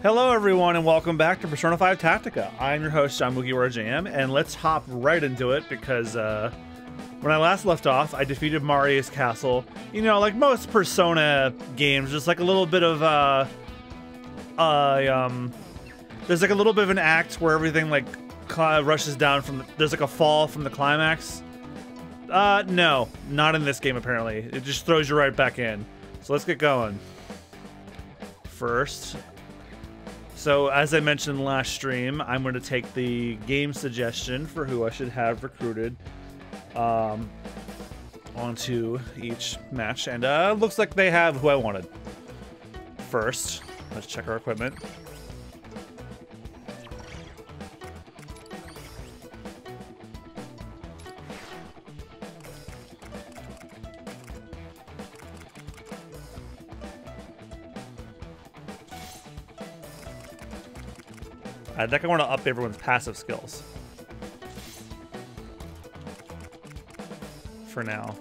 Hello everyone and welcome back to Persona 5 Tactica. I'm your host, MugiwaraJM, and let's hop right into it because when I last left off, I defeated Marius Castle. You know, like most Persona games, just like a little bit of there's like a little bit of an act where everything like rushes down from there's like a fall from the climax. No, not in this game apparently. It just throws you right back in. So let's get going. First, so as I mentioned last stream, I'm going to take the game suggestion for who I should have recruited onto each match, and looks like they have who I wanted. First, let's check our equipment. I think I want to up everyone's passive skills. For now.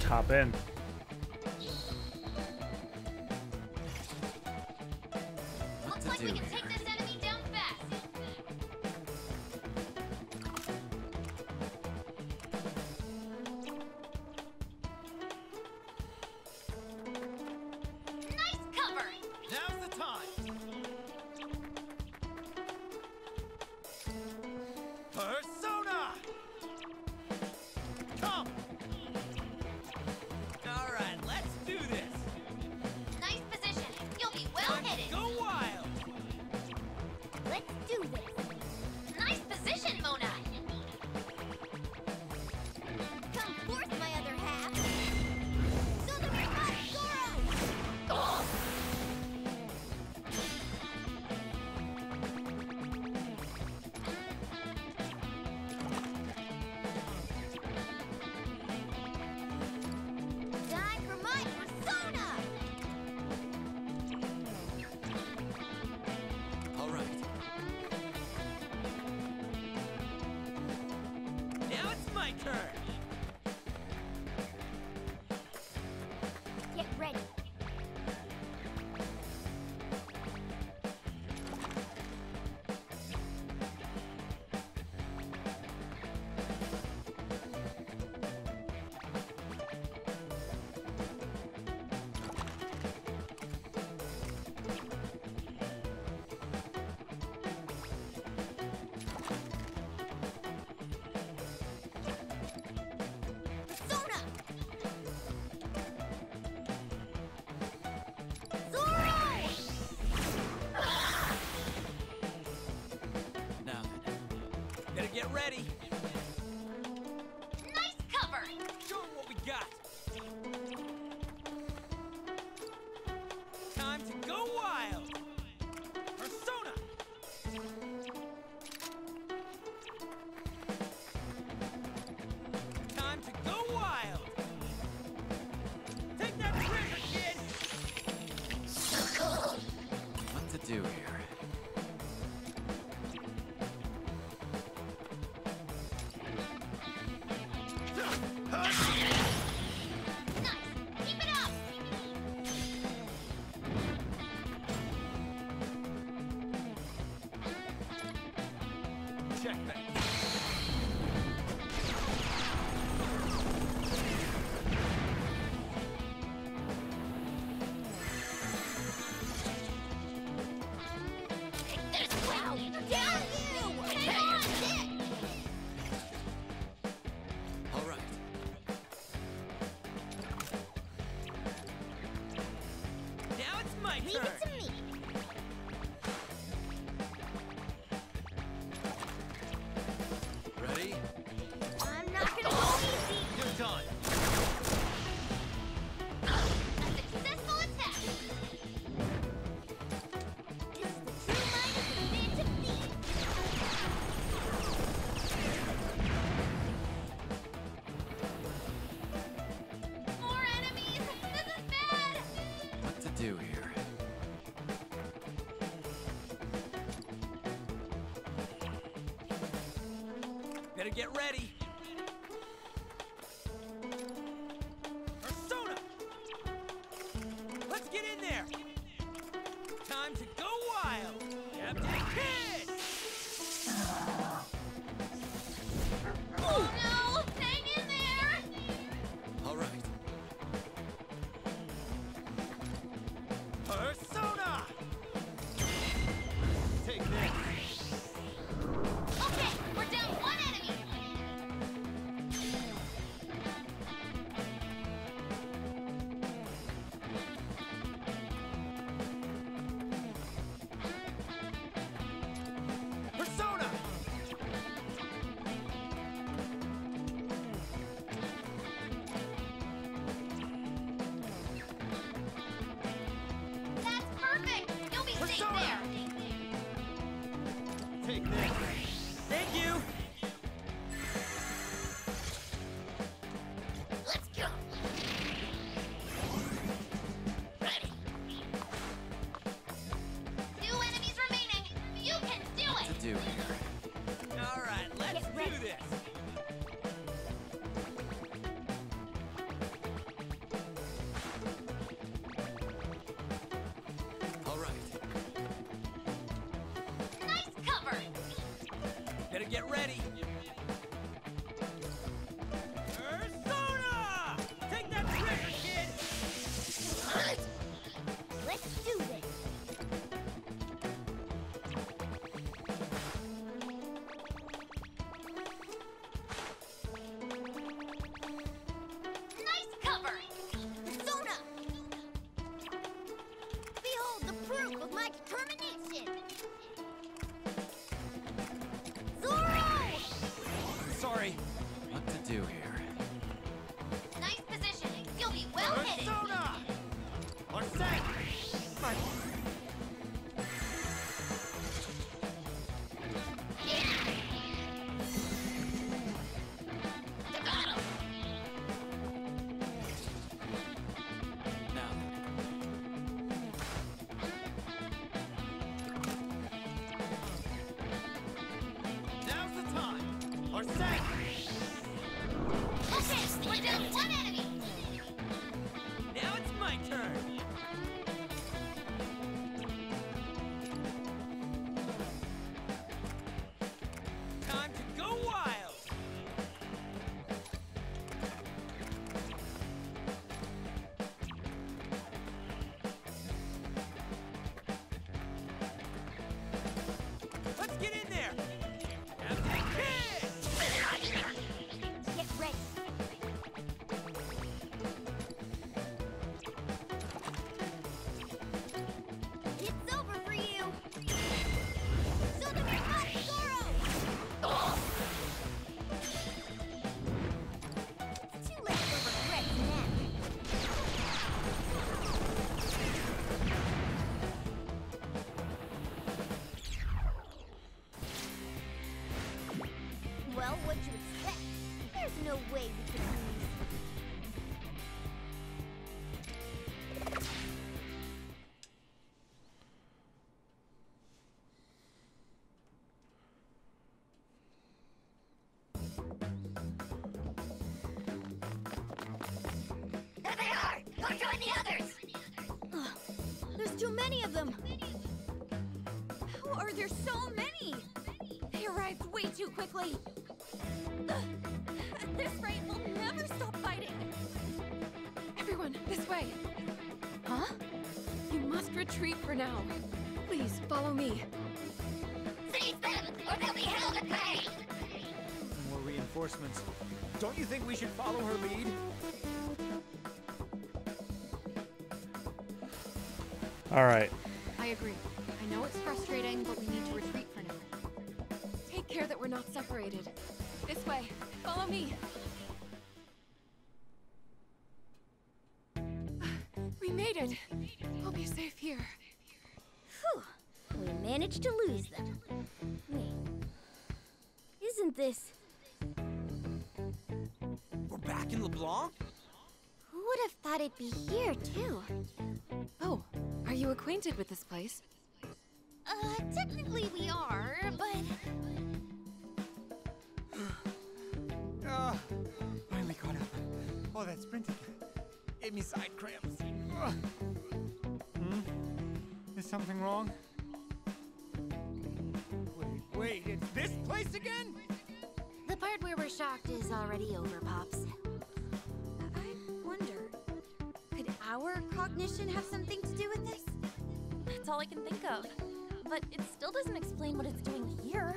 Hop in. Looks like we can take this enemy down fast. Nice cover. Now's the time. Persona. Come. All right, let's do this. Nice position. You'll be well headed. Go wild. Let's do this. Nice position, Mona. Come forth, my other half. So the Zoro. Die for my persona. All right. Now it's my turn. Get ready. Persona. Zoro. Now then, better get ready. Nice cover. Show 'em what we got. Time to go wild. Persona. Time to go wild. Take that trigger, kid. What to do here? Checkmate. Wow! Down you! Hang on! All right. Now it's my Leave turn. it to me. Ready? I'm not gonna go easy. You're done. A successful attack. This is the true mind of the Phantom Thief. More enemies. This is bad. What to do here? Better get ready. Persona! Let's get in there. Time to go wild. Captain Kid! Oh no! Hang in there. All right. Persona! Take this. Okay, we're down one enemy. Persona! That's perfect. You'll be safe Persona! there. Take this. Thank you. Let's go. Ready. Two enemies remaining. You can do To it. do here. All right, let's Get do ready. this. All right. Nice cover. Better get ready. Persona! Take that trigger, kid! Let's do this. Nice cover. Persona. Behold the proof of my determination. Zoro! Sorry. What to do here? Nice positioning. You'll be well hidden. Persona! Or set! My... To battle. Now. Now's the time. Or set! Okay, we're down one enemy. Now it's my turn. Time to go wild. Let's get in there. Captain Kid! Get ready. It's over for you. So to be not Zoro. It's too late for regrets now. Well, what'd you expect? There's no way we could lose. There they are! Go join the others! There's too many of them! How are there so many? They arrived way too quickly. At this rate, we'll never stop fighting. Everyone, this way. Huh? You must retreat for now. Please, follow me. Seize them, or they'll be hell to pay! More reinforcements. Don't you think we should follow her lead? All right. I agree. I know it's frustrating, but we need to retreat for now. Take care that we're not separated. This way. Follow me. We made it. We'll be safe here. Phew. We managed to lose them. Wait. Isn't this... We're back in LeBlanc? Who would have thought it'd be here, too? Oh, are you acquainted with this place? Technically we are, but... Finally caught up. Oh, that sprinting gave me side cramps. Is something wrong? Wait, it's this place again? The part where we're shocked is already over, Pops. I wonder, could our cognition have something to do with this? That's all I can think of. But it still doesn't explain what it's doing here.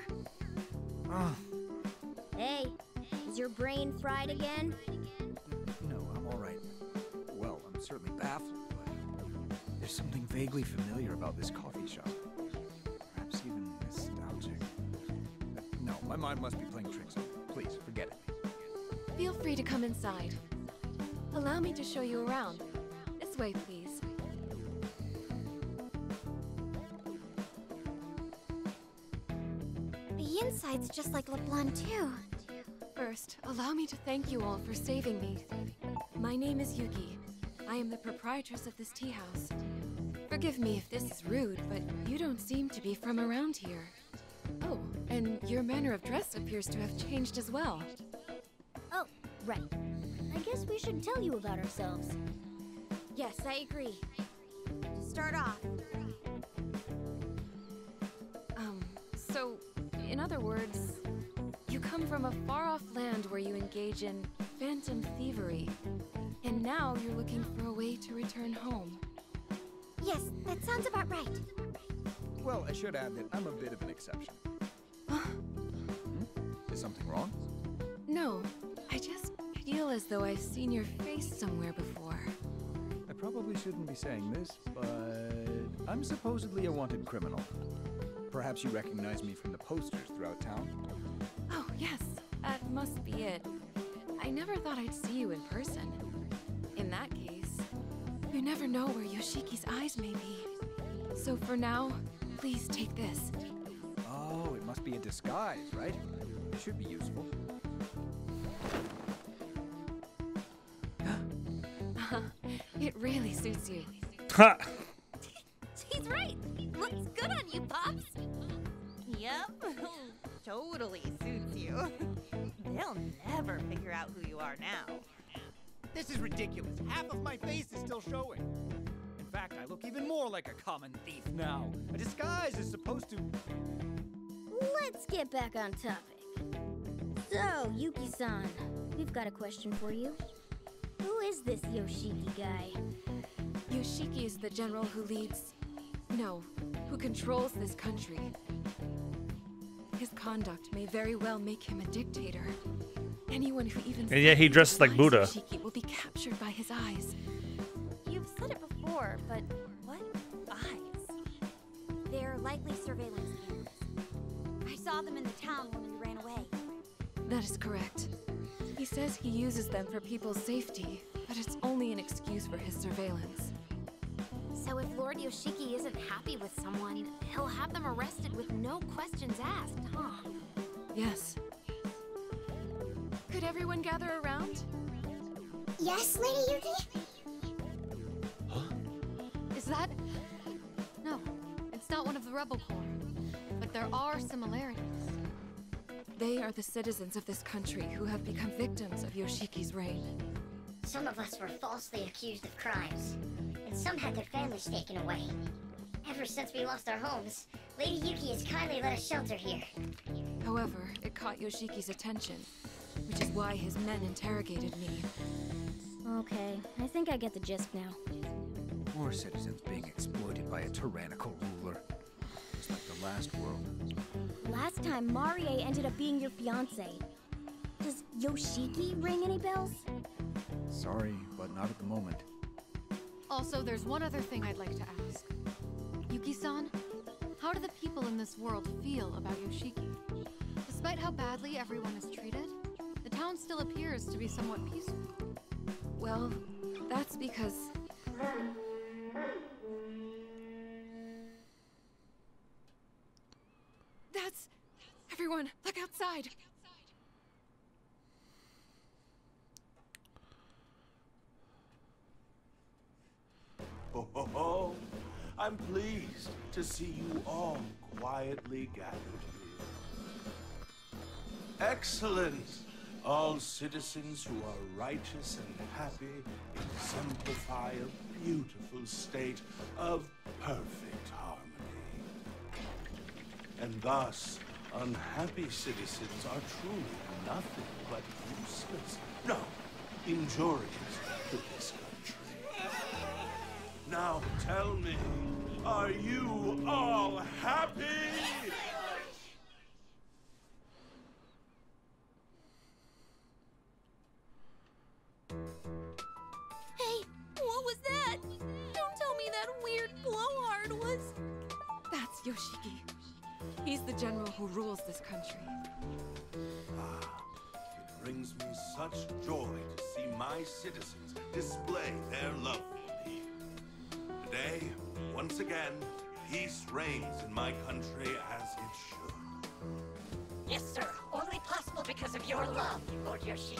Hey, is your brain fried again? No, I'm all right. Well, I'm certainly baffled, but there's something vaguely familiar about this coffee shop. Perhaps even nostalgic. No, my mind must be playing tricks on me. Please, forget it. Feel free to come inside. Allow me to show you around. This way, please. The inside's just like LeBlanc, too. First, allow me to thank you all for saving me. My name is Yuki. I am the proprietress of this tea house. Forgive me if this is rude, but you don't seem to be from around here. Oh, and your manner of dress appears to have changed as well. Oh, right. I guess we should tell you about ourselves. Yes, I agree. To start off, So, in other words, you come from a far-off land where you engage in phantom thievery, and now you're looking for a way to return home. yes, that sounds about right. Well, I should add that I'm a bit of an exception. Is something wrong? No, I just feel as though I've seen your face somewhere before. I probably shouldn't be saying this, but I'm supposedly a wanted criminal. Perhaps you recognize me from the posters throughout town? Oh, yes, that must be it. I never thought I'd see you in person. In that case, you never know where Yoshiki's eyes may be. So for now, please take this. Oh, it must be a disguise, right? It should be useful. It really suits you. Ha! He's right. Looks good on you, Pops. Yep, totally suits you. They'll never figure out who you are now. This is ridiculous. Half of my face is still showing. In fact, I look even more like a common thief now. A disguise is supposed to... Let's get back on topic. So, Yuki-san, we've got a question for you. Who is this Yoshiki guy? Yoshiki is the general who leads... No, who controls this country. His conduct may very well make him a dictator. Anyone who even... And yet he dresses like Buddha. Yoshiki will be captured by his eyes. You've said it before, but what eyes? They're likely surveillance cameras. I saw them in the town when we ran away. That is correct. He says he uses them for people's safety, but it's only an excuse for his surveillance. So if Lord Yoshiki isn't happy with someone, he'll have them arrested with no questions asked, huh? Yes. Could everyone gather around? Yes, Lady Yuki? Is that... No, it's not one of the Rebel Corps. But there are similarities. They are the citizens of this country who have become victims of Yoshiki's reign. Some of us were falsely accused of crimes, and some had their families taken away. Ever since we lost our homes, Lady Yuki has kindly let us shelter here. However, it caught Yoshiki's attention, which is why his men interrogated me. Okay, I think I get the gist now. More citizens being exploited by a tyrannical ruler. Just like the last world. Last time, Marie ended up being your fiancé. Does Yoshiki ring any bells? Sorry, but not at the moment. Also, there's one other thing I'd like to ask. Yuki-san, how do the people in this world feel about Yoshiki? Despite how badly everyone is treated, the town still appears to be somewhat peaceful. Well, that's because... That's... Everyone, look outside! Ho, ho, ho. I'm pleased to see you all quietly gathered here. Excellent! All citizens who are righteous and happy exemplify a beautiful state of perfect harmony. And thus, unhappy citizens are truly nothing but useless, no, injurious to this country. Now tell me, are you all happy? Hey, what was that? Don't tell me that weird blowhard was... That's Yoshiki. He's the general who rules this country. Ah, it brings me such joy to see my citizens display their love for me. Today, once again, peace reigns in my country as it should. Yes, sir. Only possible because of your love, Lord Yoshiki.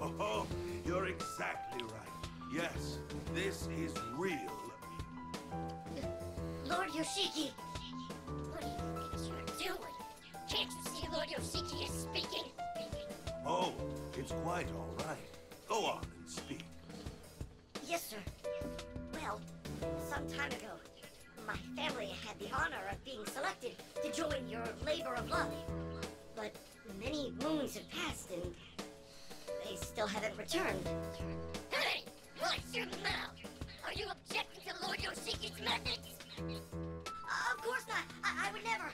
Oh, you're exactly right. Yes, this is real. Lord Yoshiki! What do you think you're doing? Can't you see Lord Yoshiki is speaking? Oh, it's quite all right. Go on and speak. Yes, sir. Well, some time ago, my family had the honor of being selected to join your labor of love. But many moons have passed and they still haven't returned. Hey! What's your mouth? Are you objecting to Lord Yoshiki's methods? Of course not. I would never.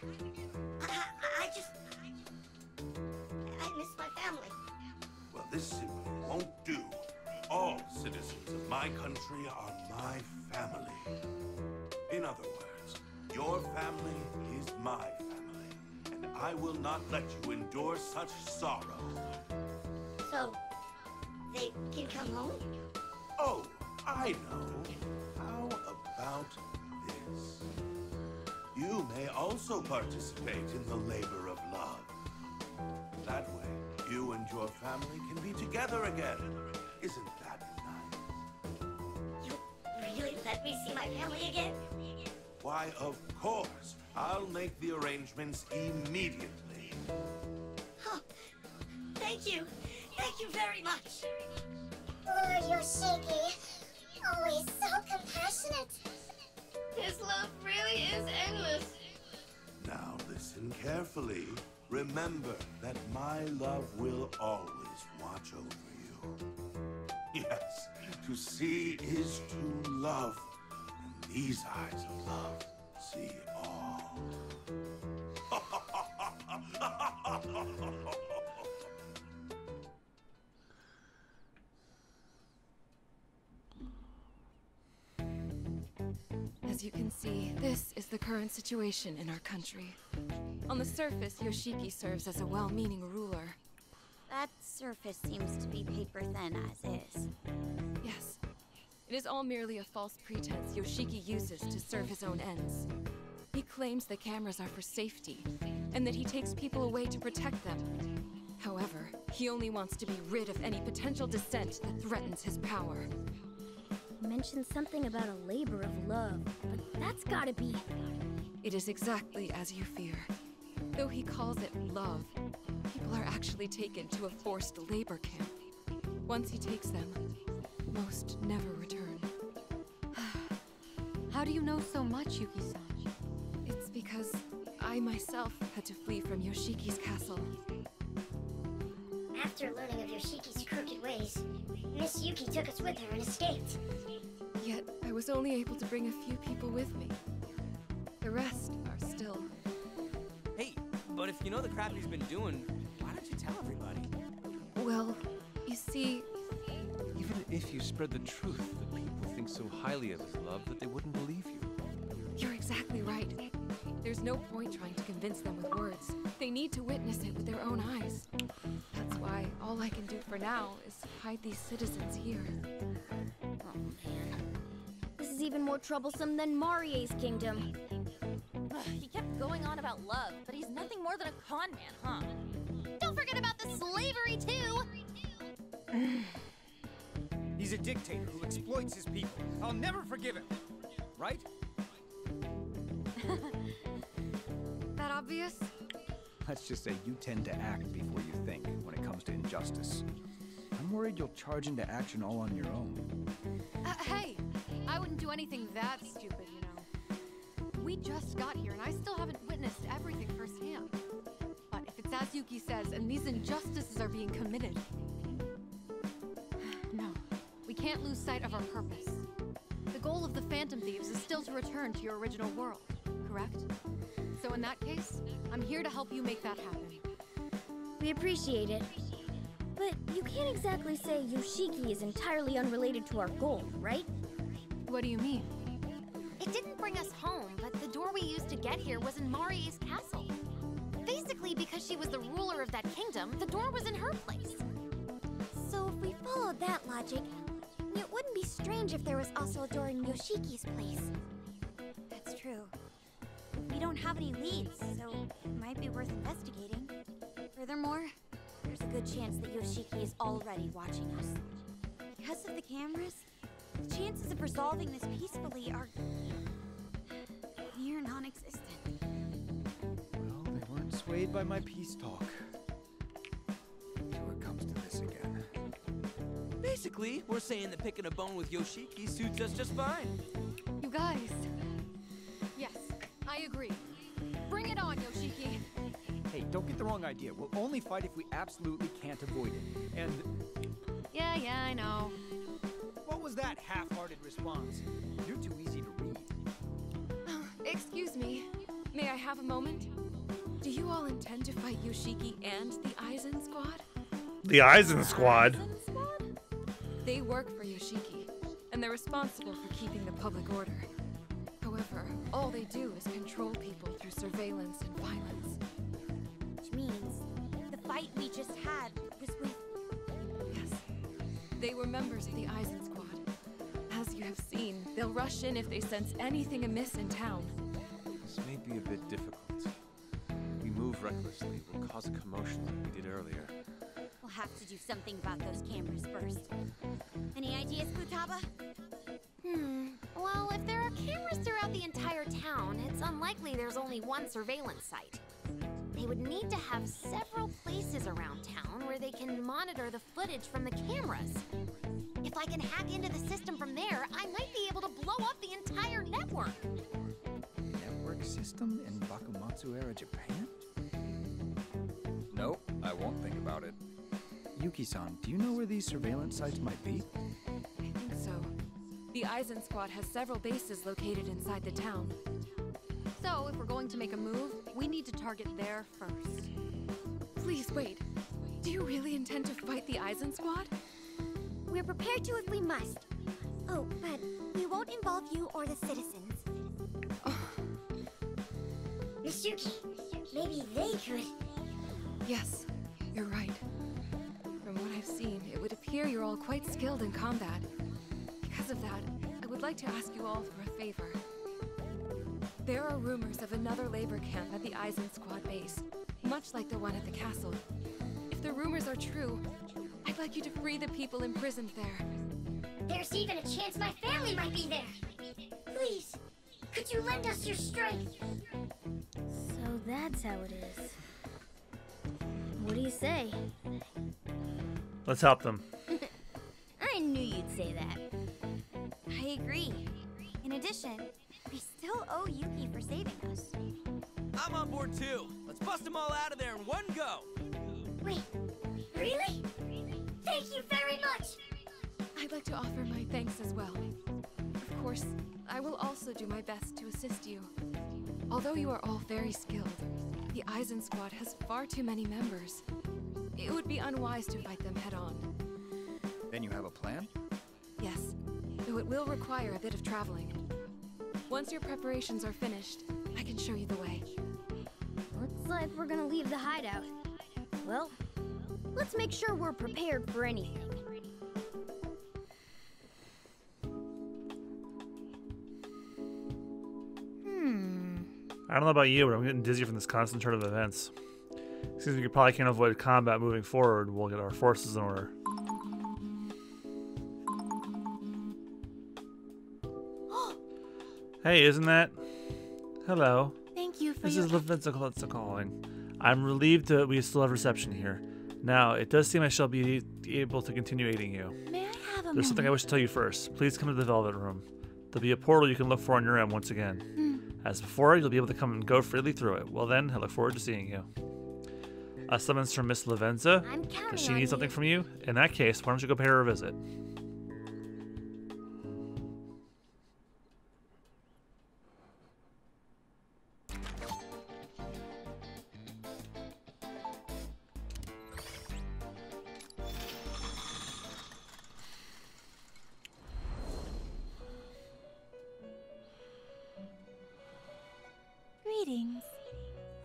I miss my family. Well, this simply won't do. All citizens of my country are my family. In other words, your family is my family, and I will not let you endure such sorrow. So, they can come home? Oh, I know. How about this? You may also participate in the labor of love. That way, you and your family can be together again. Isn't that nice? You really let me see my family again? Why, of course. I'll make the arrangements immediately. Oh, thank you. Thank you very much. Lord Yoshiki, always so compassionate. His love really is endless. Now listen carefully. Remember that my love will always watch over you. Yes, to see is to love, and these eyes of love see all. As you can see, this is the current situation in our country. On the surface, Yoshiki serves as a well-meaning ruler. That surface seems to be paper thin as is. Yes. It is all merely a false pretense Yoshiki uses to serve his own ends. He claims the cameras are for safety, and that he takes people away to protect them. However, he only wants to be rid of any potential dissent that threatens his power. You mentioned something about a labor of love, but that's gotta be... It is exactly as you fear. Though he calls it love, people are actually taken to a forced labor camp. Once he takes them, most never return. How do you know so much, Yuki-san? It's because I myself had to flee from Yoshiki's castle. After learning of Yoshiki's crooked ways, Miss Yuki took us with her and escaped. Yet, I was only able to bring a few people with me. The rest are still... Hey, but if you know the crap he's been doing, why don't you tell everybody? Well, you see... Even if you spread the truth, the people think so highly of his love that they wouldn't believe you. You're exactly right. There's no point trying to convince them with words. They need to witness it with their own eyes. That's why all I can do for now is hide these citizens here. Oh man. This is even more troublesome than Marie's kingdom. He kept going on about love, but he's nothing more than a con man, huh? Don't forget about the slavery too! He's a dictator who exploits his people. I'll never forgive him. Right? That obvious? Let's just say you tend to act before you think when it comes to injustice. I'm worried you'll charge into action all on your own. Hey, I wouldn't do anything that stupid, you know. We just got here, and I still haven't witnessed everything firsthand. But if it's as Yuki says, and these injustices are being committed... No, we can't lose sight of our purpose. The goal of the Phantom Thieves is still to return to your original world, correct? So in that case, I'm here to help you make that happen. We appreciate it. But you can't exactly say Yoshiki is entirely unrelated to our goal, right? What do you mean? It didn't bring us home, but the door we used to get here was in Marie's castle. Basically, because she was the ruler of that kingdom, the door was in her place. So if we followed that logic, it wouldn't be strange if there was also a door in Yoshiki's place. That's true. We don't have any leads, so it might be worth investigating. Furthermore, there's a good chance that Yoshiki is already watching us. Because of the cameras, the chances of resolving this peacefully are near non-existent. Well, they weren't swayed by my peace talk. So it comes to this again. Basically, we're saying that picking a bone with Yoshiki suits us just fine. You guys... Yes, I agree. Bring it on, Yoshiki. Hey, don't get the wrong idea. We'll only fight if we absolutely can't avoid it. And... Yeah, I know. What was that half-hearted response? You're too easy to read. Excuse me. May I have a moment? Do you all intend to fight Yoshiki and the Aizen Squad? The Eisen Squad. They work for Yoshiki, and they're responsible for keeping the public order. However, all they do is control people through surveillance and violence. Which means the fight we just had was with... Yes, they were members of the Aizen Squad. As you have seen, they'll rush in if they sense anything amiss in town. This may be a bit difficult. If we move recklessly, we'll cause a commotion like we did earlier. We'll have to do something about those cameras first. Any ideas, Futaba? Well, if there are cameras throughout the entire town, it's unlikely there's only one surveillance site. They would need to have several places around town where they can monitor the footage from the cameras. If I can hack into the system from there, I might be able to blow up the entire network. Network system in Bakumatsu-era Japan? Nope, I won't think about it. Yuki-san, do you know where these surveillance sites might be? I think so. The Aizen Squad has several bases located inside the town. So, if we're going to make a move, we need to target there first. Please wait. Do you really intend to fight the Aizen Squad? We're prepared to if we must. Oh, but we won't involve you or the citizens. Miss Yuki, maybe they could. Yes, you're right. From what I've seen, it would appear you're all quite skilled in combat. Because of that, I would like to ask you all for a favor. There are rumors of another labor camp at the Aizen Squad base, much like the one at the castle. If the rumors are true, I'd like you to free the people imprisoned there. There's even a chance my family might be there. Please, could you lend us your strength? So that's how it is. What do you say? Let's help them. I knew you'd say that. I agree. In addition, we still owe Yuki for saving us. I'm on board board too. Let's bust them all out of there in one go. Wait, really? Thank you very much! I'd like to offer my thanks as well. Of course, I will also do my best to assist you. Although you are all very skilled, the Eisen Squad has far too many members. It would be unwise to fight them head-on. Then you have a plan? Yes, though it will require a bit of traveling. Once your preparations are finished, I can show you the way. Looks like we're gonna leave the hideout. Well, let's make sure we're prepared for anything. I don't know about you, but I'm getting dizzy from this constant turn of events. Since we probably can't avoid combat moving forward, we'll get our forces in order. Hey, isn't that? Hello. Thank you for This your... is Levinza calling. I'm relieved that we still have reception here. Now, it does seem I shall be able to continue aiding you. May I have a There's something I wish to tell you first. Please come to the Velvet Room. There'll be a portal you can look for on your end once again. As before, you'll be able to come and go freely through it. Well then, I look forward to seeing you. A summons from Miss Levinza. I'm counting Does she on need you. something from you? In that case, why don't you go pay her a visit? Greetings.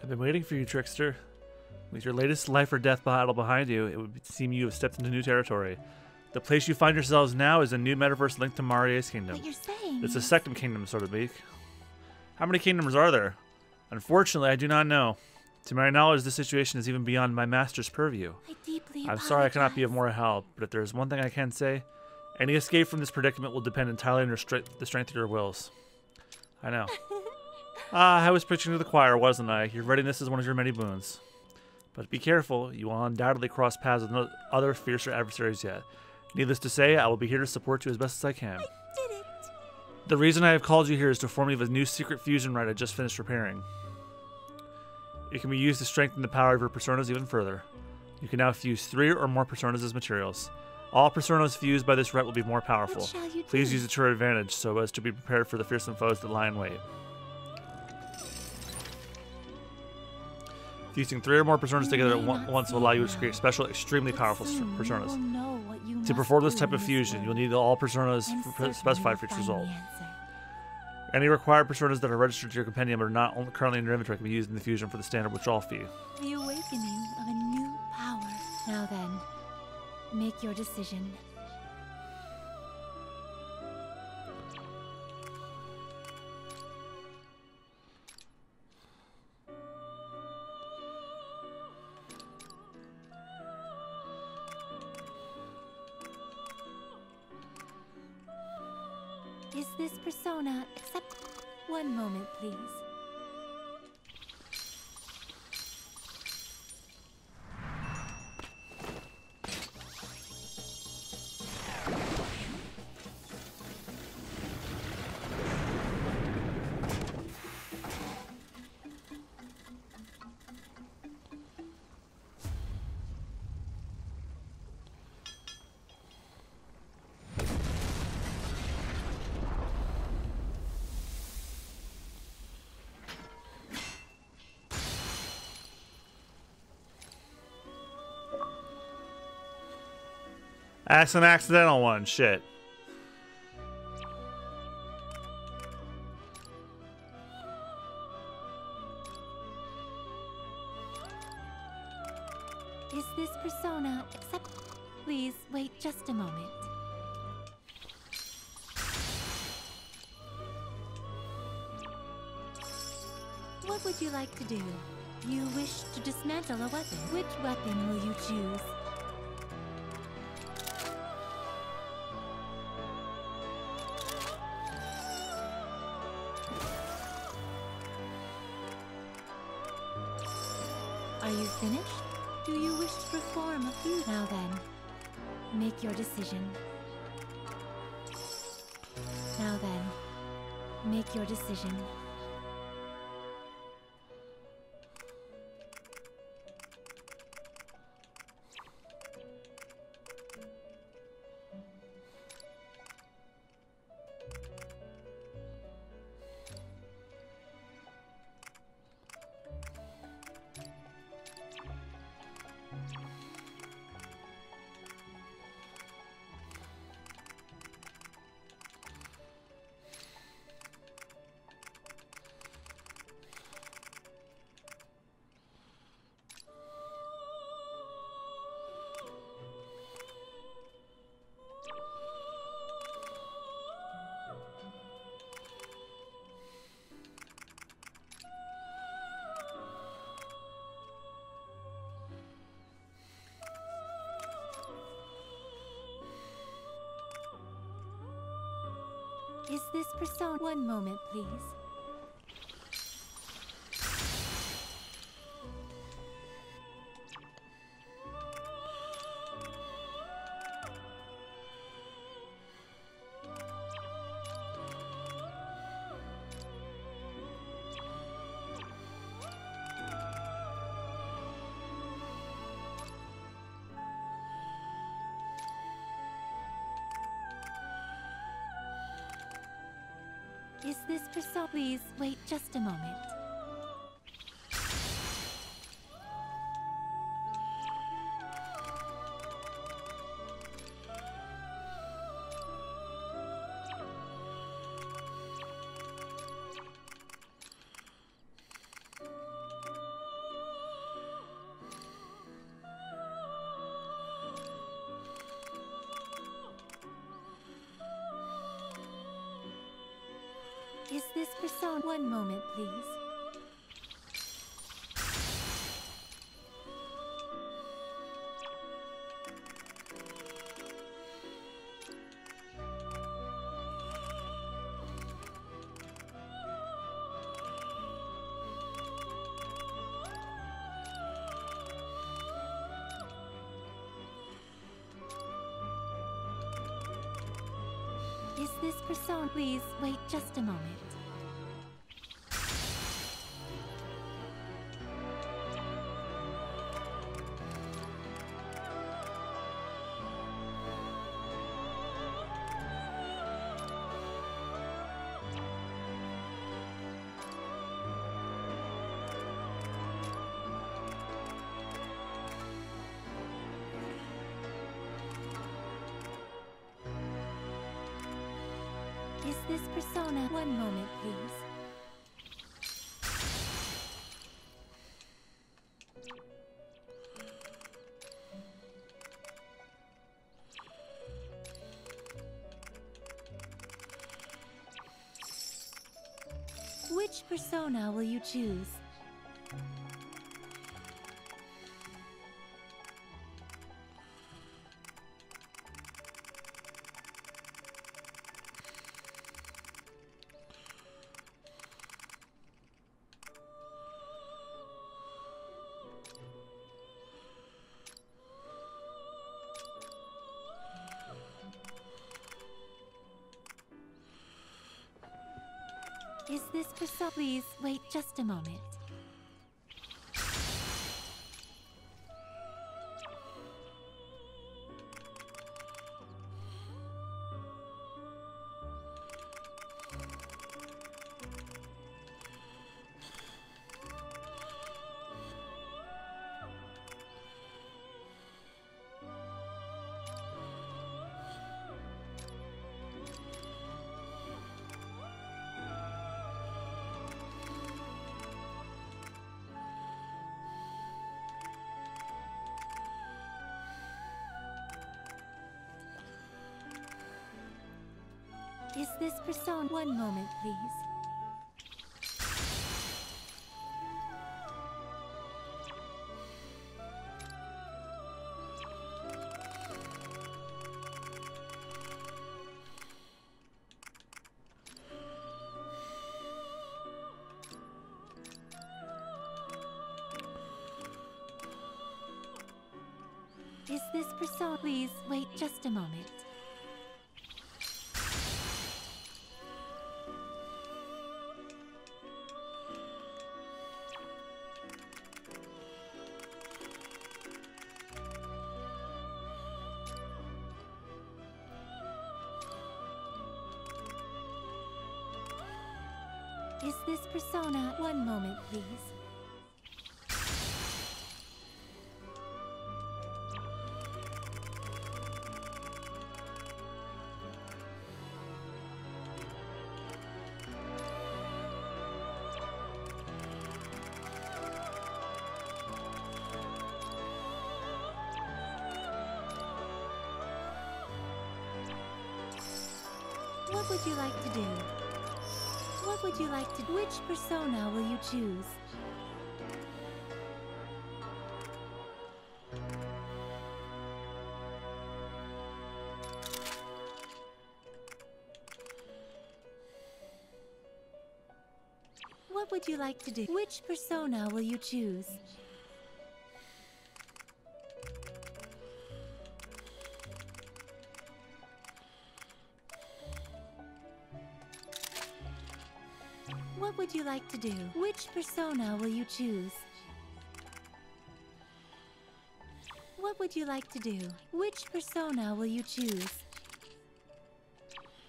I've been waiting for you, Trickster. With your latest life or death battle behind you, it would seem you have stepped into new territory. The place you find yourselves now is a new metaverse linked to Marie's kingdom. What you're saying... It's a second kingdom, so to speak. How many kingdoms are there? Unfortunately, I do not know. To my knowledge, this situation is even beyond my master's purview. I deeply I'm sorry I cannot be of apologize. more help, but if there is one thing I can say, any escape from this predicament will depend entirely on the strength of your wills. I know. I was preaching to the choir, wasn't I? Your readiness is one of your many boons. But be careful, you will undoubtedly cross paths with no other fiercer adversaries yet. Needless to say, I will be here to support you as best as I can. I did it. The reason I have called you here is to inform you of a new secret fusion rite I just finished preparing. It can be used to strengthen the power of your personas even further. You can now fuse 3 or more personas as materials. All personas fused by this rite will be more powerful. What shall you Please do? use it to your advantage so as to be prepared for the fearsome foes that lie in wait. Fusing 3 or more personas together at once will allow you to create special, extremely powerful personas. To perform this type of fusion, you'll need all personas specified for each result. Any required personas that are registered to your compendium but are not currently in your inventory can be used in the fusion for the standard withdrawal fee. The awakening of a new power. Now then, make your decision. Is this persona accept? One moment, please. That's an accidental one, shit. Is this persona accept? Please wait just a moment. What would you like to do? You wish to dismantle a weapon. Which weapon will you choose? Are you finished? Do you wish to perform a few? Now then, make your decision. Now then, make your decision. Is this persona? One moment, please. Is this persona? Please wait just a moment. Is this persona? One moment, please. Is this persona? Please wait just a moment. Is this persona? One moment, please. Which persona will you choose? Is this persona? Please wait just a moment. Is this persona? One moment, please. Is this persona? Please wait just a moment. Is this persona? One moment, please. What would you like to do? What would you like to... Which persona will you choose? What would you like to do? Which persona will you choose? What would you like to do? Which persona will you choose? What would you like to do? Which persona will you choose?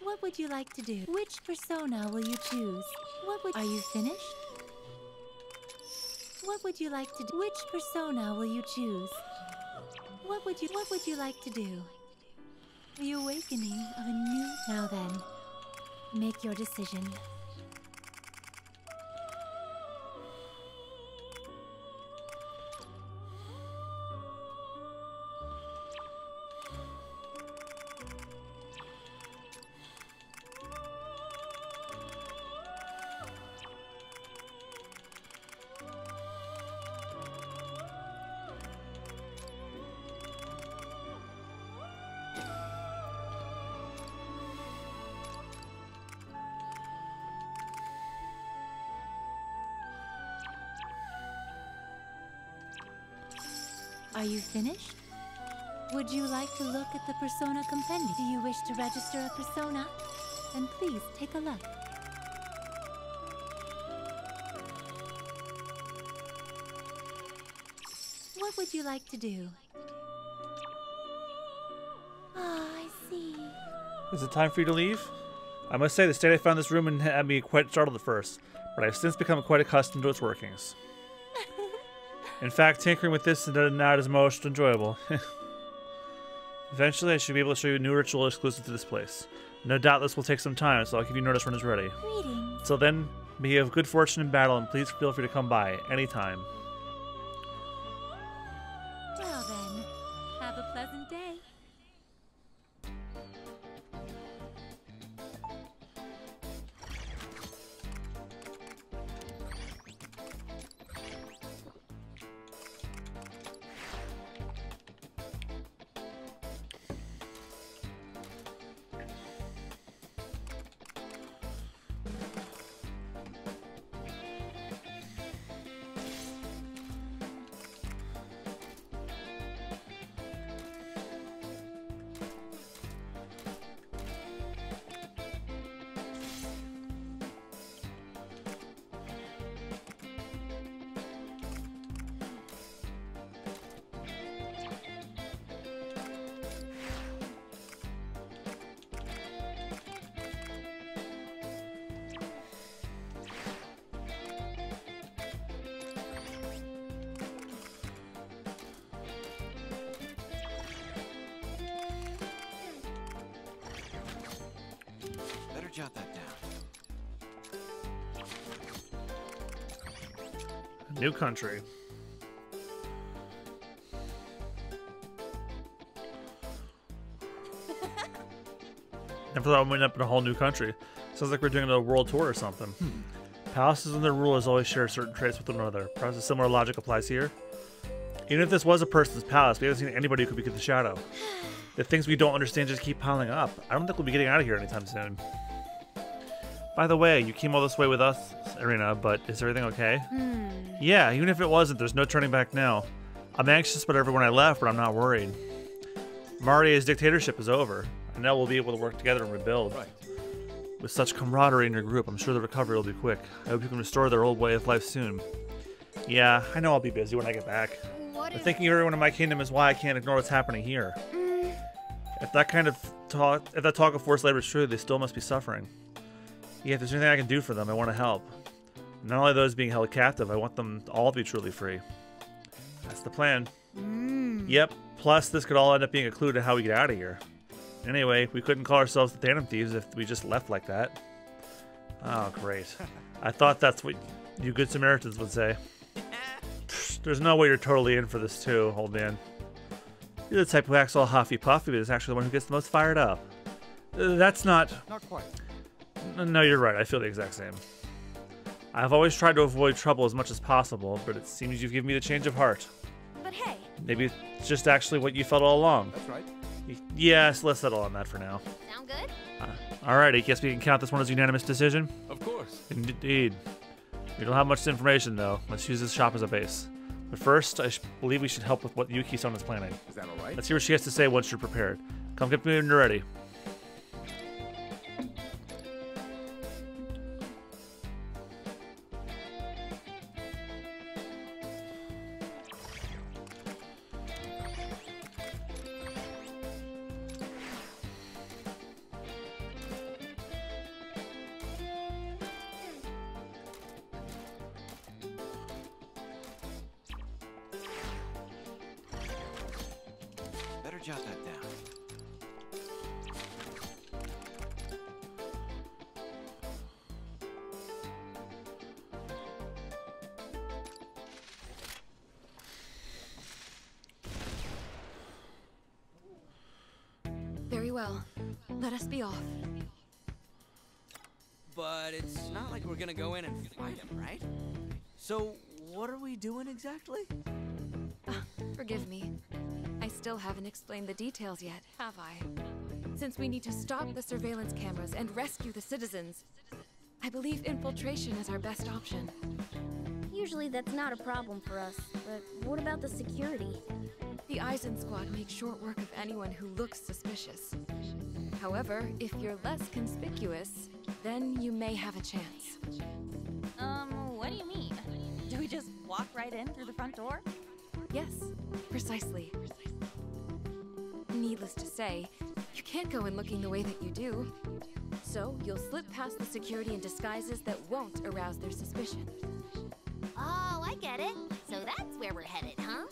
What would you like to do? Which persona will you choose? Are you finished? What would you like to do? Which persona will you choose? What would you like to do? The awakening of a new... Now then, make your decision. Are you finished? Would you like to look at the persona compendium? Do you wish to register a persona? Then please take a look. What would you like to do? Ah, I see. Is it time for you to leave? I must say, the state I found this room in had me quite startled at first, but I've since become quite accustomed to its workings. In fact, tinkering with this is not as most enjoyable. Eventually, I should be able to show you a new ritual exclusive to this place. No doubt this will take some time, so I'll give you notice when it's ready. Greetings. Till then, may you have good fortune in battle, and please feel free to come by anytime. Well then, have a pleasant day. Better jot that down. New country. Never thought we'd end up in a whole new country. Sounds like we're doing a world tour or something. Palaces and their rulers always share certain traits with one another. Perhaps a similar logic applies here. Even if this was a person's palace, we haven't seen anybody who could be the shadow. The things we don't understand just keep piling up. I don't think we'll be getting out of here anytime soon. By the way, you came all this way with us, Irina, but is everything okay? Yeah, even if it wasn't, there's no turning back now. I'm anxious about everyone I left, but I'm not worried. Maria's dictatorship is over, and now we'll be able to work together and rebuild. Right. With such camaraderie in your group, I'm sure the recovery will be quick. I hope you can restore their old way of life soon. Yeah, I know I'll be busy when I get back. But thinking of everyone in my kingdom is why I can't ignore what's happening here. If that talk of forced labor is true, they still must be suffering. Yeah, if there's anything I can do for them, I want to help. Not only those being held captive, I want them all to be truly free. That's the plan. Yep, plus this could all end up being a clue to how we get out of here. Anyway, we couldn't call ourselves the Phantom Thieves if we just left like that. Oh, great. I thought that's what you good Samaritans would say. Pfft, there's no way you're totally in for this too, old man. You're the type who acts all huffy-puffy, but is actually the one who gets the most fired up. That's not... Not quite. No, you're right. I feel the exact same. I've always tried to avoid trouble as much as possible, but it seems you've given me the change of heart. But hey. Maybe it's just actually what you felt all along. That's right. Yes, let's settle on that for now. Sound good? Alrighty, guess we can count this one as a unanimous decision? Of course. Indeed. We don't have much information, though. Let's use this shop as a base. But first, I believe we should help with what Yuki-san is planning. Is that all right? Let's hear what she has to say once you're prepared. Come get me when you're ready. Better jot that down. Very well. Let us be off. But it's not like we're gonna go in and fight him, right? So, what are we doing exactly? Forgive me. I still haven't explained the details yet, have I? Since we need to stop the surveillance cameras and rescue the citizens, I believe infiltration is our best option. Usually that's not a problem for us, but what about the security? The Eisen Squad makes short work of anyone who looks suspicious. However, if you're less conspicuous, then you may have a chance. What do you mean? Do we just walk right in through the front door? Yes, precisely. Needless to say, you can't go in looking the way that you do. So, you'll slip past the security in disguises that won't arouse their suspicion. Oh, I get it. So that's where we're headed, huh?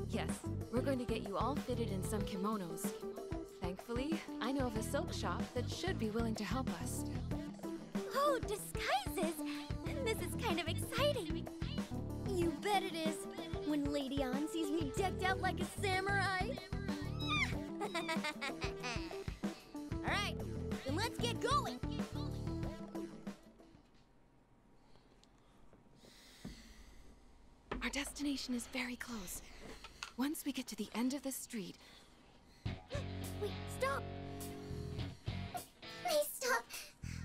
Yes, we're going to get you all fitted in some kimonos. Thankfully, I know of a silk shop that should be willing to help us. Oh, disguises! This is kind of exciting. You bet it is. When Lady Ann sees me decked out like a samurai. Alright, then let's get going. Our destination is very close. Once we get to the end of the street... Wait, stop! Please stop!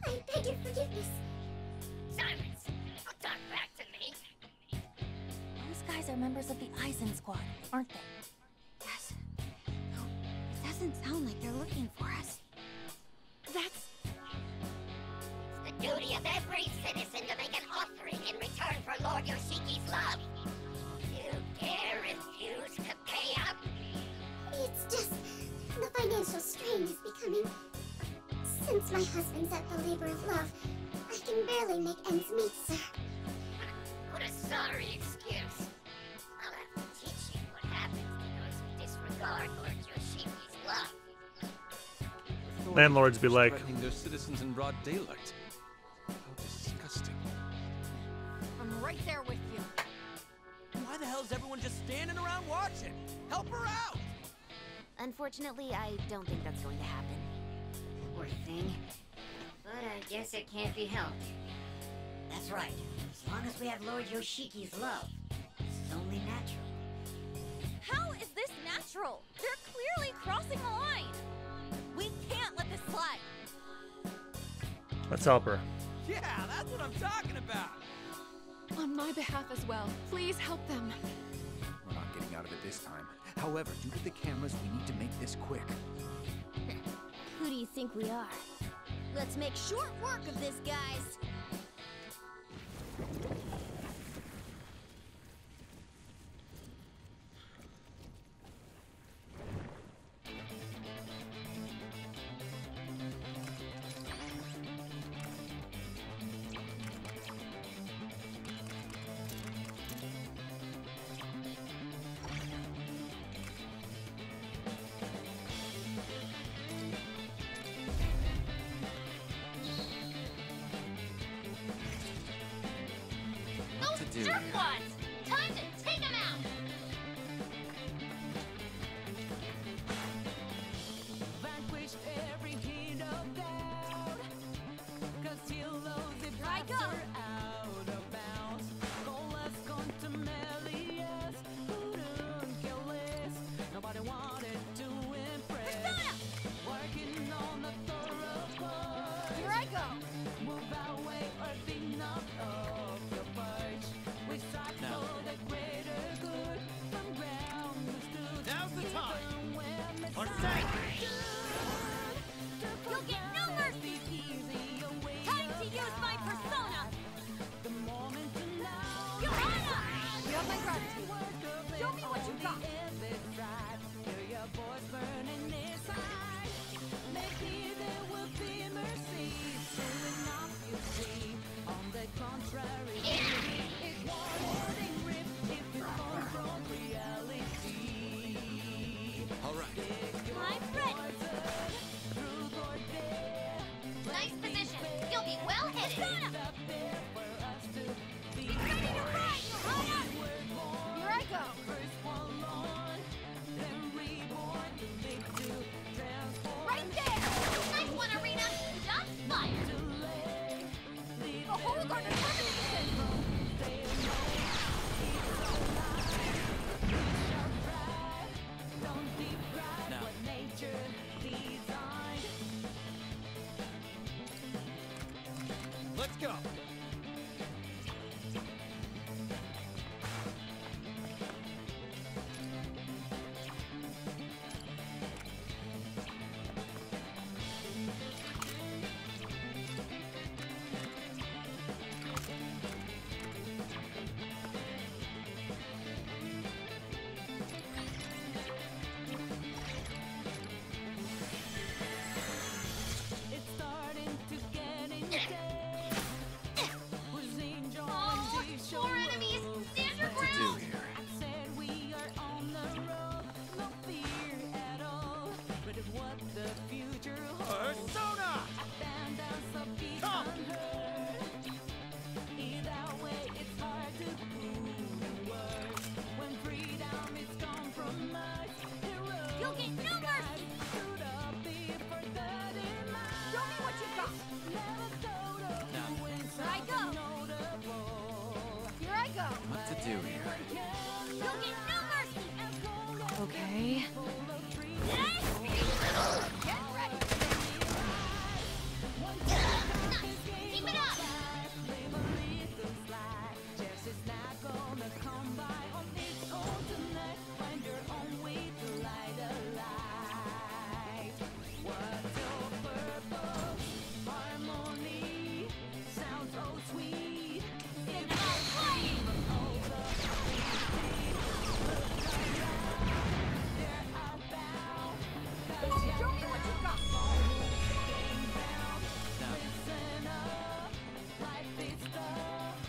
I beg your forgiveness. Silence! Don't talk back to me. Those guys are members of the Eisen Squad, aren't they? Yes. No, it doesn't sound like they're looking for us. That's... It's the duty of every citizen to make an offering in return for Lord Yoshiki's love. You dare refuse to pay up? It's just the financial strain is becoming. Since my husband's at the labor of love, I can barely make ends meet, sir. What a sorry excuse. I'll have to teach you what happens to those who disregard Lord Yoshiki's love. Landlords be like, Threatening their citizens in broad daylight. How disgusting. I'm right there with you. Why the hell is everyone just standing around watching? Help her out! Unfortunately, I don't think that's going to happen. Poor thing. But I guess it can't be helped. That's right. As long as we have Lord Yoshiki's love, it's only natural. How is this natural? They're clearly crossing the line. We can't let this slide. let's help her. Yeah, that's what I'm talking about! On my behalf as well, please help them. We're not getting out of it this time. However, due to the cameras, we need to make this quick. Who do you think we are? Let's make short work of this, guys. What to do here? Jerkwads! Time to take them out! Vanquished every hint of doubt. 'Cause heroes if Here I go. out of bounds. Goalless contumelious. Couldn't care less. Nobody wanted to impress. Working on the thorough course. Here I go. Move away or be knocked off your got my gratitude. Show me what you got. All right. I'm ready. Nice position. You'll be well hidden. Be ready to ride, Johanna! Here I go. Right there! Nice one, Arena. Just fire. The whole guard is terminated! Now. Let's go. Oh, more enemies. Stand your What to do ground. here? Persona! Come! You'll get no mercy! Show me what you got! Now, Here I go! Here I go! what to do here? You'll get no mercy! Okay. Get ready! Keep it up. Show me what you got!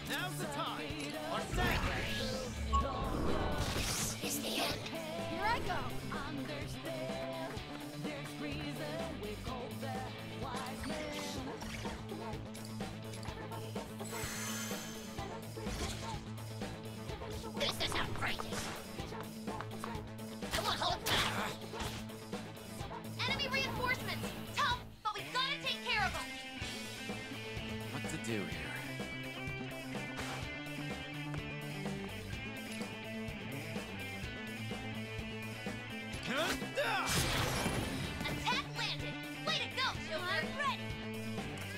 Now's the time! Our set! Is the end. Here I go! This is outrageous. I won't hold back. Enemy reinforcements. Tough, but we've got to take care of them. What to do here? Attack landed. Way to go, children. I'm ready!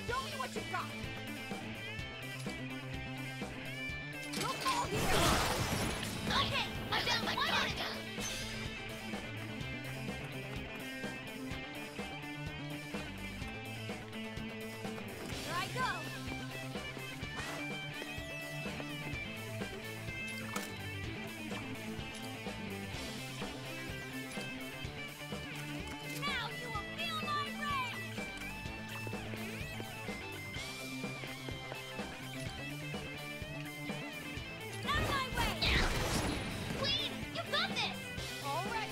Show me what you got! Look all here! Okay, I've done one enemy. Here I go! Now you will feel my rage! Out of my way! Queen, you got this. All right!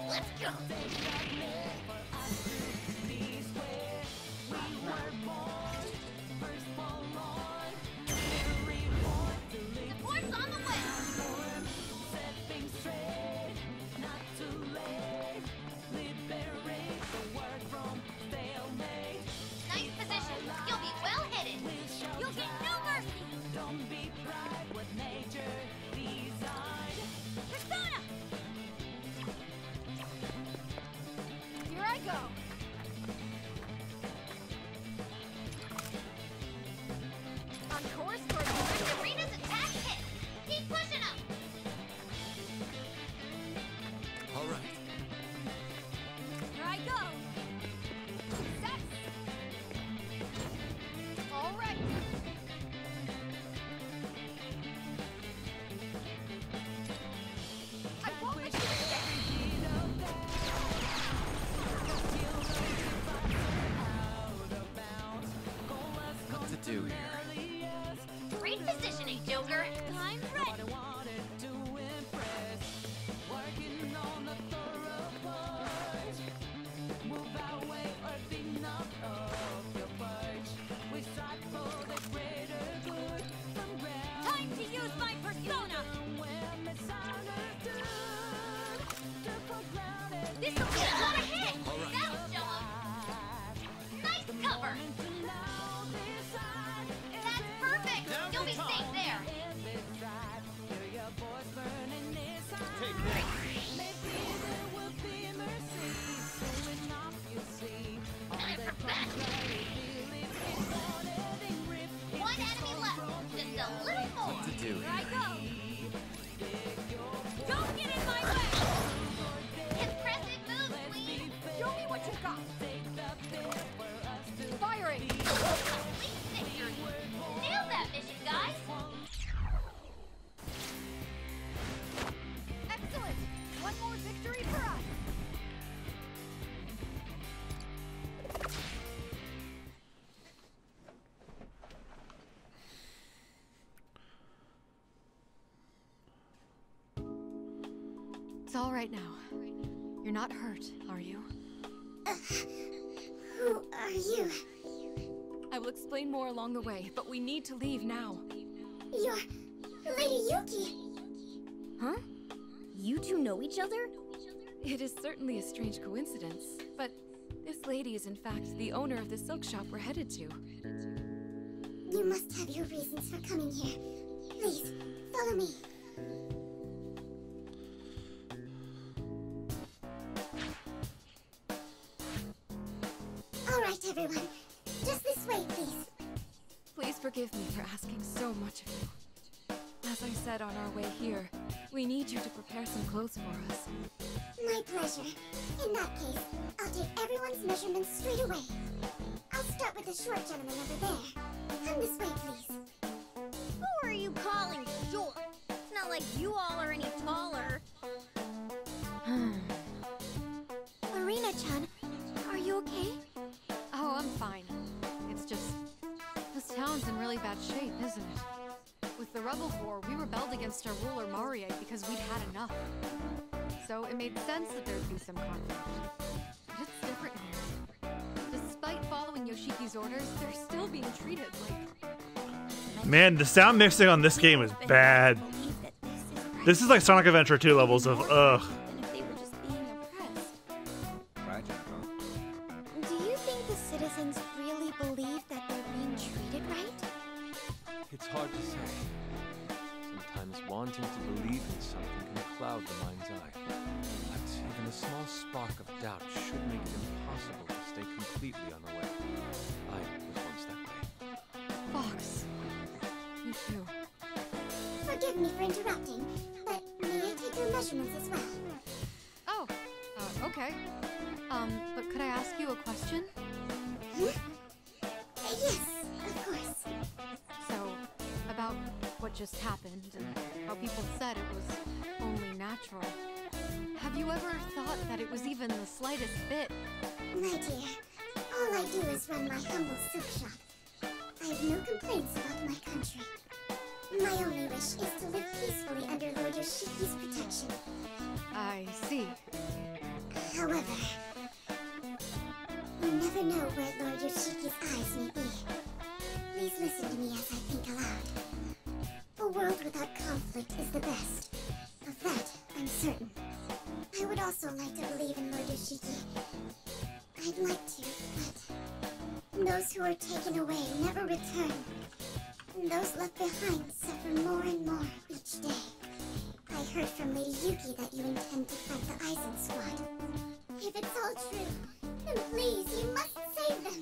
Let's go. Support's on the way. Nice position. You'll be well hidden. You'll get no mercy! Persona! do here? Great positioning, Joker. I'm ready. Time to use my persona. This will be a hit. That'll show 'em. Nice cover. That's perfect. You'll be safe there. Time for battle. One enemy left. Just a little more. What to do Here I here? go. Don't get in my way. Impressive move, Queen. Show me what you got. Firing! Complete victory. Nailed that mission, guys. Excellent! One more victory for us! It's all right now. You're not hurt, are you? Who are you? I will explain more along the way, but we need to leave now. You're Lady Yuki. Huh? You two know each other? It is certainly a strange coincidence, but this lady is in fact the owner of the silk shop we're headed to. You must have your reasons for coming here. Please, follow me. All right, everyone. Just this way, please. Please forgive me for asking so much of you. As I said on our way here, we need you to prepare some clothes for us. My pleasure. In that case, I'll take everyone's measurements straight away. I'll start with the short gentleman over there. Come this way, please. Who are you calling short? It's not like you all are any taller. Arena-chan, are you okay? Oh, I'm fine. It's just... this town's in really bad shape, isn't it? With the Rebel War, we rebelled against our ruler Marie because we'd had enough. So it made sense that there'd be some conflict. But it's different here. Despite following Yoshiki's orders, they're still being treated like... Man, the sound mixing on this game is bad. This is like Sonic Adventure 2 levels of ugh. Than if they were just being oppressed. Right, Jack. Do you think the citizens really believe that they're being treated right? It's hard to say. Sometimes wanting to believe in something can cloud the mind's eye. But even a small spark of doubt should make it impossible to stay completely on the way. I was once that way. Fox. You too. Forgive me for interrupting, but may I take your measurements as well? Oh, okay. But could I ask you a question? Huh? Yes, of course. So, about what just happened and how people said it was only natural. Have you ever thought that it was even the slightest bit? My dear, all I do is run my humble silk shop. I have no complaints about my country. My only wish is to live peacefully under Lord Yoshiki's protection. I see. However, you never know where Lord Yoshiki's eyes may be. Please listen to me as I think aloud. A world without conflict is the best. Of that, I'm certain. I would also like to believe in Lord Yoshiki. I'd like to, but those who are taken away never return. And those left behind suffer more and more each day. I heard from Lady Yuki that you intend to fight the Aizen squad. If it's all true, then please, you must save them.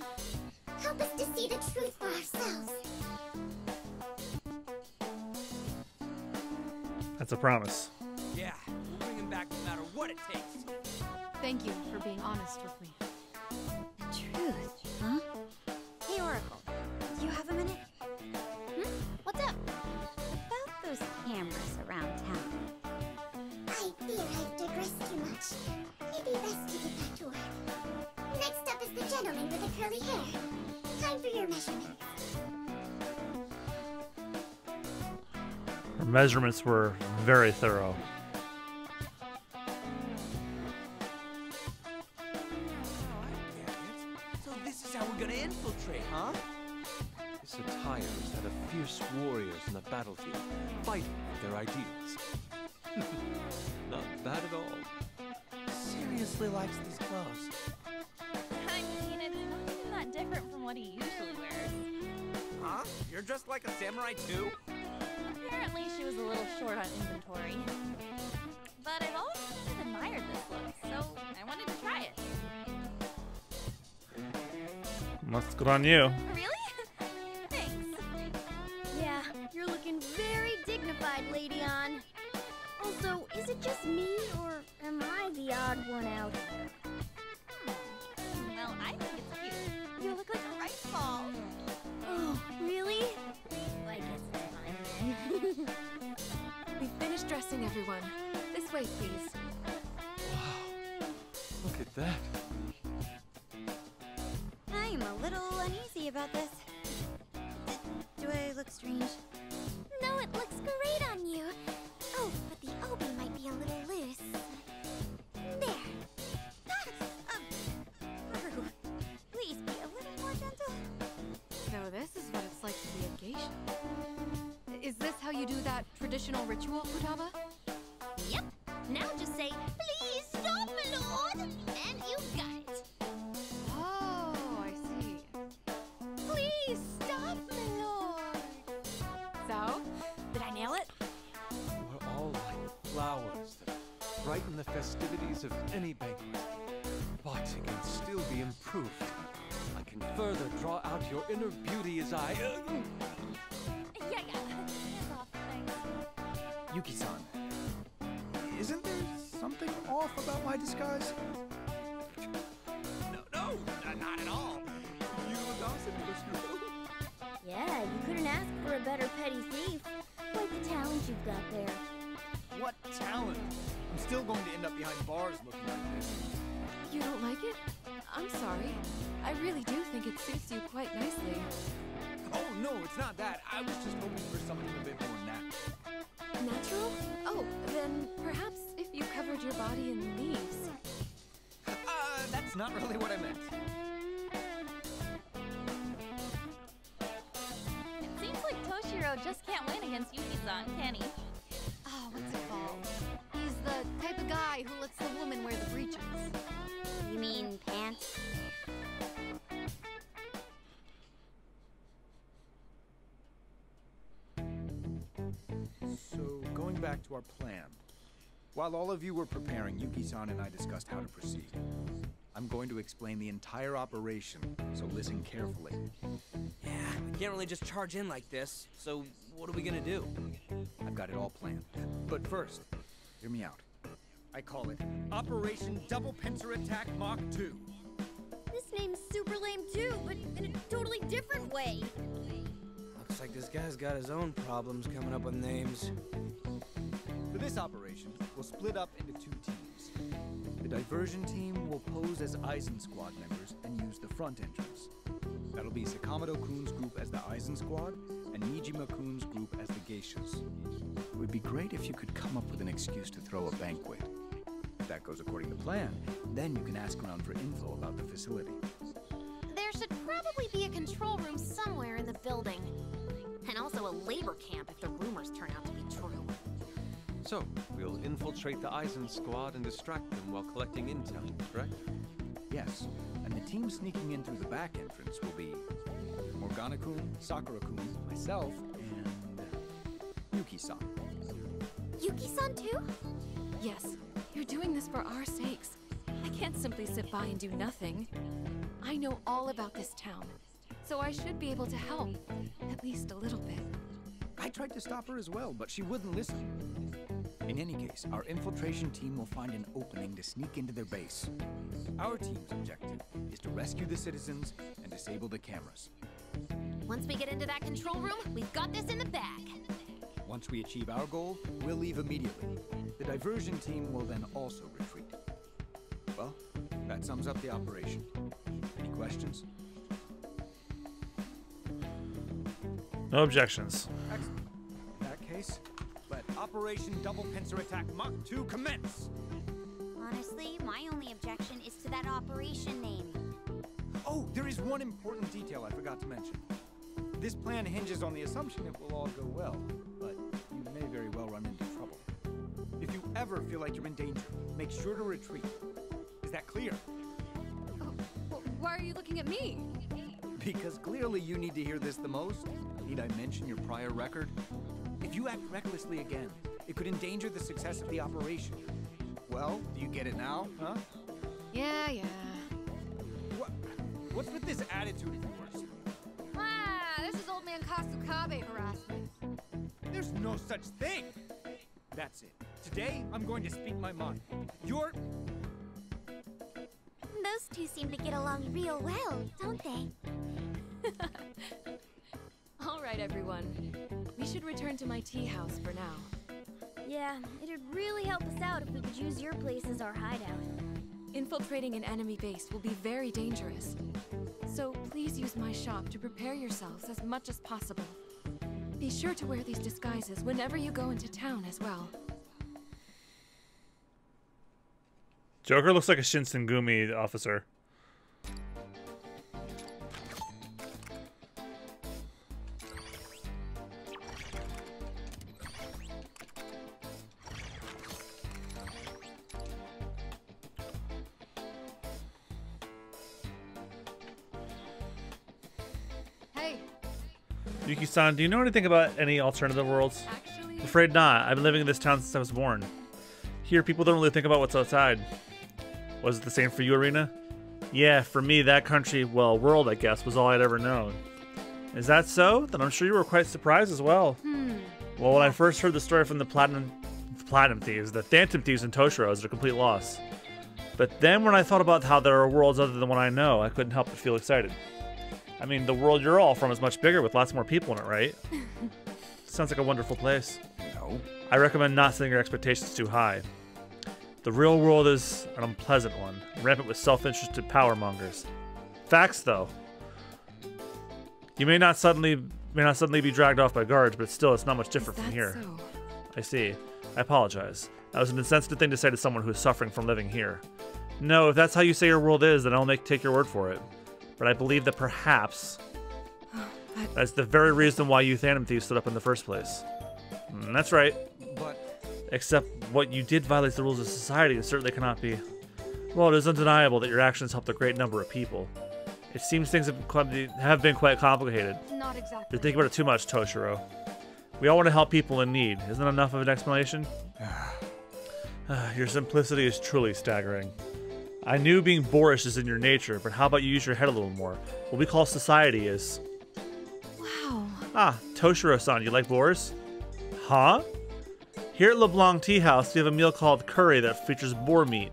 Help us to see the truth for ourselves. That's a promise. Yeah, we'll bring him back no matter what it takes. Thank you for being honest with me. The truth, huh? Hey, Oracle, do you have a minute? What's up? About those cameras around town. I fear I've digressed too much. It'd be best to get back to work. Next up is the gentleman with the curly hair. Time for your measurements. measurements were very thorough. So this is how we're gonna infiltrate, huh? This attire is that of fierce warriors in the battlefield, fighting for their ideals. Not bad at all. Seriously likes these clothes. I mean, it's not even that different from what he usually wears. Huh? You're dressed like a samurai too? Apparently, she was a little short on inventory. But I've always kind of admired this look, so I wanted to try it. That's good on you. Really? Thanks. Yeah, you're looking very dignified, Lady On. Also, is it just me, or am I the odd one out here? Well, I think it's cute. You look like a rice ball. Oh, really? I guess that's fine then. We've finished dressing everyone. This way, please. Wow. Look at that. I'm a little uneasy about this. Do I look strange? No, it looks great on you. Oh, but the obi might be a little loose. There. Haru, please be a little more gentle. So this is what it's like to be a geisha. Is this how you do that traditional ritual, Futaba? Yep. Now just say, please stop, my lord, and you got it. Oh, I see. Please stop, my lord. So, Did I nail it? We're all like flowers that brighten the festivities of any banquet. But it can still be improved. I can further draw out your inner beauty as I... Yeah. Hands off, thanks. Yuki-san, isn't there something off about my disguise? No, not at all. You look awesome, Yoshiro. Yeah, you couldn't ask for a better petty thief. Quite the talent you've got there. What talent? I'm still going to end up behind bars looking like this. You don't like it? I'm sorry. I really do think it suits you quite nicely. Oh, no, it's not that. I was just hoping for something a bit more natural. Natural? Oh, then perhaps if you covered your body in leaves. That's not really what I meant. It seems like Toshiro just can't win against Yuki-san, can he? oh, what's it called? He's the type of guy who lets the woman wear the breeches. You mean pants? So, going back to our plan. While all of you were preparing, Yuki-san and I discussed how to proceed. I'm going to explain the entire operation, so listen carefully. Yeah, we can't really just charge in like this, so what are we gonna do? I've got it all planned. But first, hear me out. I call it Operation Double Pincer Attack Mach 2. This name's super lame too, but in a totally different way. Looks like this guy's got his own problems coming up with names. For this operation, we'll split up into two teams. The diversion team will pose as Eisen Squad members and use the front entrance. That'll be Sakamoto-kun's group as the Eisen Squad, and Nijima-kun's group as the Geishas. It would be great if you could come up with an excuse to throw a banquet. If that goes according to plan, then you can ask around for info about the facility. There should probably be a control room somewhere in the building. And also a labor camp if the rumors turn out to be true. So, we'll infiltrate the Eisen squad and distract them while collecting intel, correct? Yes, and the team sneaking in through the back entrance will be Morgana-kun, Sakura-kun, myself, and Yuki-san. Yuki-san too? Yes, you're doing this for our sakes. I can't simply sit by and do nothing. I know all about this town, so I should be able to help, at least a little bit. I tried to stop her as well, but she wouldn't listen. In any case, our infiltration team will find an opening to sneak into their base. Our team's objective is to rescue the citizens and disable the cameras. Once we get into that control room, we've got this in the bag. Once we achieve our goal, we'll leave immediately. The diversion team will then also retreat. Well, that sums up the operation. Any questions? No objections. Excellent. In that case, Operation Double Pincer Attack Mach 2 commence! Honestly, my only objection is to that operation name. Oh, there is one important detail I forgot to mention. This plan hinges on the assumption it will all go well, but you may very well run into trouble. If you ever feel like you're in danger, make sure to retreat. Is that clear? Oh, why are you looking at me? Because clearly you need to hear this the most. Need I mention your prior record? If you act recklessly again, it could endanger the success of the operation. Well, do you get it now, huh? Yeah. What's with this attitude of yours? Ah, this is old man Kasukabe harassment. There's no such thing! That's it. Today, I'm going to speak my mind. You're... Those two seem to get along real well, don't they? All right, everyone. We should return to my tea house for now. Yeah, it'd really help us out if we could use your place as our hideout. Infiltrating an enemy base will be very dangerous. So please use my shop to prepare yourselves as much as possible. Be sure to wear these disguises whenever you go into town as well. Joker looks like a Shinsengumi officer. Hey. Yuki-san, do you know anything about any alternative worlds? Actually... I'm afraid not. I've been living in this town since I was born. Here, people don't really think about what's outside. Was it the same for you, Arena? Yeah, for me, that country, well, world, I guess, was all I'd ever known. Is that so? Then I'm sure you were quite surprised as well. Well, when I first heard the story from the Platinum Thieves, the Phantom Thieves and Toshiro was a complete loss. But then when I thought about how there are worlds other than one I know, I couldn't help but feel excited. I mean, the world you're all from is much bigger with lots more people in it, right? Sounds like a wonderful place. No. I recommend not setting your expectations too high. The real world is an unpleasant one, rampant with self-interested power mongers. Facts, though. You may not suddenly be dragged off by guards, but still, it's not much different from here. So? I see. I apologize. That was an insensitive thing to say to someone who's suffering from living here. No, if that's how you say your world is, then I'll take your word for it. But I believe that perhaps that's the very reason why you Phantom Thieves stood up in the first place. That's right. But... Except what you did violates the rules of society and certainly cannot be. Well, it is undeniable that your actions helped a great number of people. It seems things have been quite complicated. Not exactly. You're thinking about it too much, Toshiro. We all want to help people in need. Isn't that enough of an explanation? Your simplicity is truly staggering. I knew being boorish is in your nature, but how about you use your head a little more? What we call society is... Wow. Ah, Toshiro-san, you like boars? Huh? Here at LeBlanc Tea House, we have a meal called curry that features boar meat.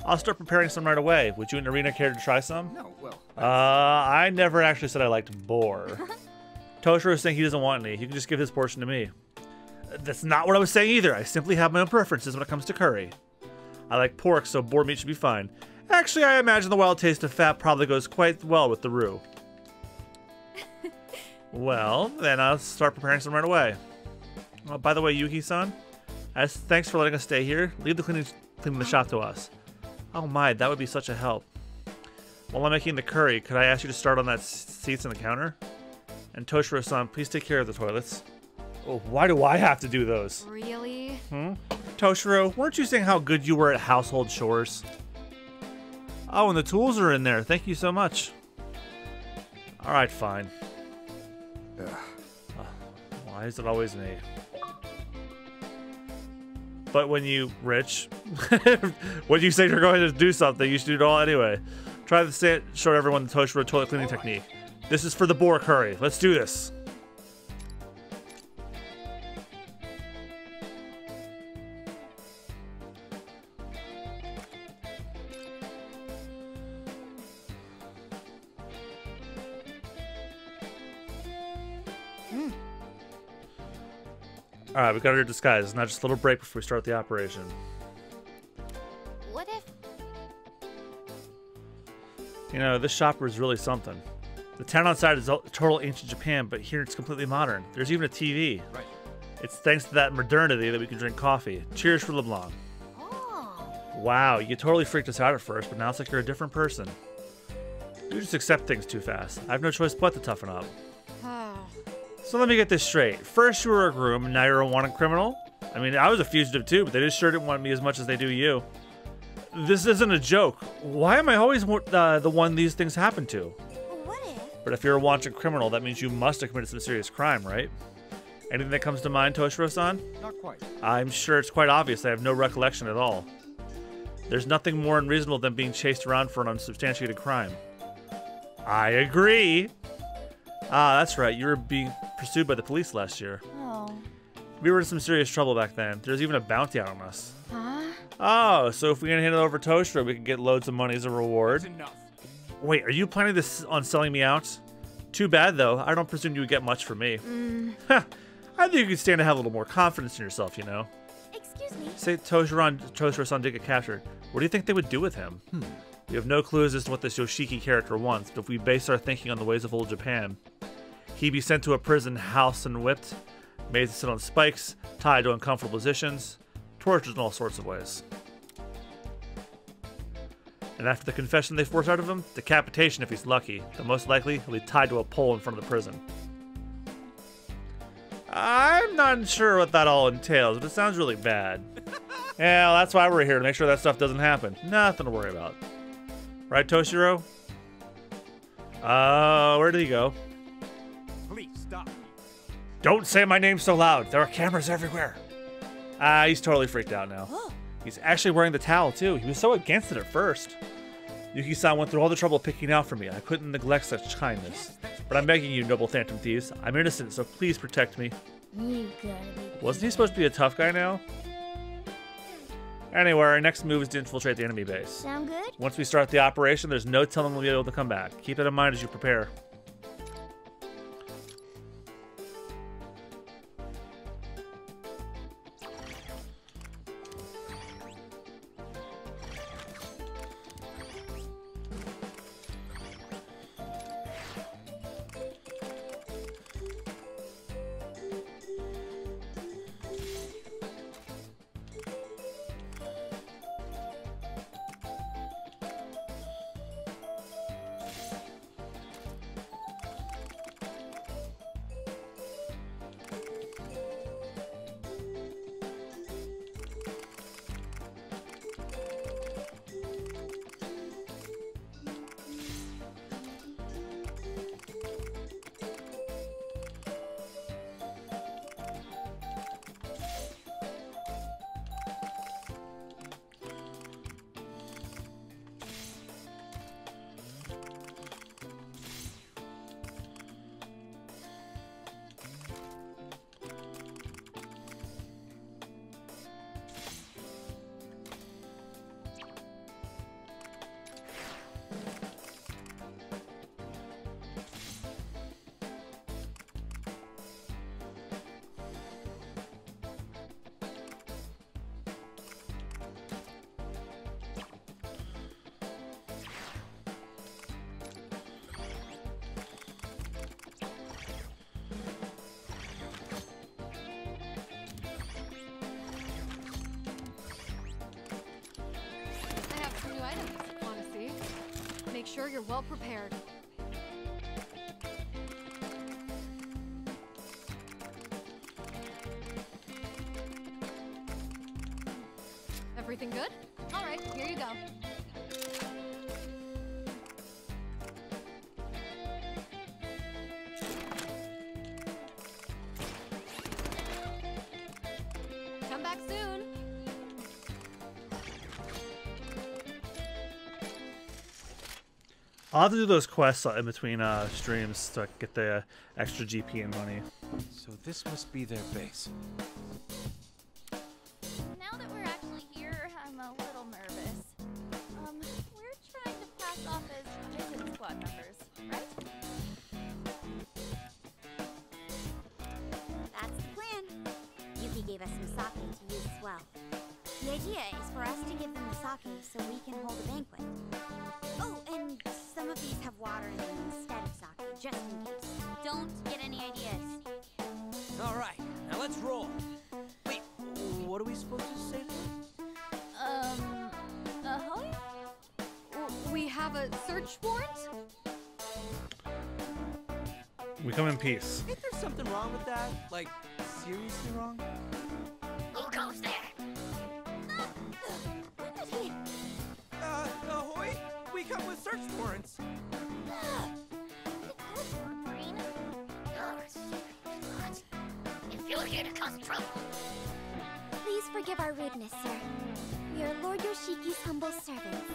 I'll start preparing some right away. Would you and Arena care to try some? No, well... I never actually said I liked boar. Toshiro is saying he doesn't want any. He can just give his portion to me. That's not what I was saying either. I simply have my own preferences when it comes to curry. I like pork, so boar meat should be fine. Actually, I imagine the wild taste of fat probably goes quite well with the roux. Well, then I'll start preparing some right away. Oh, by the way, Yuki-san, thanks for letting us stay here. Leave the cleaning the shop to us. Oh my, that would be such a help. While I'm making the curry, could I ask you to start on that seats on the counter? And Toshiro-san, please take care of the toilets. Oh, why do I have to do those? Really? Toshiro, weren't you saying how good you were at household chores? Oh, and the tools are in there. Thank you so much. Alright, fine. Why is it always me? But when you, Rich, when you say you're going to do something, you should do it all anyway. Try to show everyone the Toshiro toilet cleaning technique. This is for the boar curry. Let's do this. Alright, we got our disguise. Now just a little break before we start the operation. What if... You know, this shopper is really something. The town outside is total ancient Japan, but here it's completely modern. There's even a TV. Right. It's thanks to that modernity that we can drink coffee. Cheers for LeBlanc. Wow, you totally freaked us out at first, but now it's like you're a different person. You just accept things too fast. I have no choice but to toughen up. So let me get this straight. First you were a groom, and now you're a wanted criminal? I mean, I was a fugitive too, but they just sure didn't want me as much as they do you. This isn't a joke. Why am I always the one these things happen to? What if? But if you're a wanted criminal, that means you must have committed some serious crime, right? Anything that comes to mind, Toshiro-san? Not quite. I'm sure it's quite obvious I have no recollection at all. There's nothing more unreasonable than being chased around for an unsubstantiated crime. I agree. Ah, that's right. You were being pursued by the police last year. Oh. We were in some serious trouble back then. There's even a bounty out on us. Huh? Oh, so if we can hand it over to Toshiro, we can get loads of money as a reward. That's enough. Wait, are you planning this on selling me out? Too bad, though. I don't presume you would get much from me. I think you could stand to have a little more confidence in yourself, you know? Excuse me? Say Toshiro-san did get captured. What do you think they would do with him? We have no clues as to what this Yoshiki character wants, but if we base our thinking on the ways of old Japan, he'd be sent to a prison, housed and whipped, made to sit on spikes, tied to uncomfortable positions, tortured in all sorts of ways. And after the confession they force out of him, decapitation if he's lucky, but most likely he'll be tied to a pole in front of the prison. I'm not sure what that all entails, but it sounds really bad. Yeah, well, that's why we're here, to make sure that stuff doesn't happen. Nothing to worry about. Right, Toshiro? Where did he go? Please, stop. Don't say my name so loud. There are cameras everywhere. He's totally freaked out now. He's actually wearing the towel, too. He was so against it at first. Yuki-san went through all the trouble picking out for me. I couldn't neglect such kindness. But I'm begging you, noble phantom thieves. I'm innocent, so please protect me. You gotta be. Wasn't he supposed to be a tough guy now? Anyway, our next move is to infiltrate the enemy base. Sound good? Once we start the operation, there's no telling when we'll be able to come back. Keep that in mind as you prepare. Make sure you're well prepared. Everything good? All right, here you go. Come back soon. I'll have to do those quests in between streams so I can get the extra GP and money. So this must be their base. Now that we're actually here, I'm a little nervous. We're trying to pass off as mission squad members, right? That's the plan. Yuki gave us some sake to use as well. The idea is for us to give them the sake so we can hold a banquet. Oh, and some of these have water in them instead of sake, just in case. Don't get any ideas. All right, Now let's roll. Wait, what are we supposed to say to them? Ahoy? We have a search warrant? We come in peace. Ain't there something wrong with that? Like, seriously wrong? Who goes there? Ahoy? We come with search warrants. Brain? If you're here to cause trouble. Please forgive our rudeness, sir. We are Lord Yoshiki's humble servants.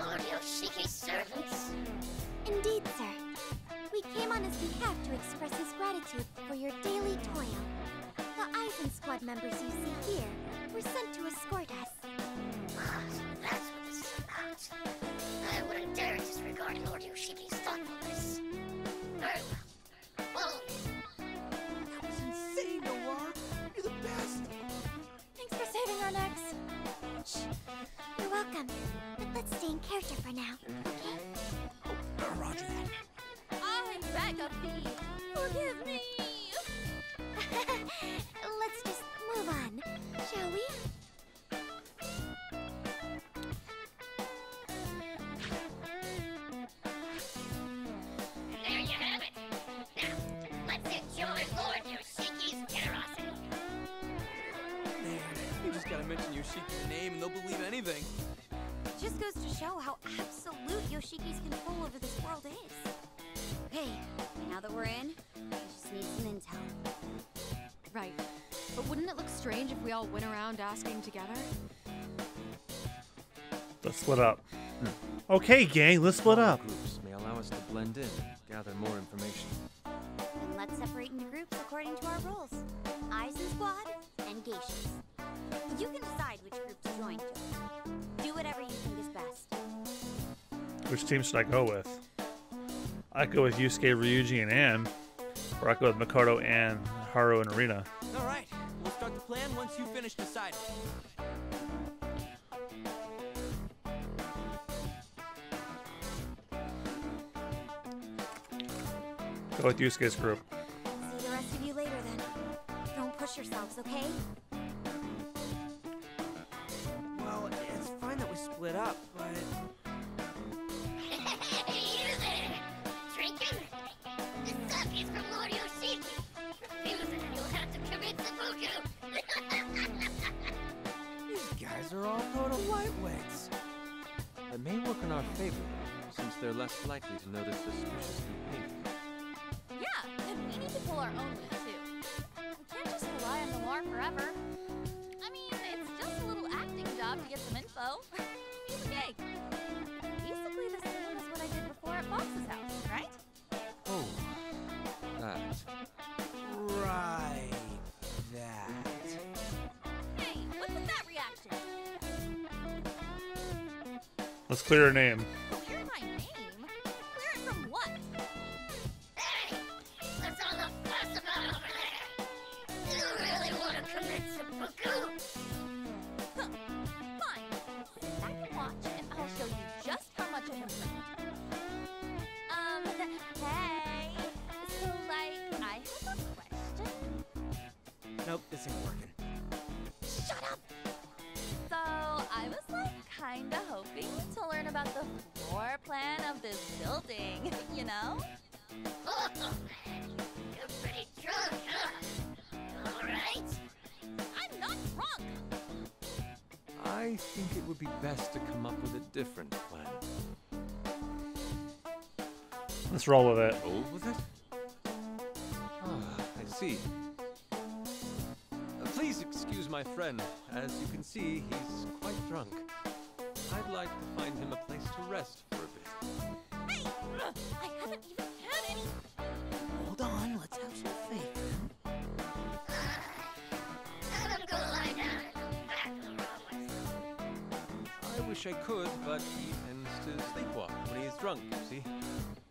Lord Yoshiki's servants? Indeed, sir. We came on his behalf to express his gratitude for your daily toil. The Eisen Squad members you see here were sent to escort us. That's what this is about. I wouldn't dare disregard Lord Yoshiki's thoughtfulness. Very well. Follow me. That was insane, Noir. You're the best. Thanks for saving our necks. Shh. You're welcome. But let's stay in character for now, okay? Roger that. I'm Bagapy. Forgive me. Let's just move on, shall we? There you have it. Now, let's enjoy Lord Yoshiki's generosity. Man, you just gotta mention Yoshiki's name and they'll believe anything. Just goes to show how absolute Yoshiki's control over this world is. Okay, now that we're in, we just need some intel. Right. But wouldn't it look strange if we all went around asking together? Let's split up. Okay, gang, let's split up. Groups may allow us to blend in and gather more information. And let's separate into groups according to our roles. Eisen Squad and Geishas. You can decide which group to join to. Do whatever you think is best. Which team should I go with? I go with Yusuke, Ryuji, and Ann. Or I go with Makoto, Ann, Haru, and Arena. All right, we'll start the plan once you finish deciding. Go with Yusuke's group. See the rest of you later then. Don't push yourselves, okay? Well, it's fine that we split up, but... Hey, you there! Drinking? This stuff is from Lord Yoshiki. Refuse it and you'll have to commit seppuku. These guys are all total lightweights. That may work in our favor, since they're less likely to notice suspicious behavior. Yeah, and we need to pull our own weight too. We can't just rely on Noir forever. I mean, it's just a little acting job to get some info. Piece of cake. Basically the same as what I did before at Fox's house, right? Oh, that. Right. That. Hey, what's with that reaction? Let's clear her name. Clear my name? Clear it from what? Hey! What's all the fuss about over there? You really want to commit seppuku? Huh. Fine. Sit back and watch, and I'll show you just how much I have learned. Hey. So, like, I have a question. Nope, this ain't working. Shut up! So, I was, like, kinda hoping to learn about the floor plan of this building, you know? Oh, man. You're pretty drunk, huh? All right. I'm not drunk! I think it would be best to come up with a different plan. Let's roll with it. Roll with it? Ah, I see. Please excuse my friend. As you can see, he's quite drunk. I'd like to find him a place to rest for a bit. Hey! I haven't even had any... Hold on, let's have some faith. Let him go lie down and come back to the room. I wish I could, but he tends to sleepwalk when he's drunk, you see.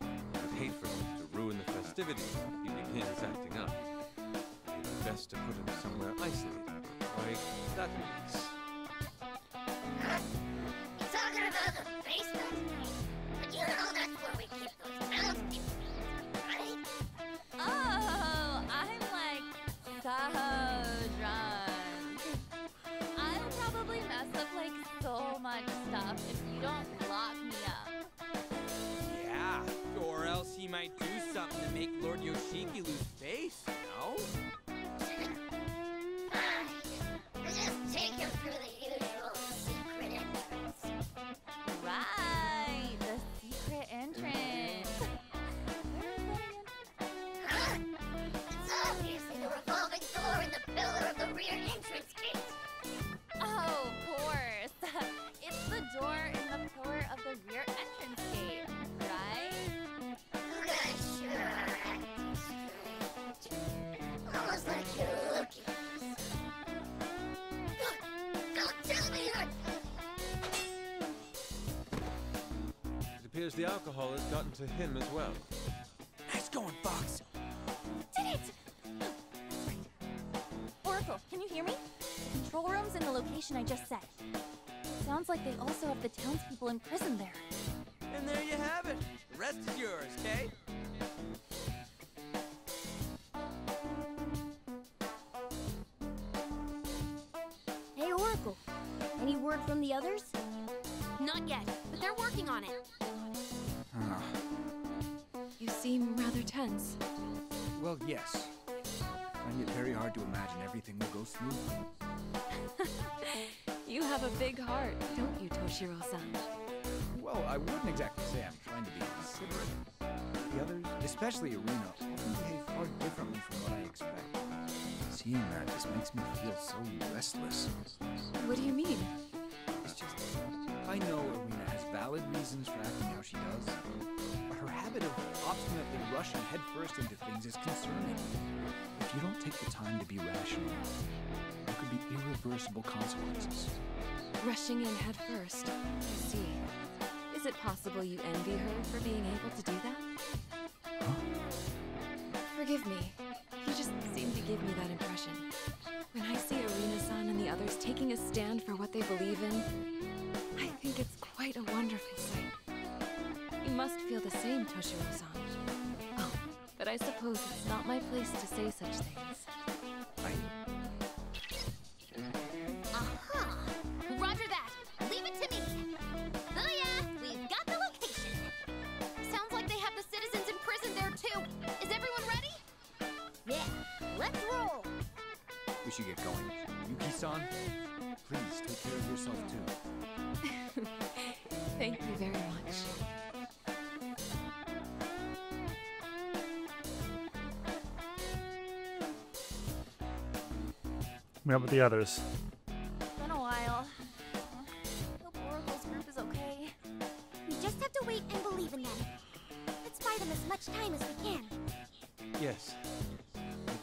I'd hate for him to ruin the festivities if he begins acting up. It'd be best to put him somewhere isolated, like that place. You talking about the basement? But you know that's where we keep those townspeople, right? Oh, I'm like, appears the alcohol has gotten to him as well. Nice going, Fox. Did it! That's right. Oracle, can you hear me? The control room's in the location I just said. Sounds like they also have the townspeople imprisoned there. And there you have it. The rest is yours, Kay? Hey, Oracle. Any word from the others? Not yet, but they're working on it. Ah, You seem rather tense. well, yes. I find it very hard to imagine everything will go smoothly. You have a big heart, don't you, Toshiro-san? Well, I wouldn't exactly say I'm trying to be considerate. The others, especially Irina, often behave far differently from what I expect. Seeing that just makes me feel so restless. What do you mean? It's just, I know Irina has valid reasons for acting how she does, but her habit of obstinately rushing headfirst into things is concerning. If you don't take the time to be rational, there could be irreversible consequences. Rushing in head first. I see. Is it possible you envy her for being able to do that? Huh? Forgive me. You just seem to give me that impression. When I see Irina-san and the others taking a stand for what they believe in, I think it's quite a wonderful sight. You must feel the same, Toshiro-san. Oh, but I suppose it's not my place to say such things. Aha! Roger that! Leave it to me! Oh yeah, we've got the location! Sounds like they have the citizens in prison there too! Is everyone ready? Yeah, let's roll! We should get going. Yuki-san, please take care of yourself too. Thank you very much. Meet up with the others. Been a while. Hope Oracle's group is okay. We just have to wait and believe in them. Let's buy them as much time as we can. Yes.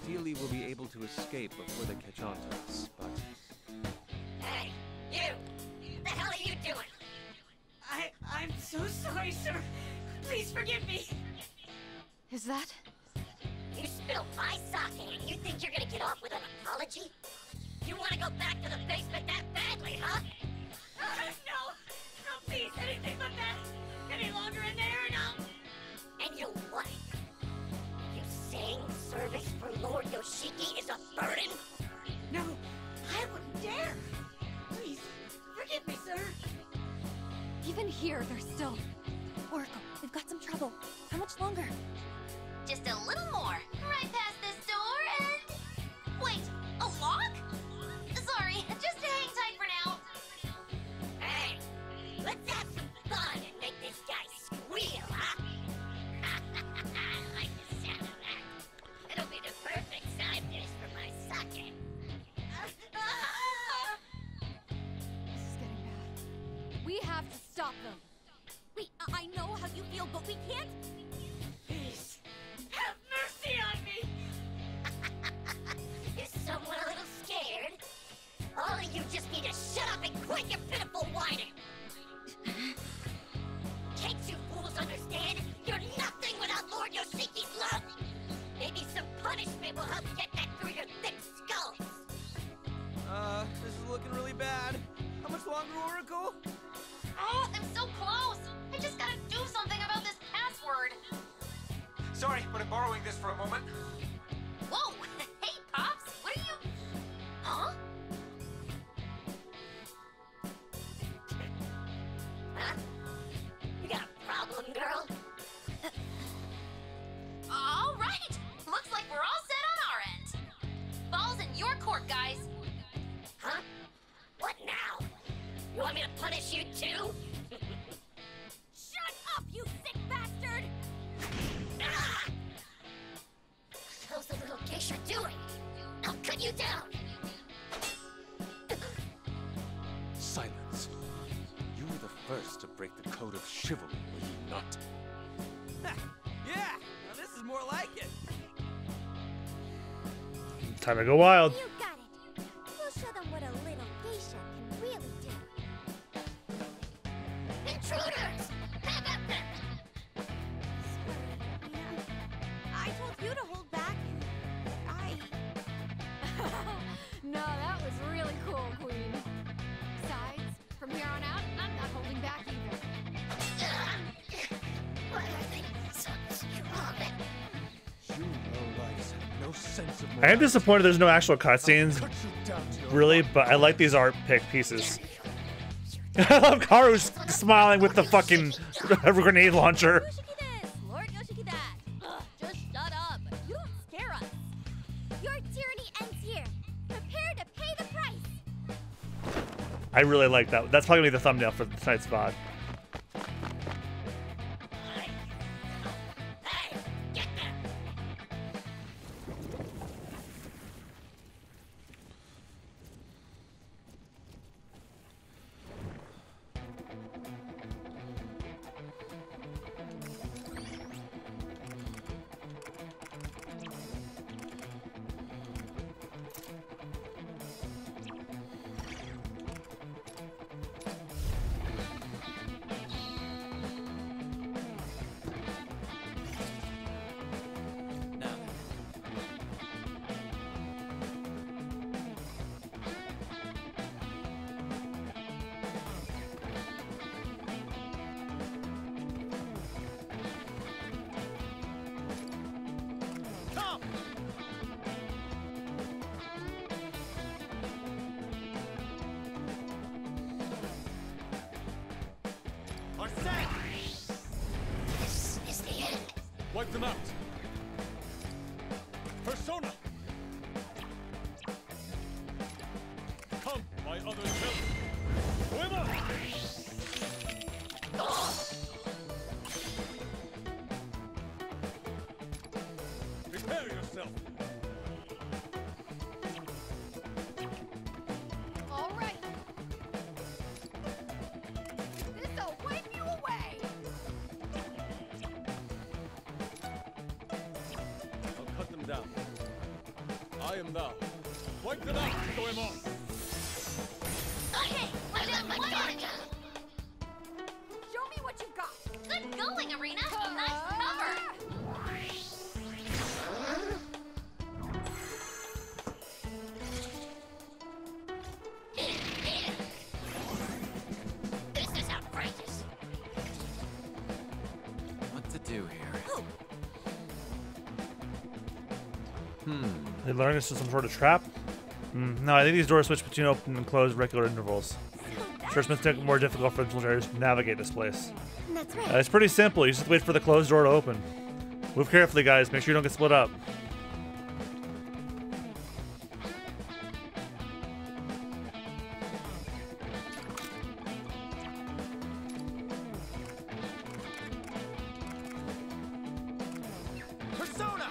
Ideally, we'll be able to escape before they catch on to us, but... Hey, you! What the hell are you doing? I'm so sorry, sir. Please forgive me. Is that? You spilled my sake and you think you're gonna get off with an apology? You wanna go back to the basement that badly, huh? No, please, anything but that. Any longer in there, no. And you what? You saying service for Lord Yoshiki is a burden? No, I wouldn't dare. Please, forgive me, sir. Even here, they're still... Oracle, we've got some trouble. How much longer? Just a little more. Right past this door and... Wait, a lock? Sorry, just hang tight for now. Hey, let's have some fun and make this guy squeal, huh? I like the sound of that. It'll be the perfect side dish for my sake. This is getting bad. We have to stop them. Wait, I know how you feel, but we can't... Please, have mercy on me. Is someone a little scared? All of you just need to shut up and quit your pitiful whining! Can't you fools understand? You're nothing without Lord Yoshiki's love! Maybe some punishment will help get that through your thick skulls! This is looking really bad. How much longer, Oracle? Oh, I'm so close. I just gotta do something about this password. Sorry, but I'm borrowing this for a moment. Whoa! Hey, Pops! What are you... Huh? Huh? You got a problem, girl? All right! Looks like we're all set on our end. Ball's in your court, guys. Huh? What now? You want me to punish you too? Shut up, you sick bastard! Ah! How's the little geisha doing? I'll cut you down! Silence. You were the first to break the code of chivalry, were you not? Yeah, now this is more like it. Time to go wild. You got it. We'll show them what a little geisha can really do. Intruders! Have at them! sense of I am disappointed there's no actual cutscenes, really, but I like these art pick pieces. I love Karu's smiling with the fucking grenade launcher. Lord Yoshiki this. Ugh, just shut up. You don't scare us. Your tyranny ends here. Prepare to pay the price. I really like that. That's probably gonna be the thumbnail for tonight's VOD. This is the end. Wipe them out. Persona. Come, my other self. Poema. Prepare yourself. All right. This'll wipe you away. I'll cut them down. I am thou. Wipe them out, Goemon. Okay, we're down one target. Show me what you've got. Good going, Arena. Nice cover. This is outrageous. What to do here? They learned this is some sort of trap? No, I think these doors switch between open and closed regular intervals. Sure, it's make it more difficult for infiltrators to navigate this place. That's right. It's pretty simple. You just have to wait for the closed door to open. Move carefully, guys. Make sure you don't get split up. Persona!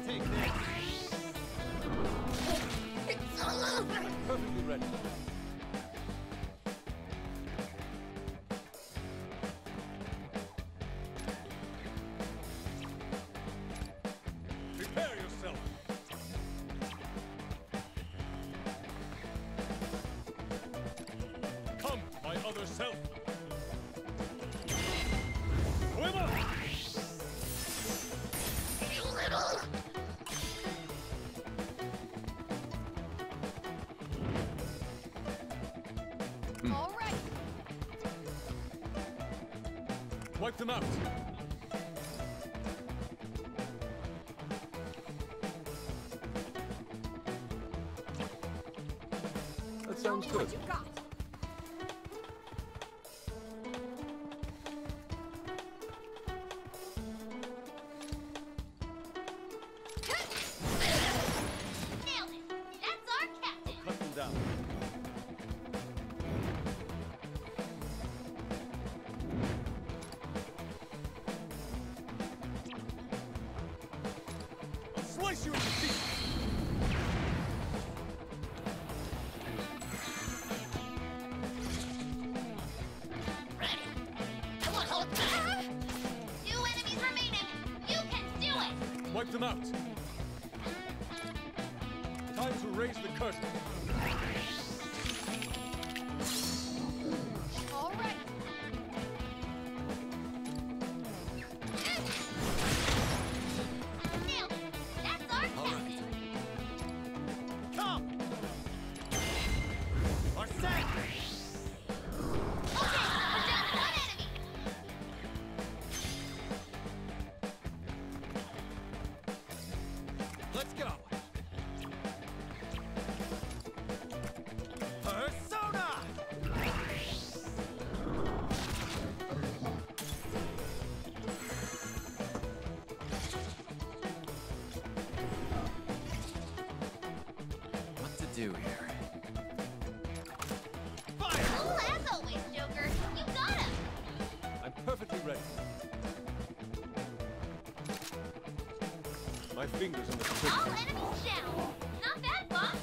Take this. Perfectly ready. Prepare yourself. Come, my other self. Poema. You little. All right. Wipe them out. That sounds Show me good. what you've got. Nailed it. That's our captain. Cut them down. I'll slice you into pieces. Ready. I won't hold back. 2 enemies remaining. You can do it. Wipe them out. Time to raise the curtain. All right. Nailed it. That's our captain. Come! Arsene! Okay, we're down 1 enemy. Let's go. Persona! What to do here? Fire! Cool as always, Joker. You got him. I'm perfectly ready. My fingers on the trigger. All enemies down. Not bad, boss.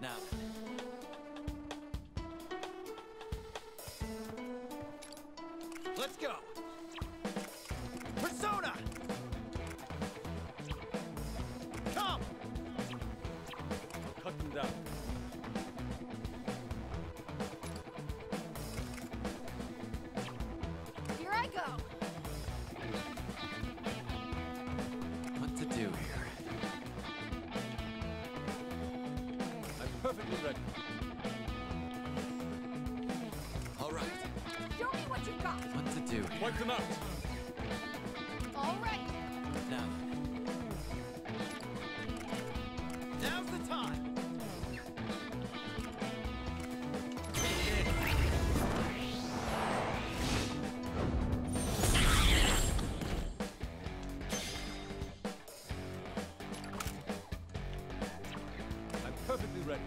Now then. Let's go. Persona! Come! Cut them down. Here I go. What to do here? I'm perfectly ready. All right. Show me what you got. What to do here? Wipe them out. All right. Now then. Now's the time. I'm perfectly ready.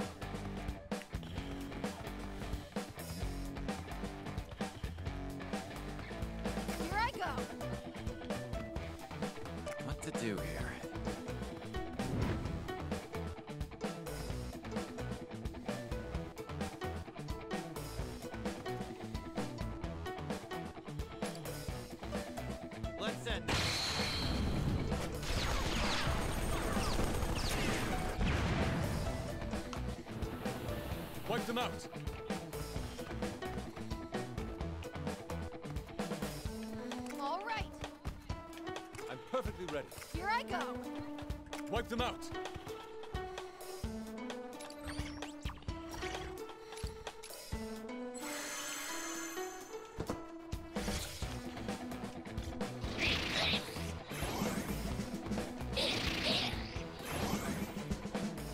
Here I go. What to do here? Let's end this. Wipe them out. All right. I'm perfectly ready. Here I go. Wipe them out.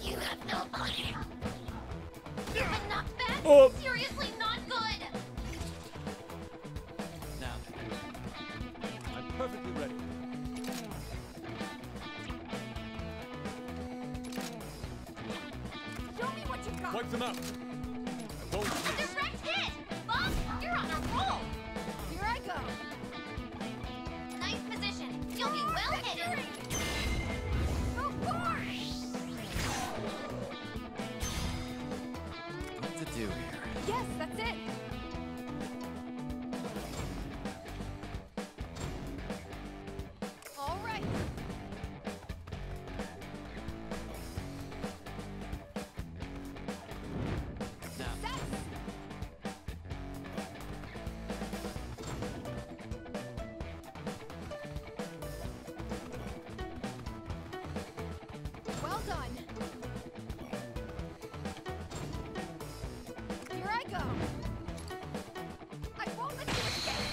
You have no body. You've been knocked back. Oh. Seriously, not good. Now then. I'm perfectly ready. Show me what you got. Wipe them out. I won't miss. Direct hit. Boss, you're on a roll. Here I go. Nice position. You'll be well hidden. Of course. What to do here? Yes, that's it. All right. Now. That's well done. Here I go. I won't let you escape.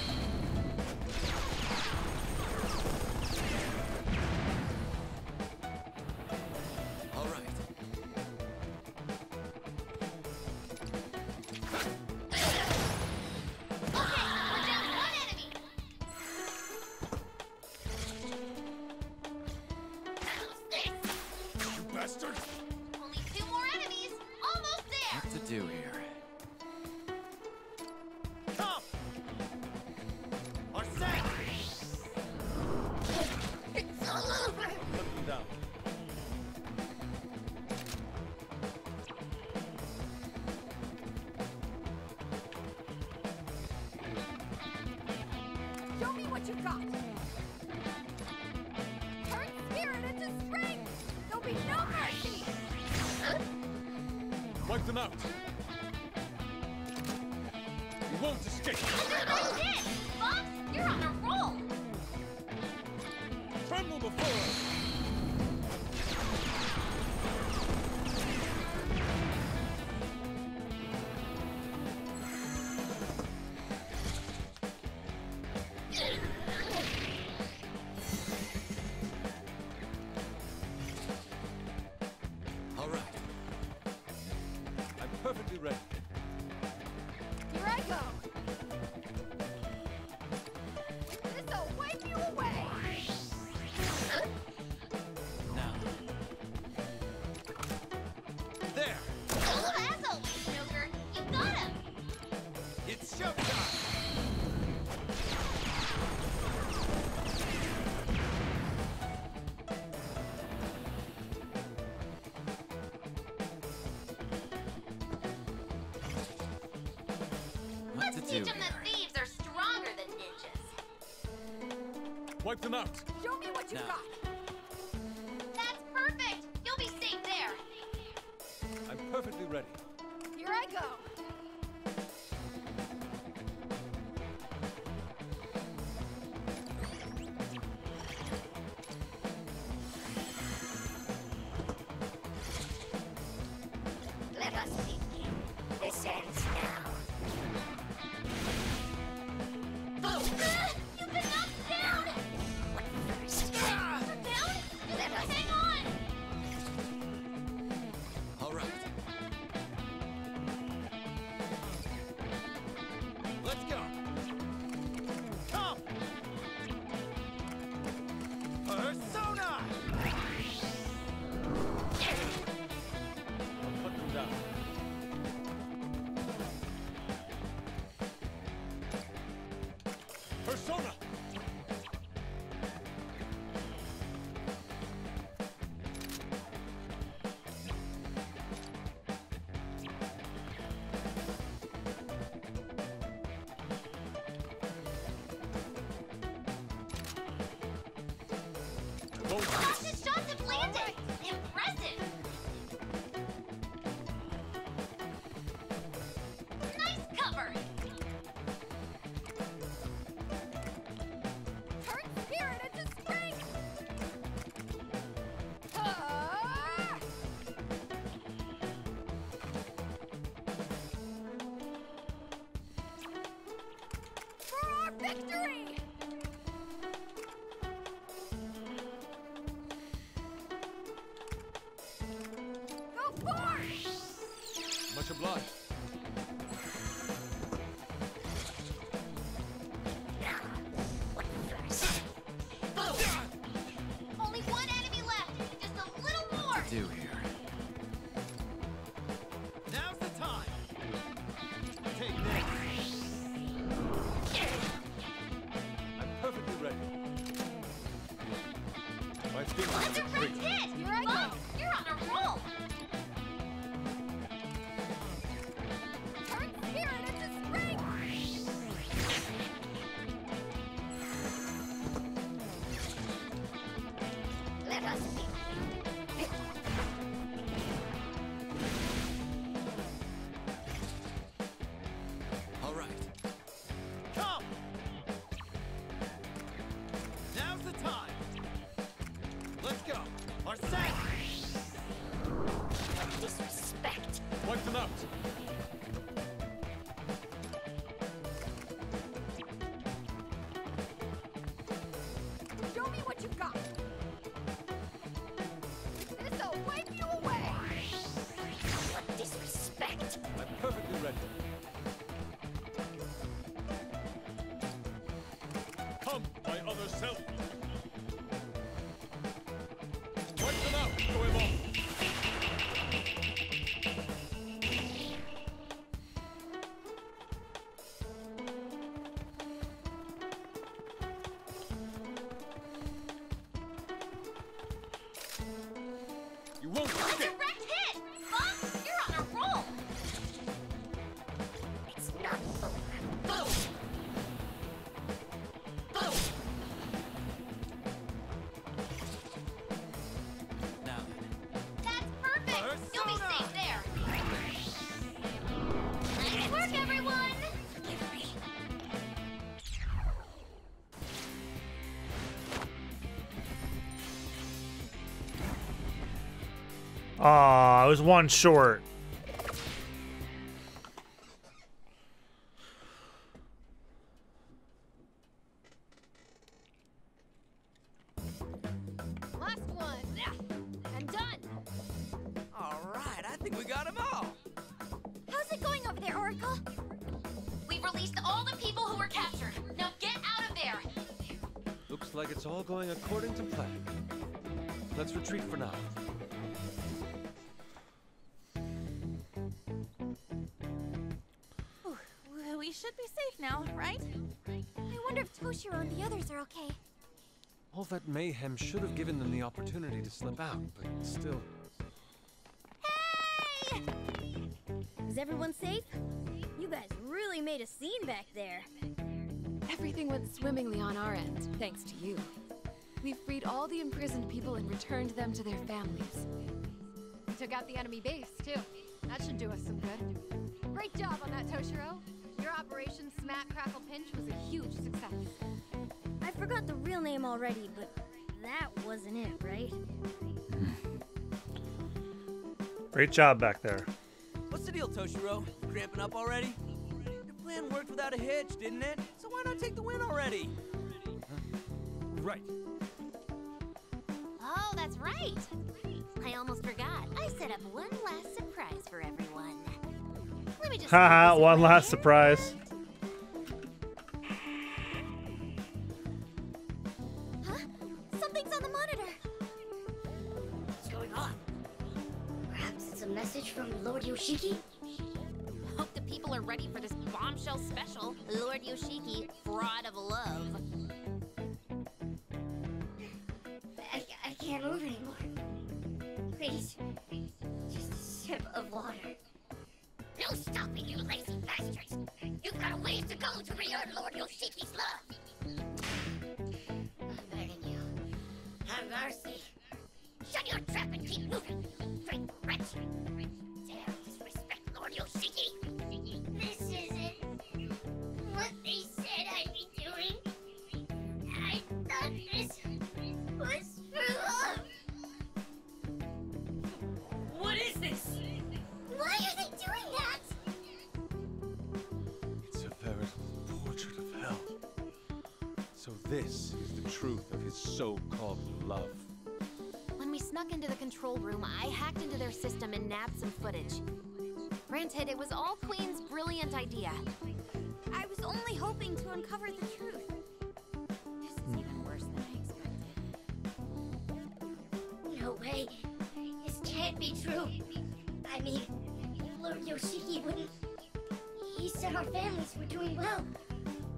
All right. Okay, we're down to one enemy. You bastard! Only two more enemies. Almost there. What to do here? Come! Arsene! It's all over. Cut them down. Show me what you got. Turn spirit into strength. There'll be no mercy. Wipe them out. You won't escape. Direct hit. Boss, you're on a roll. Tremble before us. perfectly ready. Here I go. This'll wipe you away. Now. There. Oh, as always, Joker. You got him. It's showtime. What to Teach do them here? that thieves are stronger than ninjas. Wipe them out. Show me what you Now. got. That's perfect. You'll be safe there. I'm perfectly ready. Here I go. Let us begin. This ends now. You've been knocked down. What first? You're down? Let us Hang on. All right. Let's go. Come. Persona. I'll put them down. Persona. I won't Fascist shots have landed. Impressive. Nice cover. Turn spirit into spring. Ah! For our victory! Go forth! Much obliged. What first? Only one enemy left. Just a little more. Do here. Now's the time. Take this. I'm perfectly ready. My fingers What a are direct free. hit. Here I Monk, go. you're on a roll. Turn spirit into spring! Let us begin. All right. Come. Now's the time. Let's go. Arsene. Disrespect. Wipe them out. Show me what you got. This'll wipe you away. What disrespect. I'm perfectly ready. Come, my other self. Wipe them out, Goemon. You won't A escape. direct hit. Monk, you're on a roll. It's not over. Now then. That's perfect. You'll be Persona. safe there. Nice work, everyone. Forgive me. Aw, I was one short. Last one. And done. All right, I think we got them all. How's it going over there, Oracle? We've released all the people who were captured. Now get out of there! Looks like it's all going according to plan. Let's retreat for now. Ooh, we should be safe now, right? I wonder if Toshiro and the others are okay. All that mayhem should have given them the opportunity to slip out, but still. Hey! Is everyone safe? You guys really made a scene back there. Everything went swimmingly on our end, thanks to you. We freed all the imprisoned people and returned them to their families. We took out the enemy base, too. That should do us some good. Great job on that, Toshiro. Your Operation Smack Crackle Pinch was a huge success. I forgot the real name already, but that wasn't it, right? Great job back there. What's the deal, Toshiro? Cramping up already? Your plan worked without a hitch, didn't it? So why not take the win already? Right. Oh, that's right. I almost forgot. I set up one last surprise for everyone. Let me just Haha, focus one over last here. surprise. Huh? Something's on the monitor. What's going on? Perhaps it's a message from Lord Yoshiki? Hope the people are ready for this bombshell special. Lord Yoshiki, Fraud of Love. I can't move anymore. Please, just a sip of water. No stopping, you lazy bastards! You've got a ways to go to re-earn Lord Yoshiki's love! I'm begging you. Have mercy. Shut your trap and keep moving, you drink wretch! Dare disrespect Lord Yoshiki! This isn't what they said I'd be doing. I thought this was for love. What is this? Why are they doing that? It's a veritable portrait of hell. So this is the truth of his so-called love. When we snuck into the control room, I hacked into their system and nabbed some footage. Granted, it was all Queen's brilliant idea. I was only hoping to uncover the truth. This is even worse than I expected. No way. This can't be true. I mean, Lord Yoshiki wouldn't. He said our families were doing well.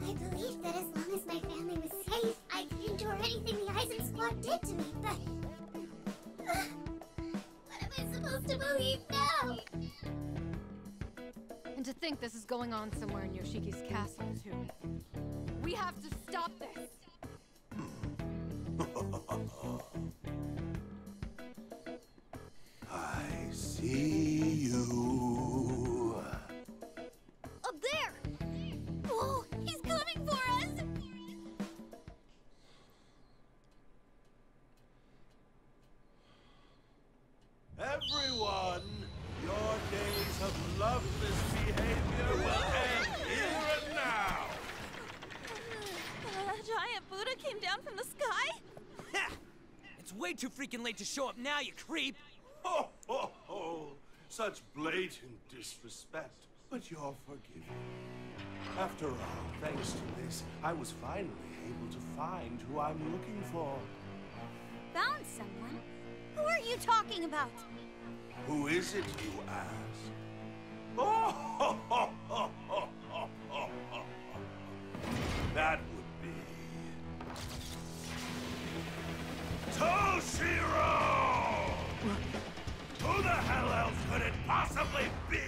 I believed that as long as my family was safe, I could endure anything the Eisen Squad did to me, but... what am I supposed to believe now? And to think this is going on somewhere in Yoshiki's castle, too. We have to stop this! I see you. Up there! Whoa, he's coming for us! Everyone, your days of loveless behavior will end here and now. A giant Buddha came down from the sky? Ha! It's way too freaking late to show up now, you creep! Ho, ho, ho. Such blatant disrespect, but you're forgiven. After all, thanks to this, I was finally able to find who I'm looking for. Found someone? Who are you talking about? Who is it, you ask? Oh, ho, ho, ho, ho, ho, ho, ho. That would be... Toshiro! Who the hell else could it possibly be?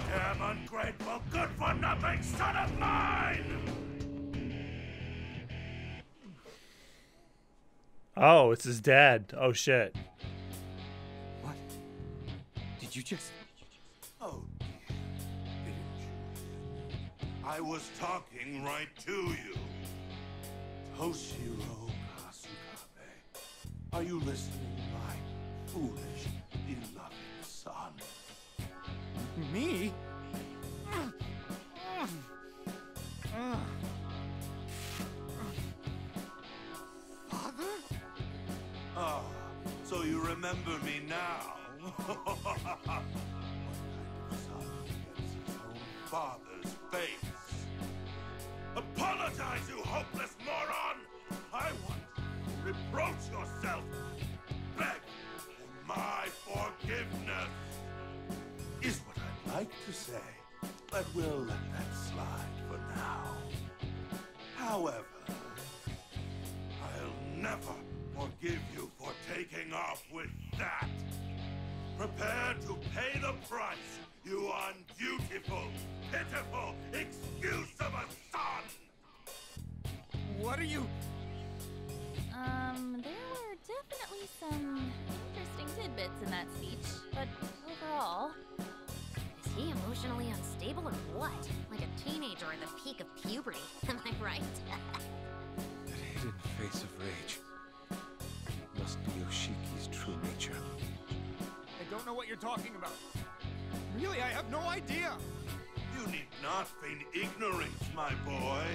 Damn ungrateful, good-for-nothing son of mine! Oh, it's his dad. Oh shit. What? Did you just... Oh, dear. Didn't you? I was talking right to you. Toshiro Kasukabe. Are you listening, my foolish, beloved son? Me? remember me now? What kind of son gets his own father's face? Apologize, you hopeless moron! I want you to reproach yourself. Beg for my forgiveness. Is what I'd like to say, but we'll let that slide for now. However, I'll never forgive you for taking off with that. Prepare to pay the price, you undutiful, pitiful excuse of a son! What are you... There were definitely some interesting tidbits in that speech, but overall... Is he emotionally unstable or what? Like a teenager at the peak of puberty, am I right? That hidden face of rage must be Yoshiki's true nature. I don't know what you're talking about. Really, I have no idea. You need not feign ignorance, my boy.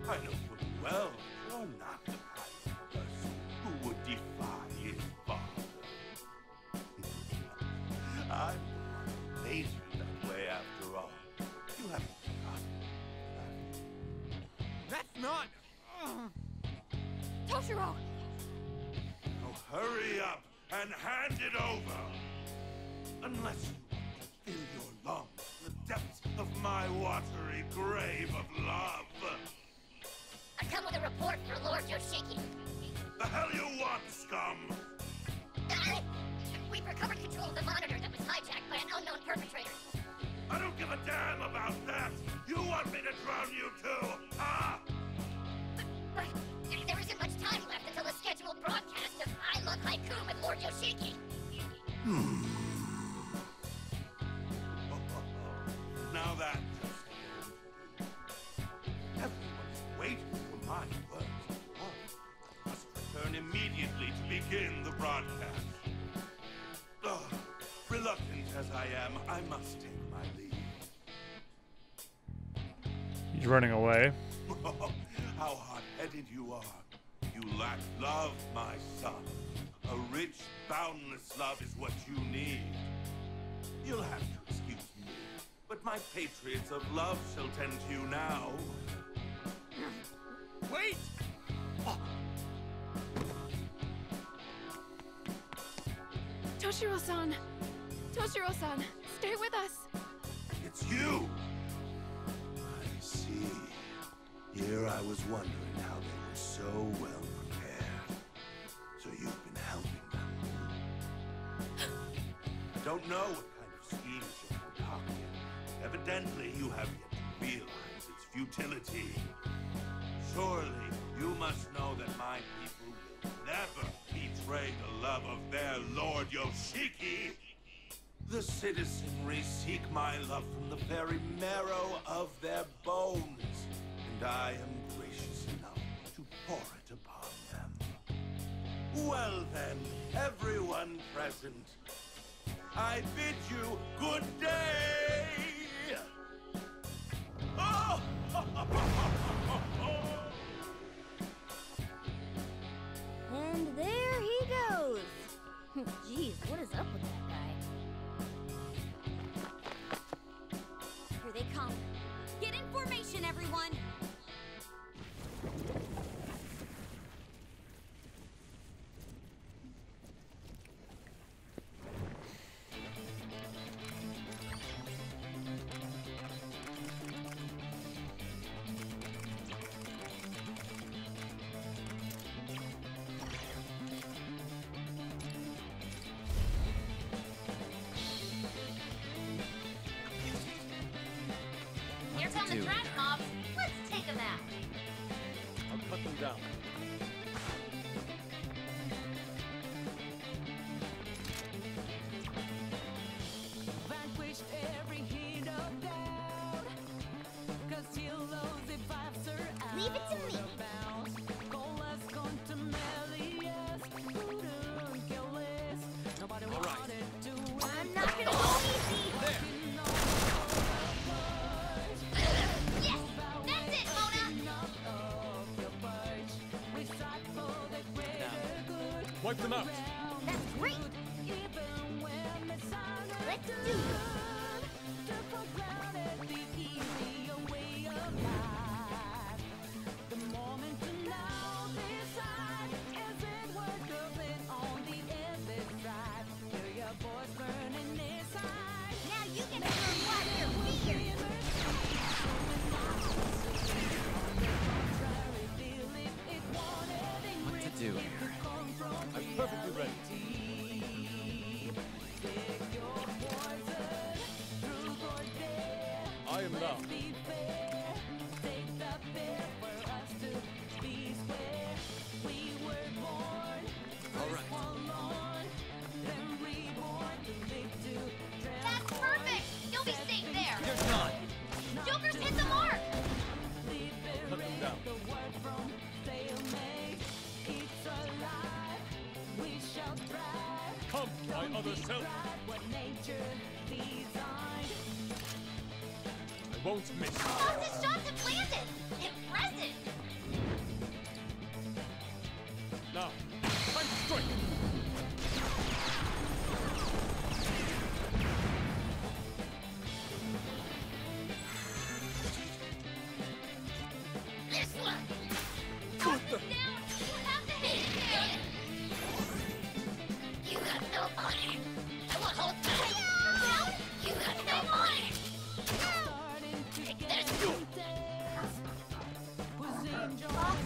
I know full well you're not the kind of person who would defy his father. I'm the one who made you that way after all. You haven't forgotten. That's not... Toshiro! Now hurry up and hand it over. Unless you want to fill your lungs in the depths of my watery grave of love. I come with a report for Lord Yoshiki. The hell you want, scum? We've recovered control of the monitor that was hijacked by an unknown perpetrator. I don't give a damn about that. You want me to drown you too, huh? But there isn't much time left until the scheduled broadcast of I Love Haiku with Lord Yoshiki. Now that everyone's waiting for my words. I must return immediately to begin the broadcast. Reluctant as I am, I must take my leave. He's running away. How hot-headed you are. You lack love, my son. A rich, boundless love is what you need. You'll have to excuse me, but my patriots of love shall tend to you now. Wait! Toshiro-san! Toshiro-san, stay with us! It's you! I see. Here I was wondering how they were so well prepared. So you've been helping them. I don't know what kind of schemes you're concocting. Evidently, you have yet to realize its futility. Surely, you must know that my people will never betray the love of their Lord Yoshiki. The citizenry seek my love from the very marrow of their bones, and I am gracious enough to pour it upon them. Well then, everyone present, I bid you good day! Oh! And there he goes. Jeez, what is up with that guy? Here they come. Get in formation, everyone! Here come the trash mobs. Let's take them out. I'll cut them down. Vanquished every hint of doubt. 'Cause he loves if I've surrounded. Leave it to me. I'm not gonna go easy. Yes, that's it, Mona. Wipe them out. That's great! Let's do this! Now you can watch your fears! What to do here? I'm perfectly ready. I am now. All right. That's perfect! You'll be safe there! You're done. Joker's hit the mark! Cut them down. Come, my other self. I won't miss. Fox's shots have landed! Impressive! Now, time to strike. This one! What the? Down! You have to hit it there! You got no money! I won't hold back! Down! You got no money! Take this!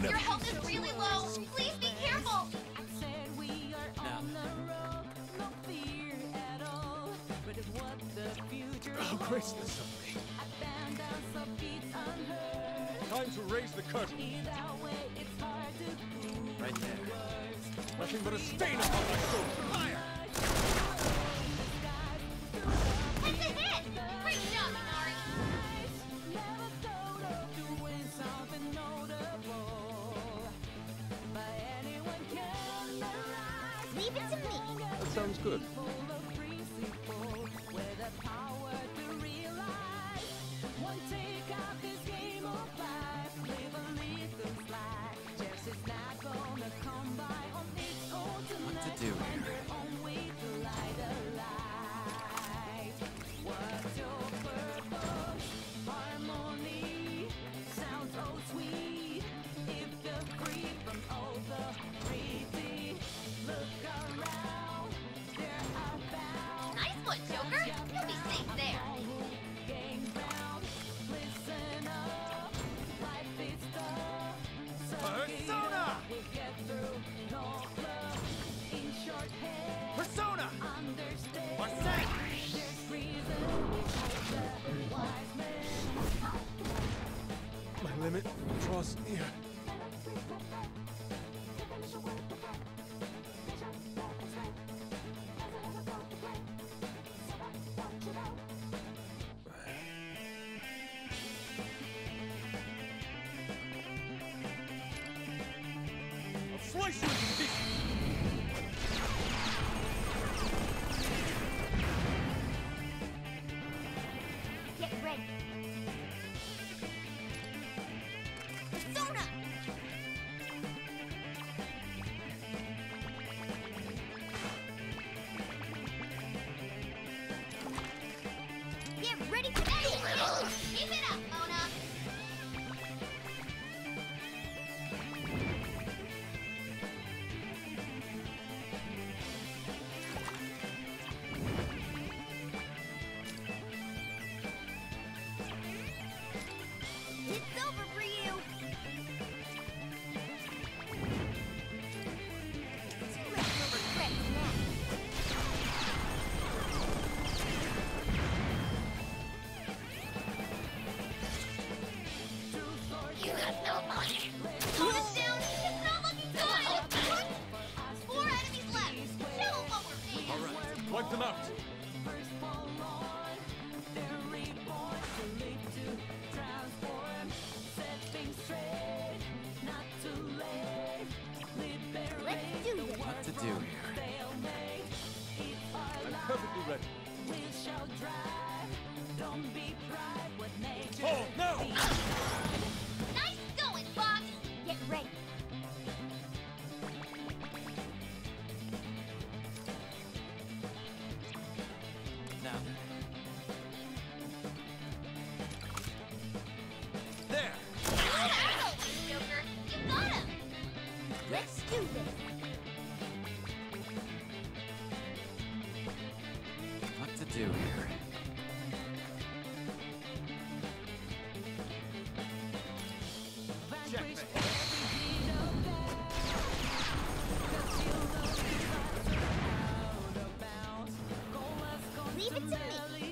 Your health is really low! Please be careful! Now. How graceless of me. Time to raise the curtain. Right there. Nothing but a stain upon my soul. Fire! That's a hit! Great job, Minari! Leave it to me! That sounds good. What to do here? Nice one, Joker! You'll be safe there! Persona! Persona! Marseille! My limit draws near. I'll slice you into pieces. Get ready! Persona! Get ready for that! Keep it up, Mona! It's over for you! Too late for regrets now! You got no money! Mona's down! It's not looking good! 4 enemies left! Show 'em what we're made of! All right, wipe them out. Let's do this! What to do here? I'm perfectly ready. Oh, no! Nice going, Fox! Get ready! Let's do this. What to do here? Leave it to me.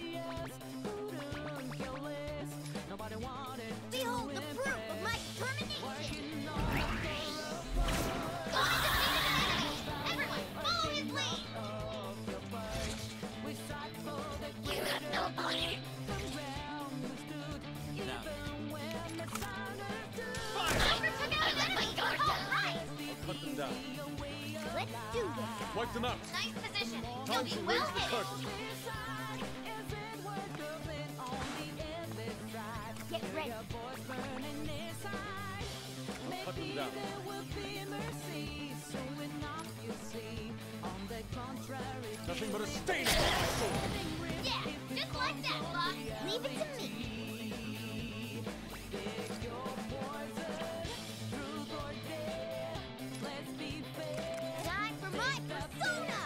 Behold the proof of my determination. Everyone, follow his lead! You have no money! Joker took out an enemy! Alright! Put them down. Let's do this. Wipe them out. Nice position! You'll Time be to well raise the hit! curtain. Get ready. Put them down. Nothing but a stain upon my soul. Yeah, just like that, boss! Leave it to me. Time for my persona.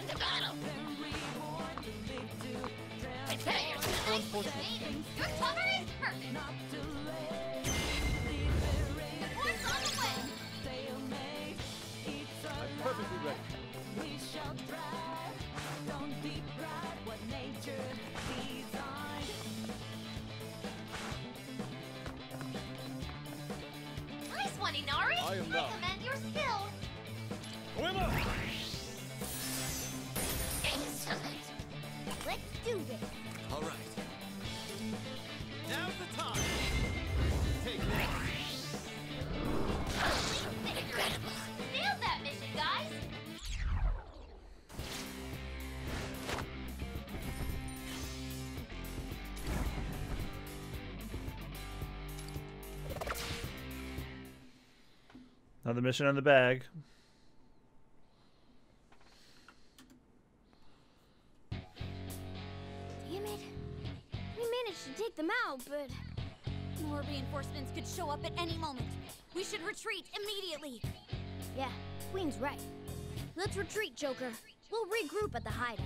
The battle! Prepare yourself! Your cover is perfect! Support's on the way! I'm perfectly ready. Nice one, Inari! I am thou. commend your skill! However, Excellent! Let's do this. All right. now's the time. Take this. Incredible! Nailed that mission, guys! Another mission in the bag. Damn it. We managed to take them out, but More reinforcements could show up at any moment. We should retreat immediately. yeah, Queen's right. Let's retreat, Joker. We'll regroup at the hideout.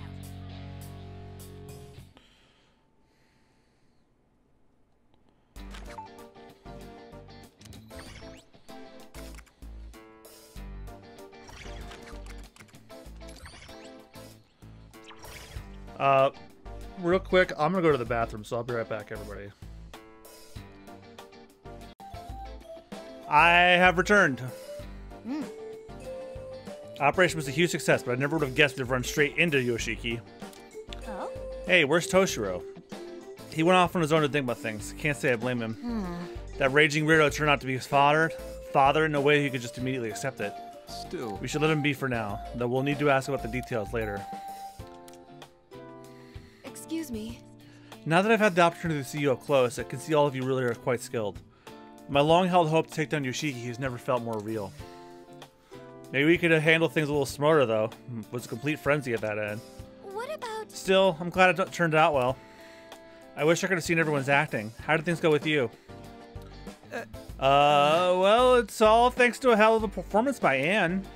Real quick, I'm gonna go to the bathroom, so I'll be right back, everybody. I have returned. Operation was a huge success, but I never would have guessed we'd have run straight into Yoshiki. Oh? Hey, where's Toshiro? He went off on his own to think about things. Can't say I blame him. That raging weirdo turned out to be his father. No way he could just immediately accept it. Still, We should let him be for now, though we'll need to ask about the details later. Excuse me. Now that I've had the opportunity to see you up close, I can see all of you really are quite skilled. My long-held hope to take down Yoshiki has never felt more real. Maybe we could have handled things a little smarter, though. It was a complete frenzy at that end. What about... Still, I'm glad it turned out well. I wish I could have seen everyone's acting. How did things go with you? Well, it's all thanks to a hell of a performance by Anne.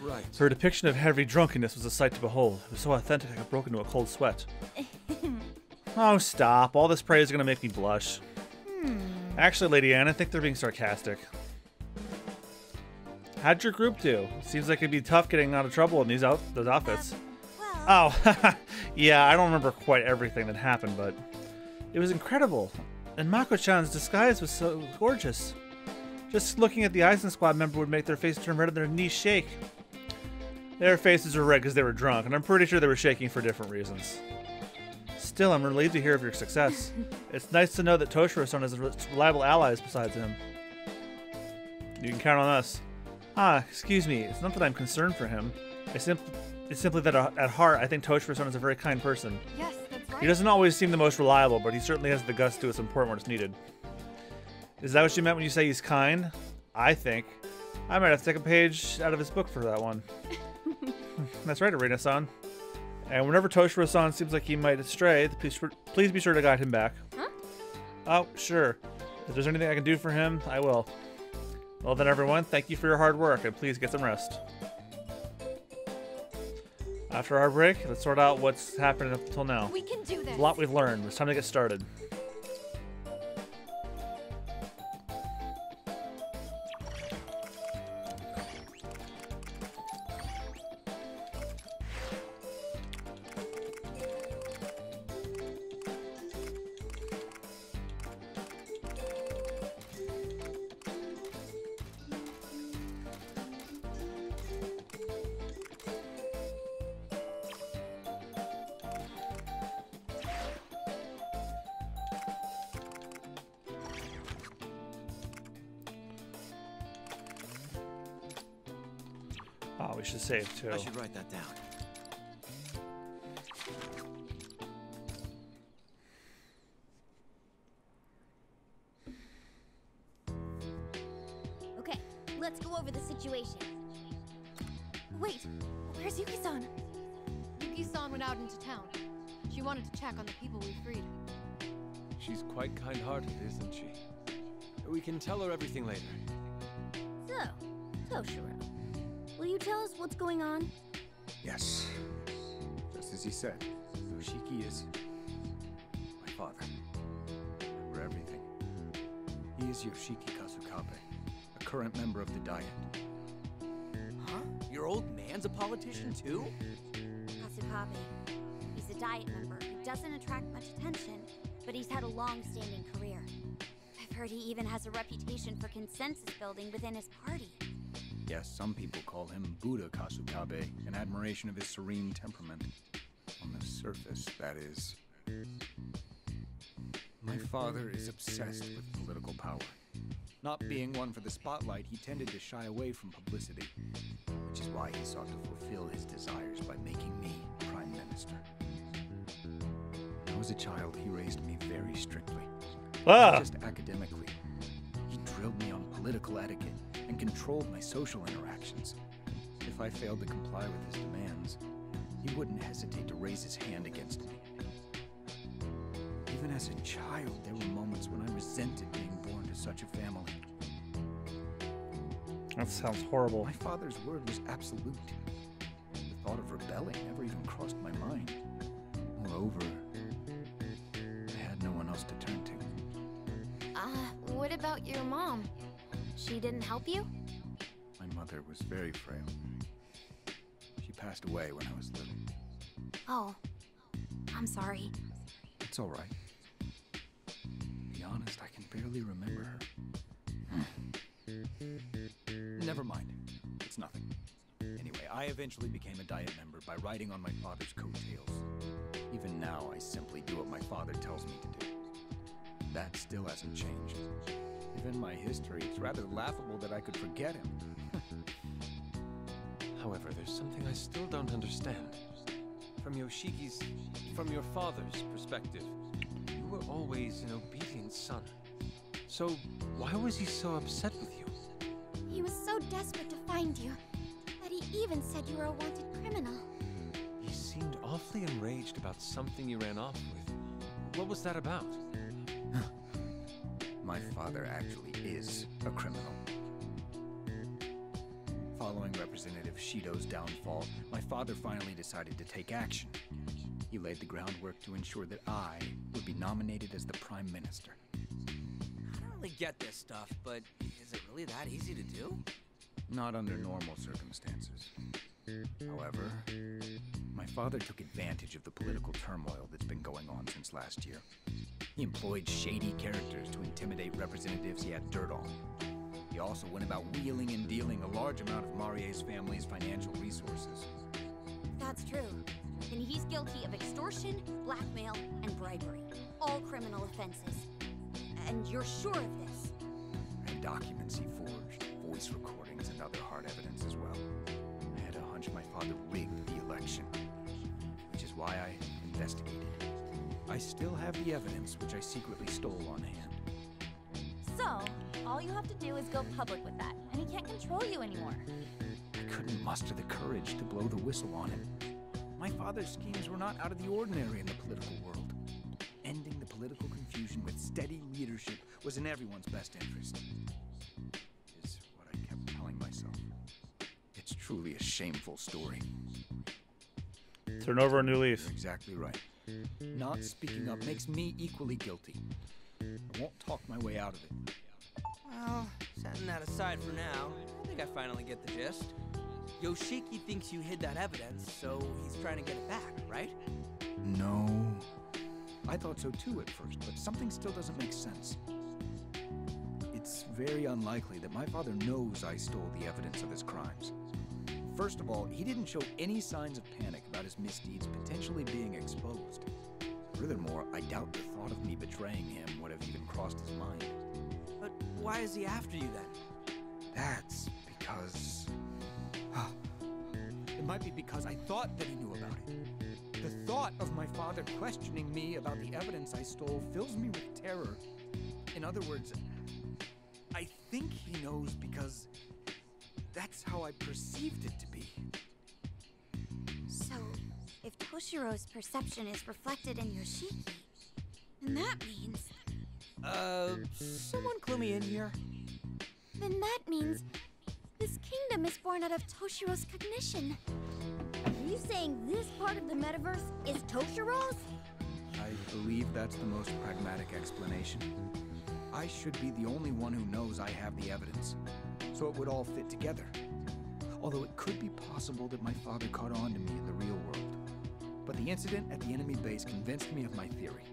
right. Her depiction of heavy drunkenness was a sight to behold. It was so authentic I broke into a cold sweat. Oh, stop. All this praise is going to make me blush. Actually, Lady Anne, I think they're being sarcastic. How'd your group do? Seems like it'd be tough getting out of trouble in those outfits. well... Oh, yeah, I don't remember quite everything that happened, but it was incredible. And Mako-chan's disguise was so gorgeous. Just looking at the Eisen Squad member would make their face turn red and their knees shake. Their faces were red because they were drunk, and I'm pretty sure they were shaking for different reasons. Still, I'm relieved to hear of your success. It's nice to know that Toshiro-san has reliable allies besides him. You can count on us. Ah, excuse me. It's not that I'm concerned for him. It's simply that at heart, I think Toshiro-san is a very kind person. Yes, that's right. He doesn't always seem the most reliable, but he certainly has the guts to do what's important when it's needed. Is that what you meant when you say he's kind? I think. I might have to take a page out of his book for that one. That's right, Arena-san. And whenever Toshiro-san seems like he might stray, please be sure to guide him back. Huh? Oh, sure. If there's anything I can do for him, I will. Well then, everyone, thank you for your hard work, and please get some rest. After our break, let's sort out what's happened up until now. We can do this. There's a lot we've learned. It's time to get started. Oh, we should save too. I should write that down. Okay, let's go over the situation. Wait, where's Yuki-san? Yuki-san went out into town. She wanted to check on the people we freed. She's quite kind-hearted, isn't she? We can tell her everything later. So, Toshiro, will you tell us what's going on? Yes. Just as he said, Yoshiki is my father. Remember everything. He is Yoshiki Kasukabe, a current member of the Diet. Huh? Your old man's a politician too? Kasukabe. He's a Diet member who doesn't attract much attention, but he's had a long-standing career. I've heard he even has a reputation for consensus building within his party. Yes, some people call him Buddha Kasukabe, in admiration of his serene temperament. On the surface, that is. My father is obsessed with political power. Not being one for the spotlight, he tended to shy away from publicity, which is why he sought to fulfill his desires by making me Prime Minister. When I was a child, he raised me very strictly. Not just academically. He drilled me on political etiquette and controlled my social interactions. If I failed to comply with his demands, he wouldn't hesitate to raise his hand against me. Even as a child, there were moments when I resented being born to such a family. That sounds horrible. My father's word was absolute. The thought of rebelling never even crossed my mind. Moreover, I had no one else to turn to. What about your mom? She didn't help you? My mother was very frail. She passed away when I was little. Oh, I'm sorry. It's all right. To be honest, I can barely remember her. Never mind. It's nothing. Anyway, I eventually became a Diet member by riding on my father's coattails. Even now, I simply do what my father tells me to do. That still hasn't changed. Given my history, it's rather laughable that I could forget him. However, there's something I still don't understand. From your father's perspective, you were always an obedient son. So, why was he so upset with you? He was so desperate to find you that he even said you were a wanted criminal. He seemed awfully enraged about something you ran off with. What was that about? My father actually is a criminal. Following Representative Shido's downfall, my father finally decided to take action. He laid the groundwork to ensure that I would be nominated as the Prime Minister. I don't really get this stuff, but is it really that easy to do? Not under normal circumstances. However, my father took advantage of the political turmoil that's been going on since last year. He employed shady characters to intimidate representatives he had dirt on. He also went about wheeling and dealing a large amount of Marie's family's financial resources. That's true. And he's guilty of extortion, blackmail, and bribery. All criminal offenses. And you're sure of this? I had documents he forged, voice recordings, and other hard evidence as well. I had a hunch my father rigged the election, which is why I investigated. I still have the evidence, which I secretly stole on hand. So, all you have to do is go public with that, and he can't control you anymore. I couldn't muster the courage to blow the whistle on him. My father's schemes were not out of the ordinary in the political world. Ending the political confusion with steady leadership was in everyone's best interest. Is what I kept telling myself. It's truly a shameful story. Turn over a new leaf. You're exactly right. Not speaking up makes me equally guilty. I won't talk my way out of it. Well, setting that aside for now, I think I finally get the gist. Yoshiki thinks you hid that evidence, so he's trying to get it back, right? No. I thought so too at first, but something still doesn't make sense. It's very unlikely that my father knows I stole the evidence of his crimes. First of all, he didn't show any signs of panic about his misdeeds potentially being exposed. Furthermore, I doubt the thought of me betraying him would have even crossed his mind. But why is he after you then? That's because... It might be because I thought that he knew about it. The thought of my father questioning me about the evidence I stole fills me with terror. In other words, I think he knows because that's how I perceived it to be. So, if Toshiro's perception is reflected in Yoshiki, then that means... Someone clue me in here? Then that means this kingdom is born out of Toshiro's cognition. Are you saying this part of the metaverse is Toshiro's? I believe that's the most pragmatic explanation. I should be the only one who knows I have the evidence, so it would all fit together. Although it could be possible that my father caught on to me in the real world. But the incident at the enemy base convinced me of my theory.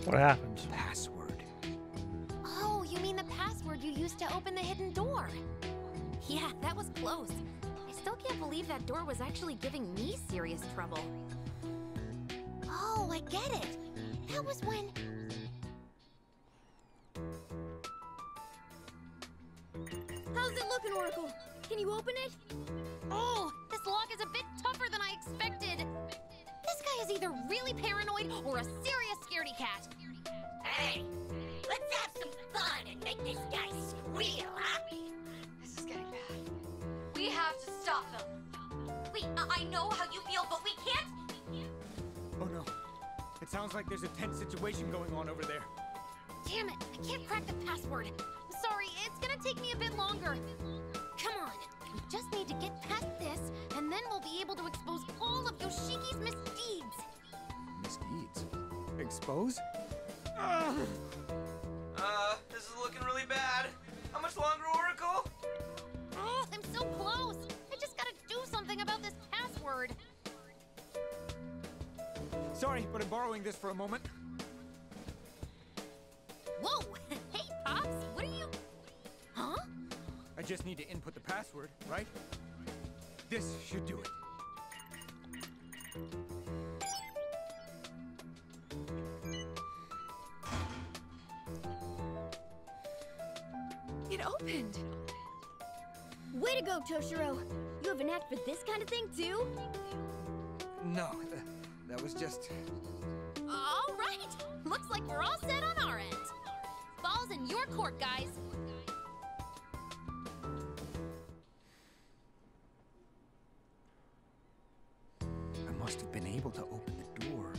What happened? Password. Oh, you mean the password you used to open the hidden door? Yeah, that was close. I still can't believe that door was actually giving me serious trouble. Oh, I get it. That was when... How's it looking, Oracle? Can you open it? Oh, this lock is a bit tougher than I expected. This guy is either really paranoid or a serious scaredy cat. Hey, let's have some fun and make this guy squeal, huh? This is getting bad. We have to stop them. Wait, I know how you feel, but we can't... Oh no. It sounds like there's a tense situation going on over there. Damn it, I can't crack the password. Sorry, it's gonna take me a bit longer. Come on, we just need to get past this, and then we'll be able to expose all of Yoshiki's misdeeds. Misdeeds? Expose? This is looking really bad. How much longer, Oracle? Oh, I'm so close. I just gotta do something about this password. Sorry, but I'm borrowing this for a moment. Whoa! Hey, Pops, what are you... Huh? I just need to input the password, right? This should do it. It opened. Way to go, Toshiro. You have an act for this kind of thing, too? No, that was just... All right. Looks like we're all set on our end. Ball's in your court, guys. I must have been able to open the door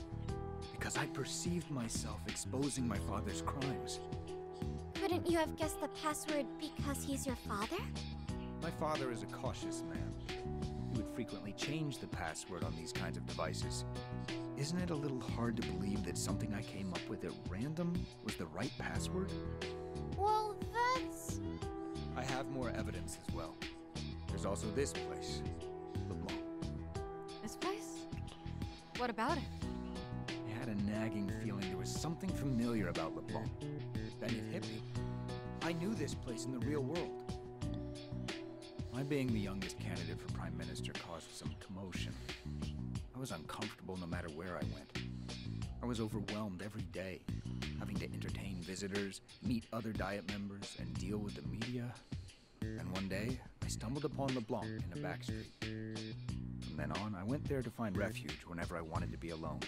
because I perceived myself exposing my father's crimes. Couldn't you have guessed the password because he's your father? My father is a cautious man. He would frequently change the password on these kinds of devices. Isn't it a little hard to believe that something I came up with at random was the right password? Well, that's... I have more evidence as well. There's also this place, LeBlanc. This place? What about it? I had a nagging feeling there was something familiar about LeBlanc. Then it hit me. I knew this place in the real world. My being the youngest candidate for Prime Minister caused some commotion. I was uncomfortable no matter where I went. I was overwhelmed every day, having to entertain visitors, meet other Diet members, and deal with the media. And one day, I stumbled upon LeBlanc in a back street. From then on, I went there to find refuge whenever I wanted to be alone.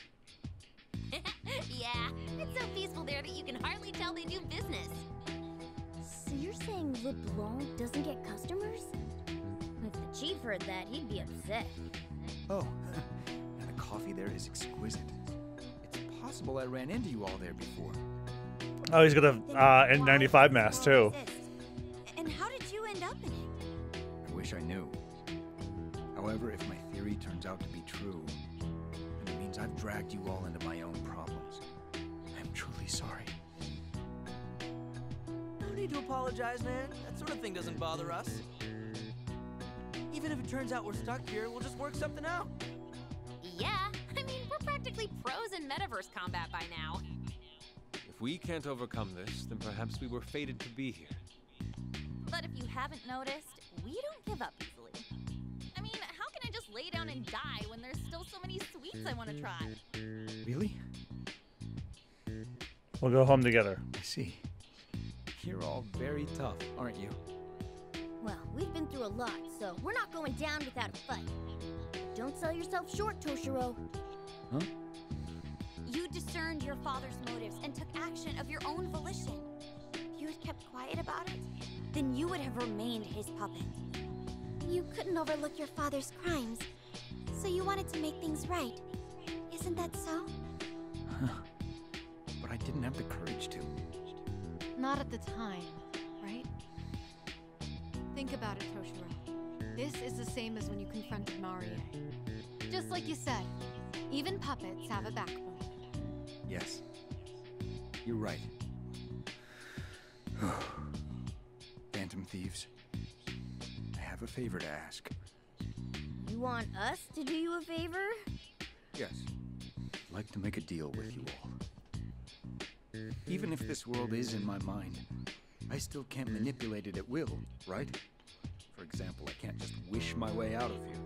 Yeah, it's so peaceful there that you can hardly tell they do business. So you're saying LeBlanc doesn't get customers? If the chief heard that, he'd be upset. Oh, and the coffee there is exquisite. It's possible I ran into you all there before. Oh, he's got a N95 mask too. And how did you end up in it? I wish I knew. However, if my theory turns out to be true, then it means I've dragged you all into my own problems. I'm truly sorry. No need to apologize, man. That sort of thing doesn't bother us. Even if it turns out we're stuck here, we'll just work something out. Yeah, I mean, we're practically pros in metaverse combat by now. If we can't overcome this, then perhaps we were fated to be here. But if you haven't noticed, we don't give up easily. I mean, how can I just lay down and die when there's still so many sweets I want to try? Really? We'll go home together. I see. You're all very tough, aren't you? Well, we've been through a lot, so we're not going down without a fight. Don't sell yourself short, Toshiro. Huh? You discerned your father's motives and took action of your own volition. If you had kept quiet about it, then you would have remained his puppet. You couldn't overlook your father's crimes, so you wanted to make things right. Isn't that so? Huh. But I didn't have the courage to. Not at the time, right? Think about it, Toshiro. This is the same as when you confronted Marie. Just like you said, even puppets have a backbone. Yes. You're right. Phantom Thieves, I have a favor to ask. You want us to do you a favor? Yes. I'd like to make a deal with you all. Even if this world is in my mind, I still can't manipulate it at will, right? For example, I can't just wish my way out of you.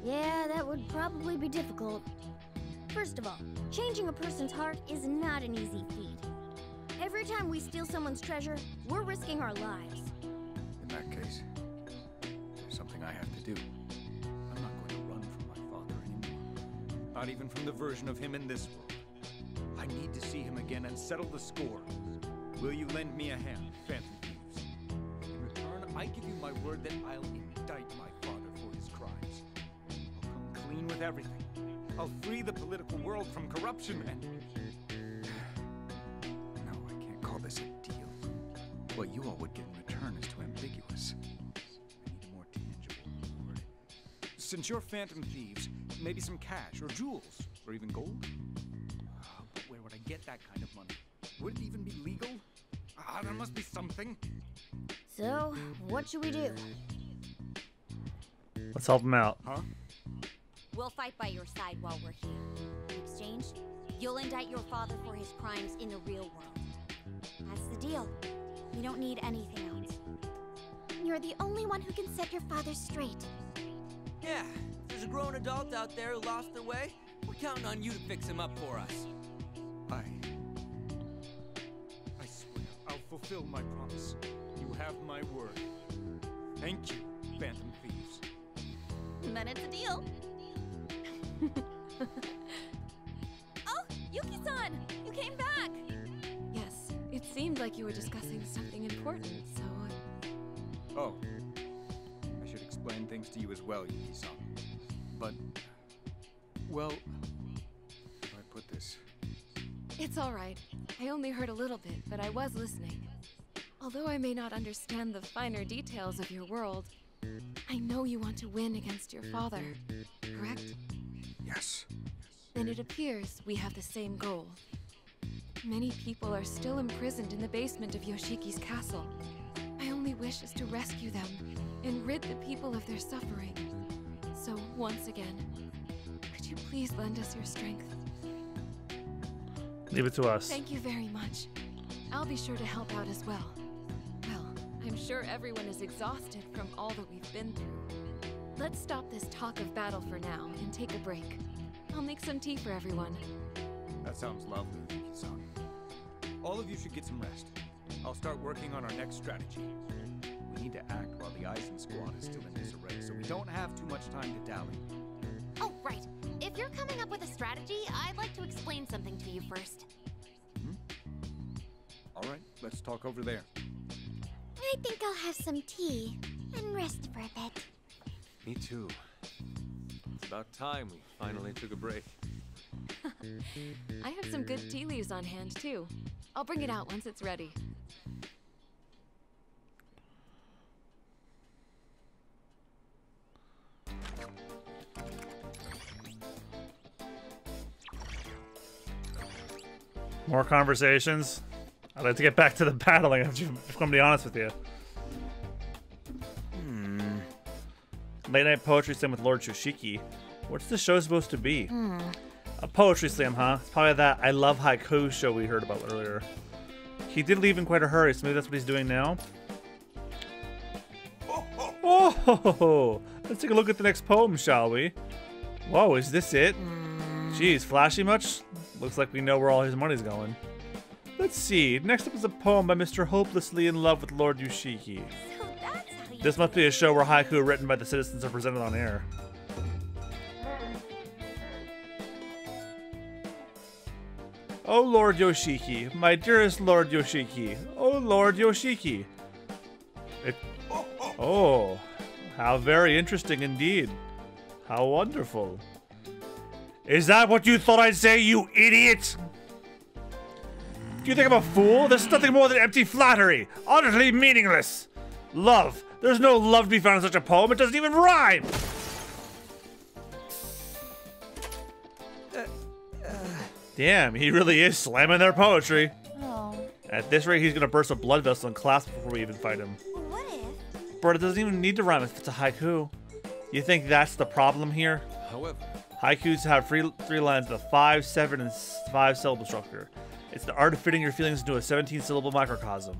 Yeah, that would probably be difficult. First of all, changing a person's heart is not an easy feat. Every time we steal someone's treasure, we're risking our lives. In that case, there's something I have to do. I'm not going to run from my father anymore. Not even from the version of him in this world. I need to see him again and settle the score. Will you lend me a hand, Phantom Thieves? In return, I give you my word that I'll indict my father for his crimes. I'll come clean with everything. I'll free the political world from corruption and... No, I can't call this a deal. What you all would get in return is too ambiguous. I need a more tangible reward. Since you're Phantom Thieves, maybe some cash or jewels or even gold? But where would I get that kind of money? Would it even be legal? There must be something. So, what should we do? Let's help him out. Huh? We'll fight by your side while we're here. In exchange, you'll indict your father for his crimes in the real world. That's the deal. We don't need anything else. You're the only one who can set your father straight. Yeah, if there's a grown adult out there who lost their way, we're counting on you to fix him up for us. I swear, I'll fulfill my promise. You have my word. Thank you, Phantom Thieves. Then it's a deal. Oh, Yuki-san! You came back! Yes, it seemed like you were discussing something important, so... Oh. I should explain things to you as well, Yuki-san. But... well... how do I put this? It's all right. I only heard a little bit, but I was listening. Although I may not understand the finer details of your world, I know you want to win against your father, correct? Yes. Then it appears we have the same goal. Many people are still imprisoned in the basement of Yoshiki's castle. My only wish is to rescue them and rid the people of their suffering. So, once again, could you please lend us your strength? Leave it to us. Thank you very much. I'll be sure to help out as well. Well, I'm sure everyone is exhausted from all that we've been through. Let's stop this talk of battle for now and take a break. I'll make some tea for everyone. That sounds lovely, Yuki-san. All of you should get some rest. I'll start working on our next strategy. We need to act while the Eisen squad is still in disarray, so we don't have too much time to dally. Oh, right. If you're coming up with a strategy, I'd like to explain something to you first. All right, let's talk over there. I think I'll have some tea and rest for a bit. Me too. It's about time we finally took a break. I have some good tea leaves on hand, too. I'll bring it out once it's ready. More conversations? I'd like to get back to the battling, if I'm going to be honest with you. Late night poetry slam with Lord Yoshiki. What's the show supposed to be? A poetry slam, huh? It's probably that I Love Haiku show we heard about earlier. He did leave in quite a hurry, so maybe that's what he's doing now. Oh, let's take a look at the next poem, shall we? Whoa, is this it? Geez, flashy much? Looks like we know where all his money's going. Let's see. Next up is a poem by Mr. Hopelessly in Love with Lord Yoshiki. So that's how you This must be a show where haiku written by the citizens are presented on air. Oh Lord Yoshiki, my dearest Lord Yoshiki. Oh Lord Yoshiki. Oh, how very interesting indeed. How wonderful. Is that what you thought I'd say, you idiot? Do you think I'm a fool? This is nothing more than empty flattery. Utterly meaningless. Love. There's no love to be found in such a poem. It doesn't even rhyme. Damn, he really is slamming their poetry. Oh. At this rate, he's gonna burst a blood vessel and clasp before we even fight him. What if? But it doesn't even need to rhyme if it's a haiku. You think that's the problem here? However, haikus have three lines with a 5, 7, and 5 syllable structure. It's the art of fitting your feelings into a 17-syllable microcosm.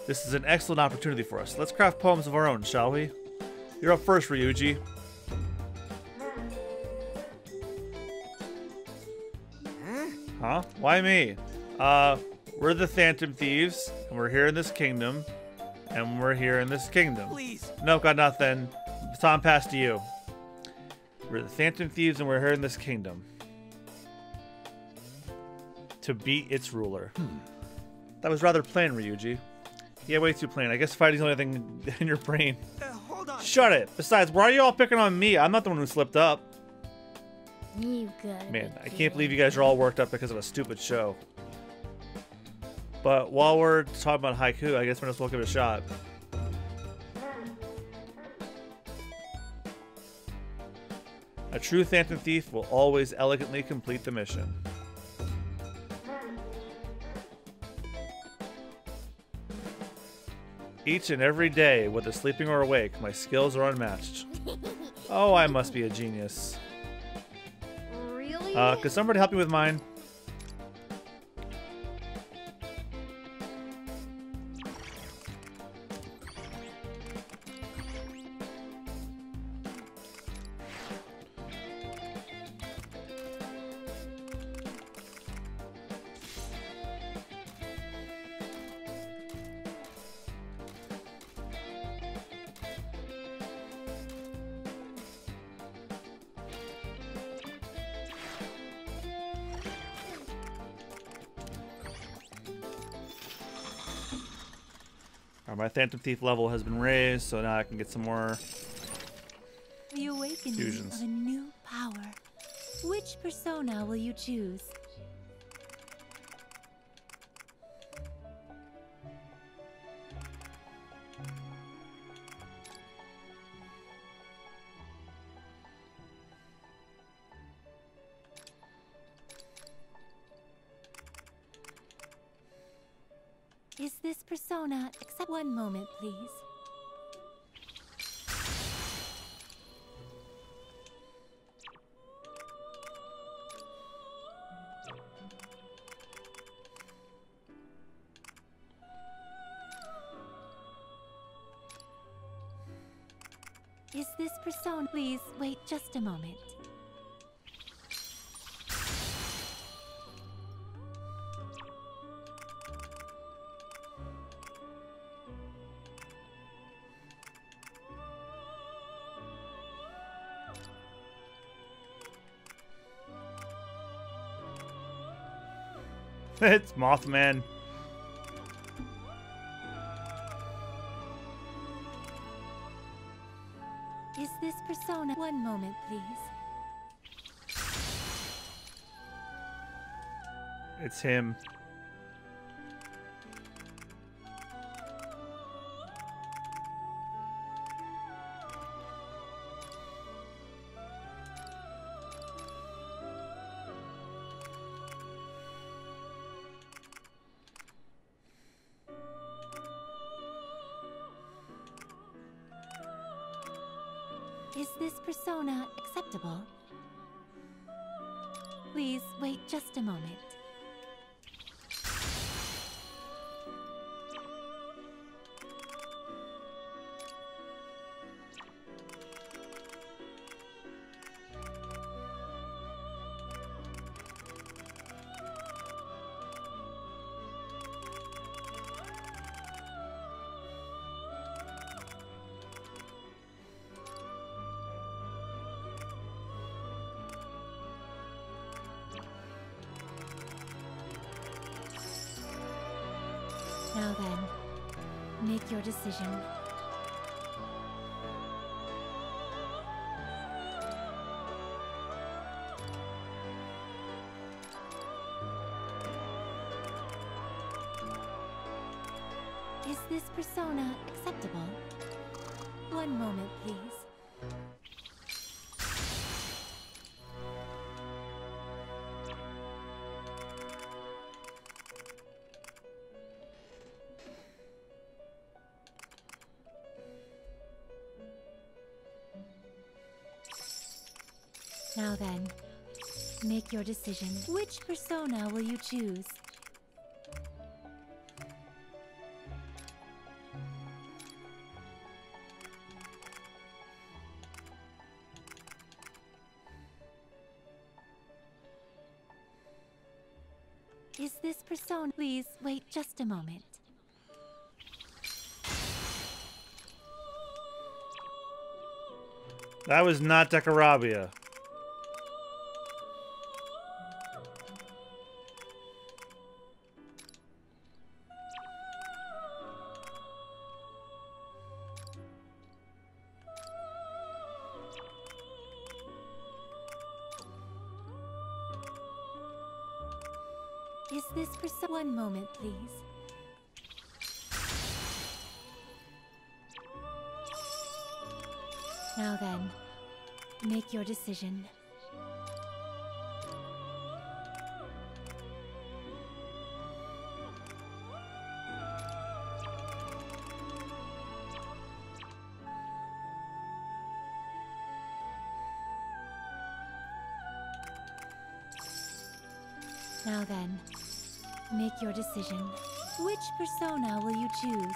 This is an excellent opportunity for us. Let's craft poems of our own, shall we? You're up first, Ryuji. Huh? Why me? We're the Phantom Thieves, and we're here in this kingdom, and we're here in this kingdom. Please. Nope, got nothing. Baton pass to you. We're the Phantom Thieves, and we're here in this kingdom to beat its ruler. That was rather plain, Ryuji. Yeah, way too plain. I guess fighting's the only thing in your brain. Hold on. Shut it. Besides, why are you all picking on me? I'm not the one who slipped up. You good. Man, I can't believe you guys are all worked up because of a stupid show. But while we're talking about haiku, I guess we're just going to give it a shot. A true Phantom Thief will always elegantly complete the mission. Each and every day, whether sleeping or awake, my skills are unmatched. Oh, I must be a genius. Really? Could somebody help me with mine? My Phantom Thief level has been raised, so now I can get some more The awakening fusions. of a new power. Which persona will you choose? Is this persona except one moment, please? Is this persona? Please wait just a moment. It's Mothman. Is this persona? One moment, please. It's him. Is this persona acceptable? Please wait just a moment. Now then, make your decision. Is this persona acceptable? One moment, please. Now then, make your decision. Which persona will you choose? Is this persona? Please wait just a moment. That was not Decarabia. Is this persona? One moment, please. Now then, make your decision. Now then, make your decision. Which persona will you choose?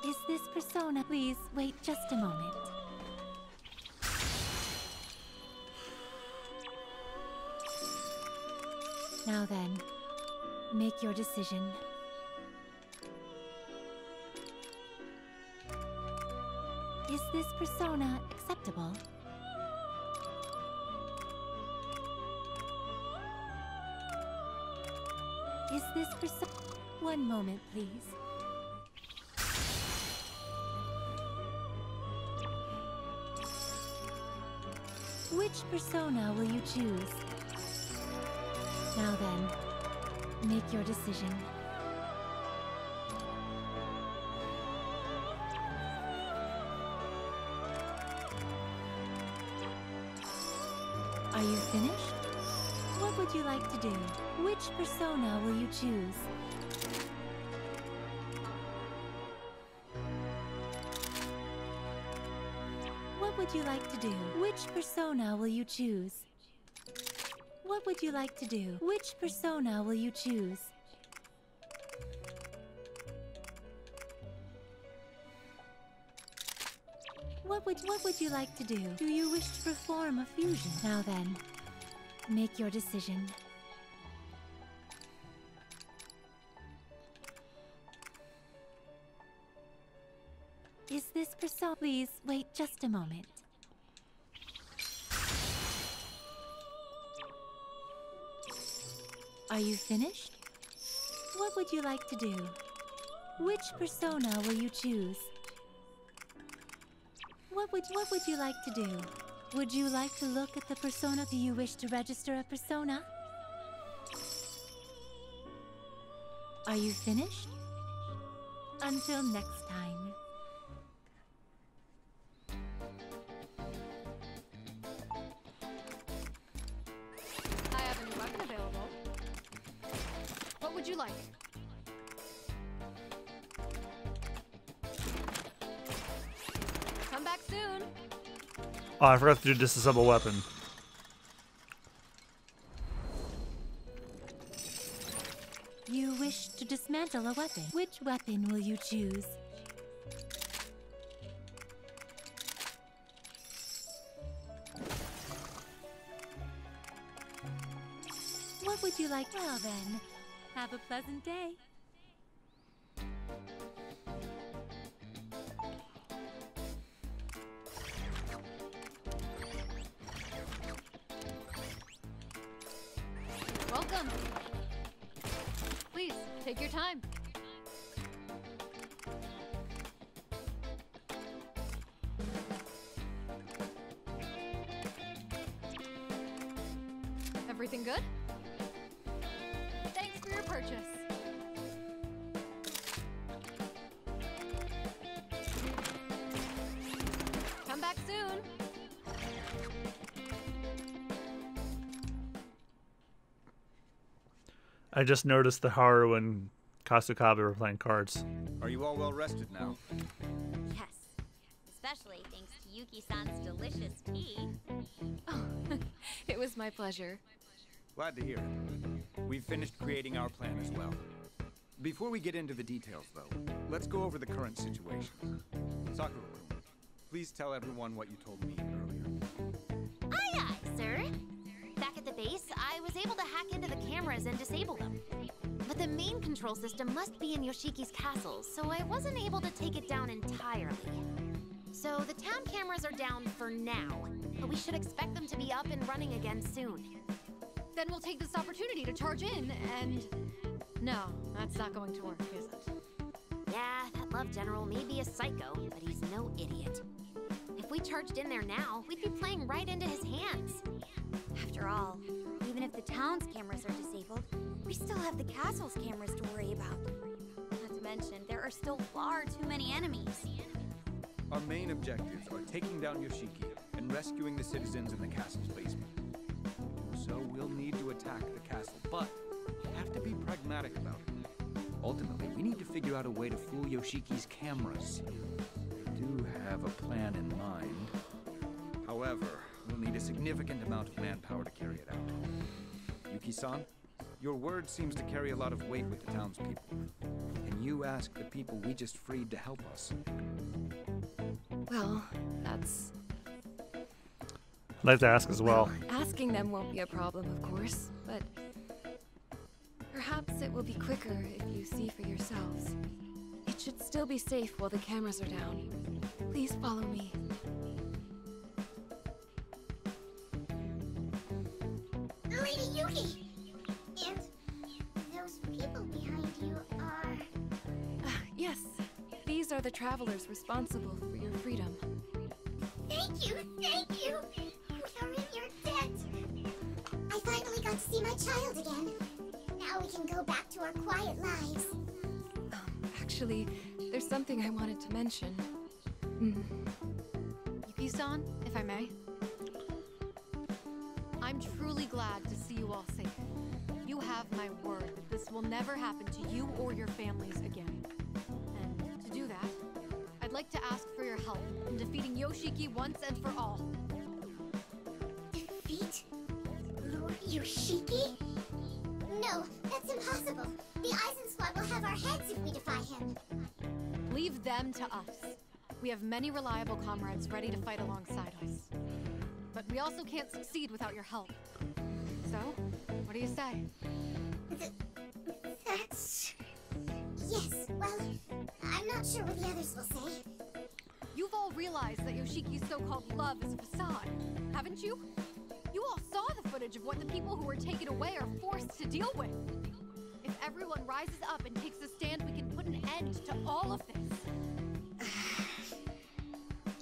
Is this persona? Please wait just a moment. Now then, make your decision. Is this persona acceptable? Is this persona? One moment, please. Which persona will you choose? Now then, make your decision. Are you finished? What would you like to do? Which persona will you choose? What would you like to do? Which persona will you choose? What would you like to do? Which persona will you choose? What would you like to do? Do you wish to perform a fusion? Now then, make your decision. Is this persona? Please wait just a moment. Are you finished? What would you like to do? Which persona will you choose? What would you like to do? Would you like to look at the persona? Do you wish to register a persona? Are you finished? Until next time. I have a new weapon available. What would you like? Come back soon. Oh, I forgot to do disassemble weapon. You wish to dismantle a weapon. Which weapon will you choose? What would you like? Well then, have a pleasant day. Welcome. Please, take your time. Everything good? Thanks for your purchase. Come back soon. I just noticed the Haru and Kasukabe were playing cards. Are you all well rested now? Yes. Especially thanks to Yuki-san's delicious tea. Oh, it was my pleasure. Glad to hear it. We've finished creating our plan as well. Before we get into the details, though, let's go over the current situation. Sakura, please tell everyone what you told me earlier. Aye, aye, sir. Back at the base, I was able to hack into the cameras and disable them. But the main control system must be in Yoshiki's castle, so I wasn't able to take it down entirely. So the town cameras are down for now, but we should expect them to be up and running again soon. Then we'll take this opportunity to charge in and... No, that's not going to work, is it? Yeah, that love general may be a psycho, but he's no idiot. If we charged in there now, we'd be playing right into his hands. After all, even if the town's cameras are disabled, we still have the castle's cameras to worry about. Not to mention, there are still far too many enemies. Our main objectives are taking down Yoshiki and rescuing the citizens in the castle's basement. So we'll need to attack the castle, but we have to be pragmatic about it. Ultimately, we need to figure out a way to fool Yoshiki's cameras. We do have a plan in mind. However, we'll need a significant amount of manpower to carry it out. Yuki-san, your word seems to carry a lot of weight with the townspeople. Can you ask the people we just freed to help us? Well, that's... I'd like to ask as well. Asking them won't be a problem, of course, but... Perhaps it will be quicker if you see for yourselves. It should still be safe while the cameras are down. Please follow me. Lady Yuki! And those people behind you are... Yes, these are the travelers responsible for your freedom. Thank you, thank you! We are in your debt! I finally got to see my child again. Now we can go back to our quiet lives. Actually, there's something I wanted to mention. Yuki-san, if I may. I'm truly glad to see you all safe. You have my word that this will never happen to you or your families again. And to do that, I'd like to ask for your help in defeating Yoshiki once and for all. Defeat Lord Yoshiki? No, that's impossible. The Eisen Squad will have our heads if we defy him. Leave them to us. We have many reliable comrades ready to fight alongside us. But we also can't succeed without your help. So, what do you say? That's... Yes, well, I'm not sure what the others will say. You've all realized that Yoshiki's so-called love is a facade, haven't you? You all saw the footage of what the people who were taken away are forced to deal with. If everyone rises up and takes a stand, we can put an end to all of this.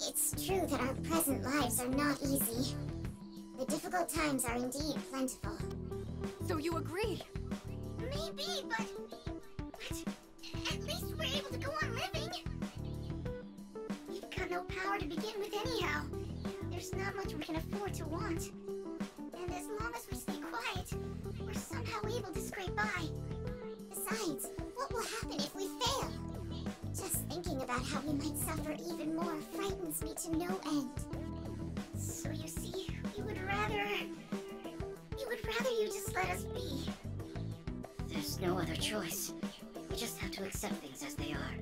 It's true that our present lives are not easy. The difficult times are indeed plentiful. So you agree? Maybe, but at least we're able to go on living. We've got no power to begin with anyhow. There's not much we can afford to want. And as long as we stay quiet, we're somehow able to scrape by. Besides, what will happen if we fail? Just thinking about how we might suffer even more frightens me to no end. So you see, we would rather you just let us be. There's no other choice. We just have to accept things as they are.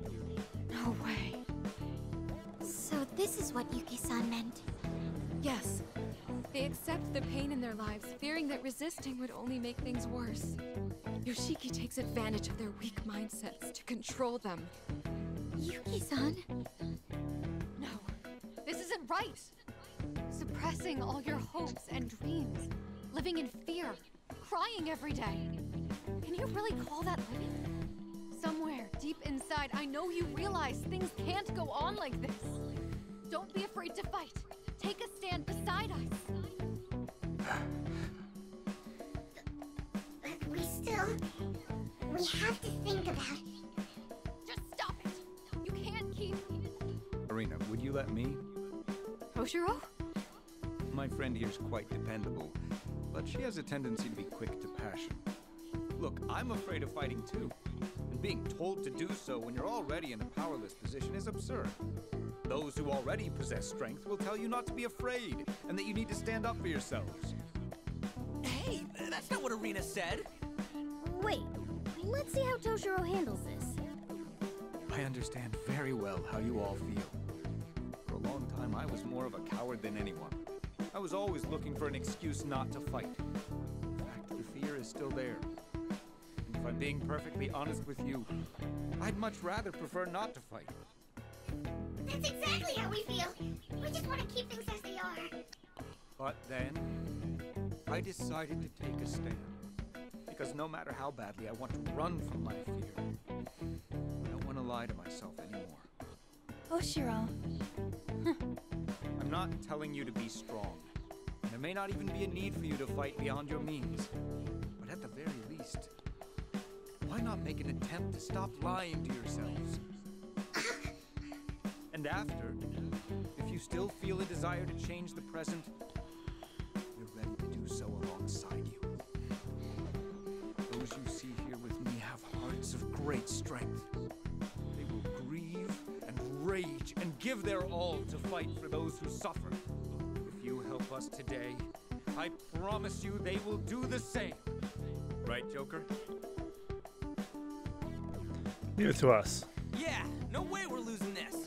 No way. So this is what Yuki-san meant. Yes. They accept the pain in their lives, fearing that resisting would only make things worse. Yoshiki takes advantage of their weak mindsets to control them. Yuki-san? No, this isn't right. Suppressing all your hopes and dreams, living in fear, crying every day. Can you really call that living? Somewhere deep inside, I know you realize things can't go on like this. Don't be afraid to fight. Take a stand beside us. But we have to think about it. Just stop it. You can't keep... Arena, would you let me? Toshiro? My friend here's quite dependable, but she has a tendency to be quick to passion. Look, I'm afraid of fighting too. And being told to do so when you're already in a powerless position is absurd. Those who already possess strength will tell you not to be afraid, and that you need to stand up for yourselves. Hey, that's not what Arena said. Wait, let's see how Toshiro handles this. I understand very well how you all feel. For a long time, I was more of a coward than anyone. I was always looking for an excuse not to fight. In fact, the fear is still there. And if I'm being perfectly honest with you, I'd much rather prefer not to fight. That's exactly how we feel. We just want to keep things as they are. But then, I decided to take a stand. Because no matter how badly I want to run from my fear, I don't want to lie to myself anymore. Toshiro. I'm not telling you to be strong. There may not even be a need for you to fight beyond your means. But at the very least, why not make an attempt to stop lying to yourselves? And after, if you still feel a desire to change the present, you're ready to do so alongside you. Those you see here with me have hearts of great strength. They will grieve and rage and give their all to fight for those who suffer. If you help us today, I promise you they will do the same. Right, Joker? Leave it to us. Yeah, no way we're losing this.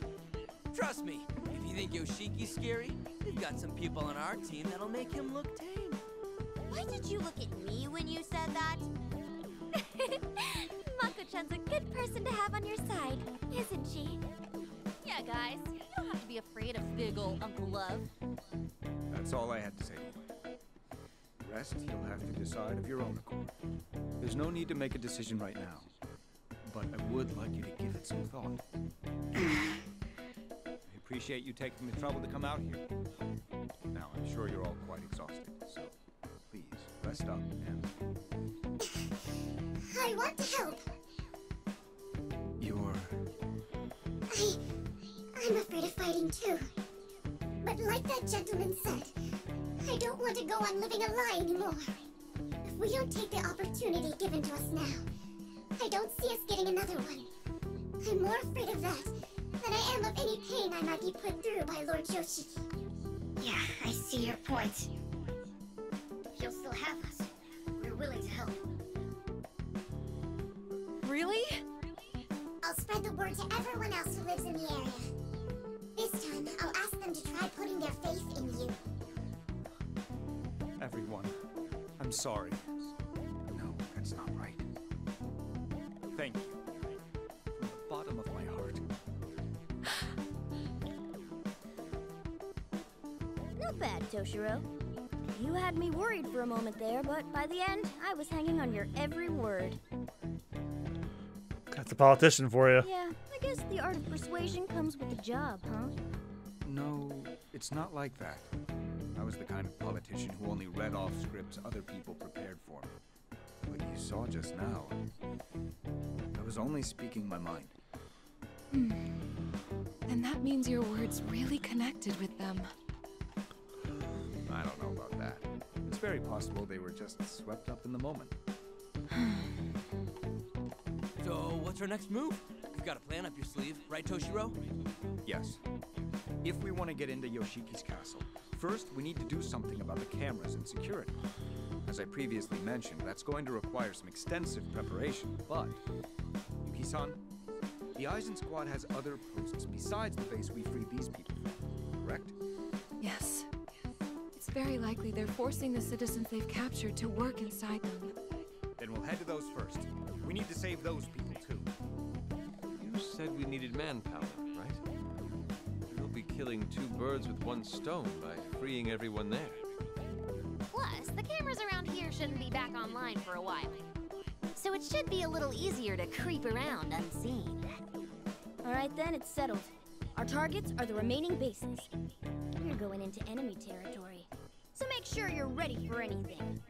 Trust me, if you think Yoshiki's scary, we've got some people on our team that'll make him look tame. Why did you look at me when you said that? Mako-chan's a good person to have on your side, isn't she? Yeah, guys, you don't have to be afraid of big ol' Uncle Love. That's all I had to say to you. The rest you'll have to decide of your own accord. There's no need to make a decision right now. But I would like you to give it some thought. I appreciate you taking the trouble to come out here. Now, I'm sure you're all quite exhausted, so please, rest up and... I want to help. You're... I'm afraid of fighting too. But like that gentleman said, I don't want to go on living a lie anymore. If we don't take the opportunity given to us now, I don't see us getting another one. I'm more afraid of that than I am of any pain I might be put through by Lord Yoshiki. Yeah, I see your point. If you'll still have us, we're willing to help. Really? I'll spread the word to everyone else who lives in the area. This time, I'll ask them to try putting their faith in you. Everyone, I'm sorry. No, that's not right. Thank you. From the bottom of my heart. Not bad, Toshiro. You had me worried for a moment there, but by the end, I was hanging on your every word. That's a politician for you. Yeah, I guess the art of persuasion comes with the job, huh? No, it's not like that. I was the kind of politician who only read off scripts other people prepared for me. What you saw just now, I was only speaking my mind. And that means your words really connected with them. I don't know about that. It's very possible they were just swept up in the moment. So, what's our next move? You've got a plan up your sleeve, right, Toshiro? Yes. If we want to get into Yoshiki's castle, first we need to do something about the cameras and security. As I previously mentioned, that's going to require some extensive preparation, but... Yuki-san, the Eisen Squad has other posts besides the base we freed these people from, correct? Yes. It's very likely they're forcing the citizens they've captured to work inside them. Then we'll head to those first. We need to save those people too. You said we needed manpower, right? We'll be killing two birds with one stone by freeing everyone there. Plus, the cameras around here shouldn't be back online for a while. So it should be a little easier to creep around unseen. Alright then, it's settled. Our targets are the remaining bases. We're going into enemy territory. So make sure you're ready for anything.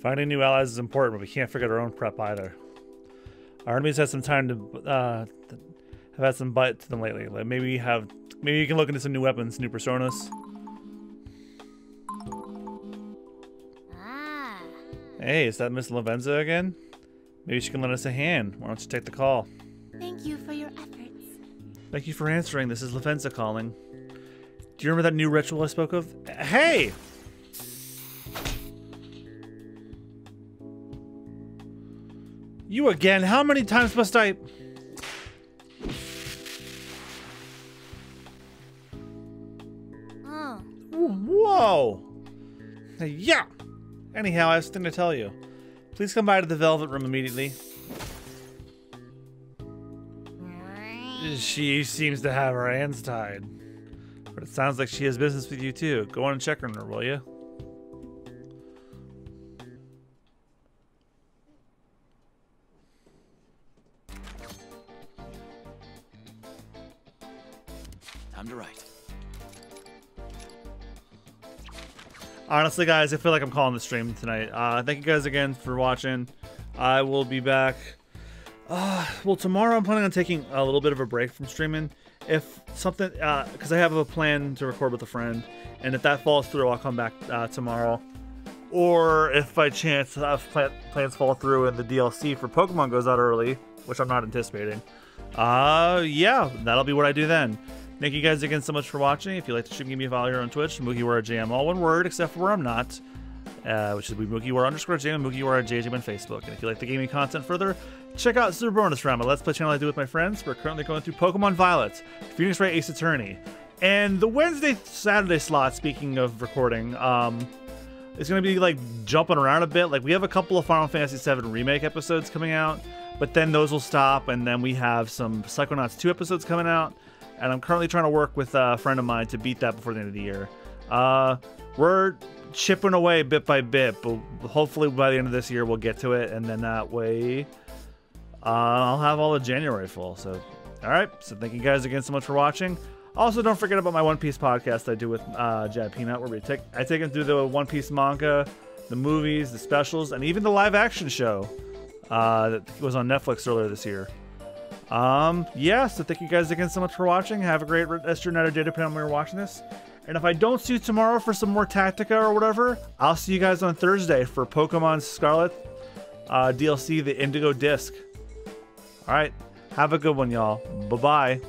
Finding new allies is important, but we can't forget our own prep either. Our enemies had some time to have had some bite to them lately. Like maybe you can look into some new weapons, new personas. Hey, is that Miss Lavenza again? Maybe she can lend us a hand. Why don't you take the call? Thank you for your efforts. Thank you for answering. This is Lavenza calling. Do you remember that new ritual I spoke of? Hey! You again? How many times must I... Oh. Whoa! Yeah! Anyhow, I have something to tell you. Please come by to the Velvet Room immediately. She seems to have her hands tied. But it sounds like she has business with you too. Go on and check on her, will you? Time to write. Honestly, guys, I feel like I'm calling the stream tonight. Thank you guys again for watching. I will be back. Well, tomorrow I'm planning on taking a little bit of a break from streaming. If something, because I have a plan to record with a friend, and if that falls through, I'll come back tomorrow. Or if by chance plans fall through and the DLC for Pokemon goes out early, which I'm not anticipating, yeah, that'll be what I do then. Thank you guys again so much for watching. If you like the stream, give me a follow here on Twitch, MugiwaraJM, all one word, except for where I'm not, which is Mugiwara_JM and MugiwaraJM on Facebook. And if you like the gaming content further, check out Super Bonus Round, my Let's Play channel I do with my friends. We're currently going through Pokemon Violet, Phoenix Wright Ace Attorney. And the Wednesday-Saturday slot, speaking of recording, is going to be like jumping around a bit. Like we have a couple of Final Fantasy VII Remake episodes coming out, but then those will stop, and then we have some Psychonauts 2 episodes coming out. And I'm currently trying to work with a friend of mine to beat that before the end of the year. We're chipping away bit by bit, but hopefully by the end of this year we'll get to it, and then that way I'll have all of January full. So, all right. So thank you guys again so much for watching. Also, don't forget about my One Piece podcast I do with Jad Peanut, where I take them through the One Piece manga, the movies, the specials, and even the live action show that was on Netflix earlier this year. Yeah, so thank you guys again so much for watching. Have a great rest of your night or day, depending on when you're watching this. And if I don't see you tomorrow for some more Tactica or whatever, I'll see you guys on Thursday for Pokemon Scarlet DLC, the Indigo Disc. Alright, have a good one, y'all. Bye-bye.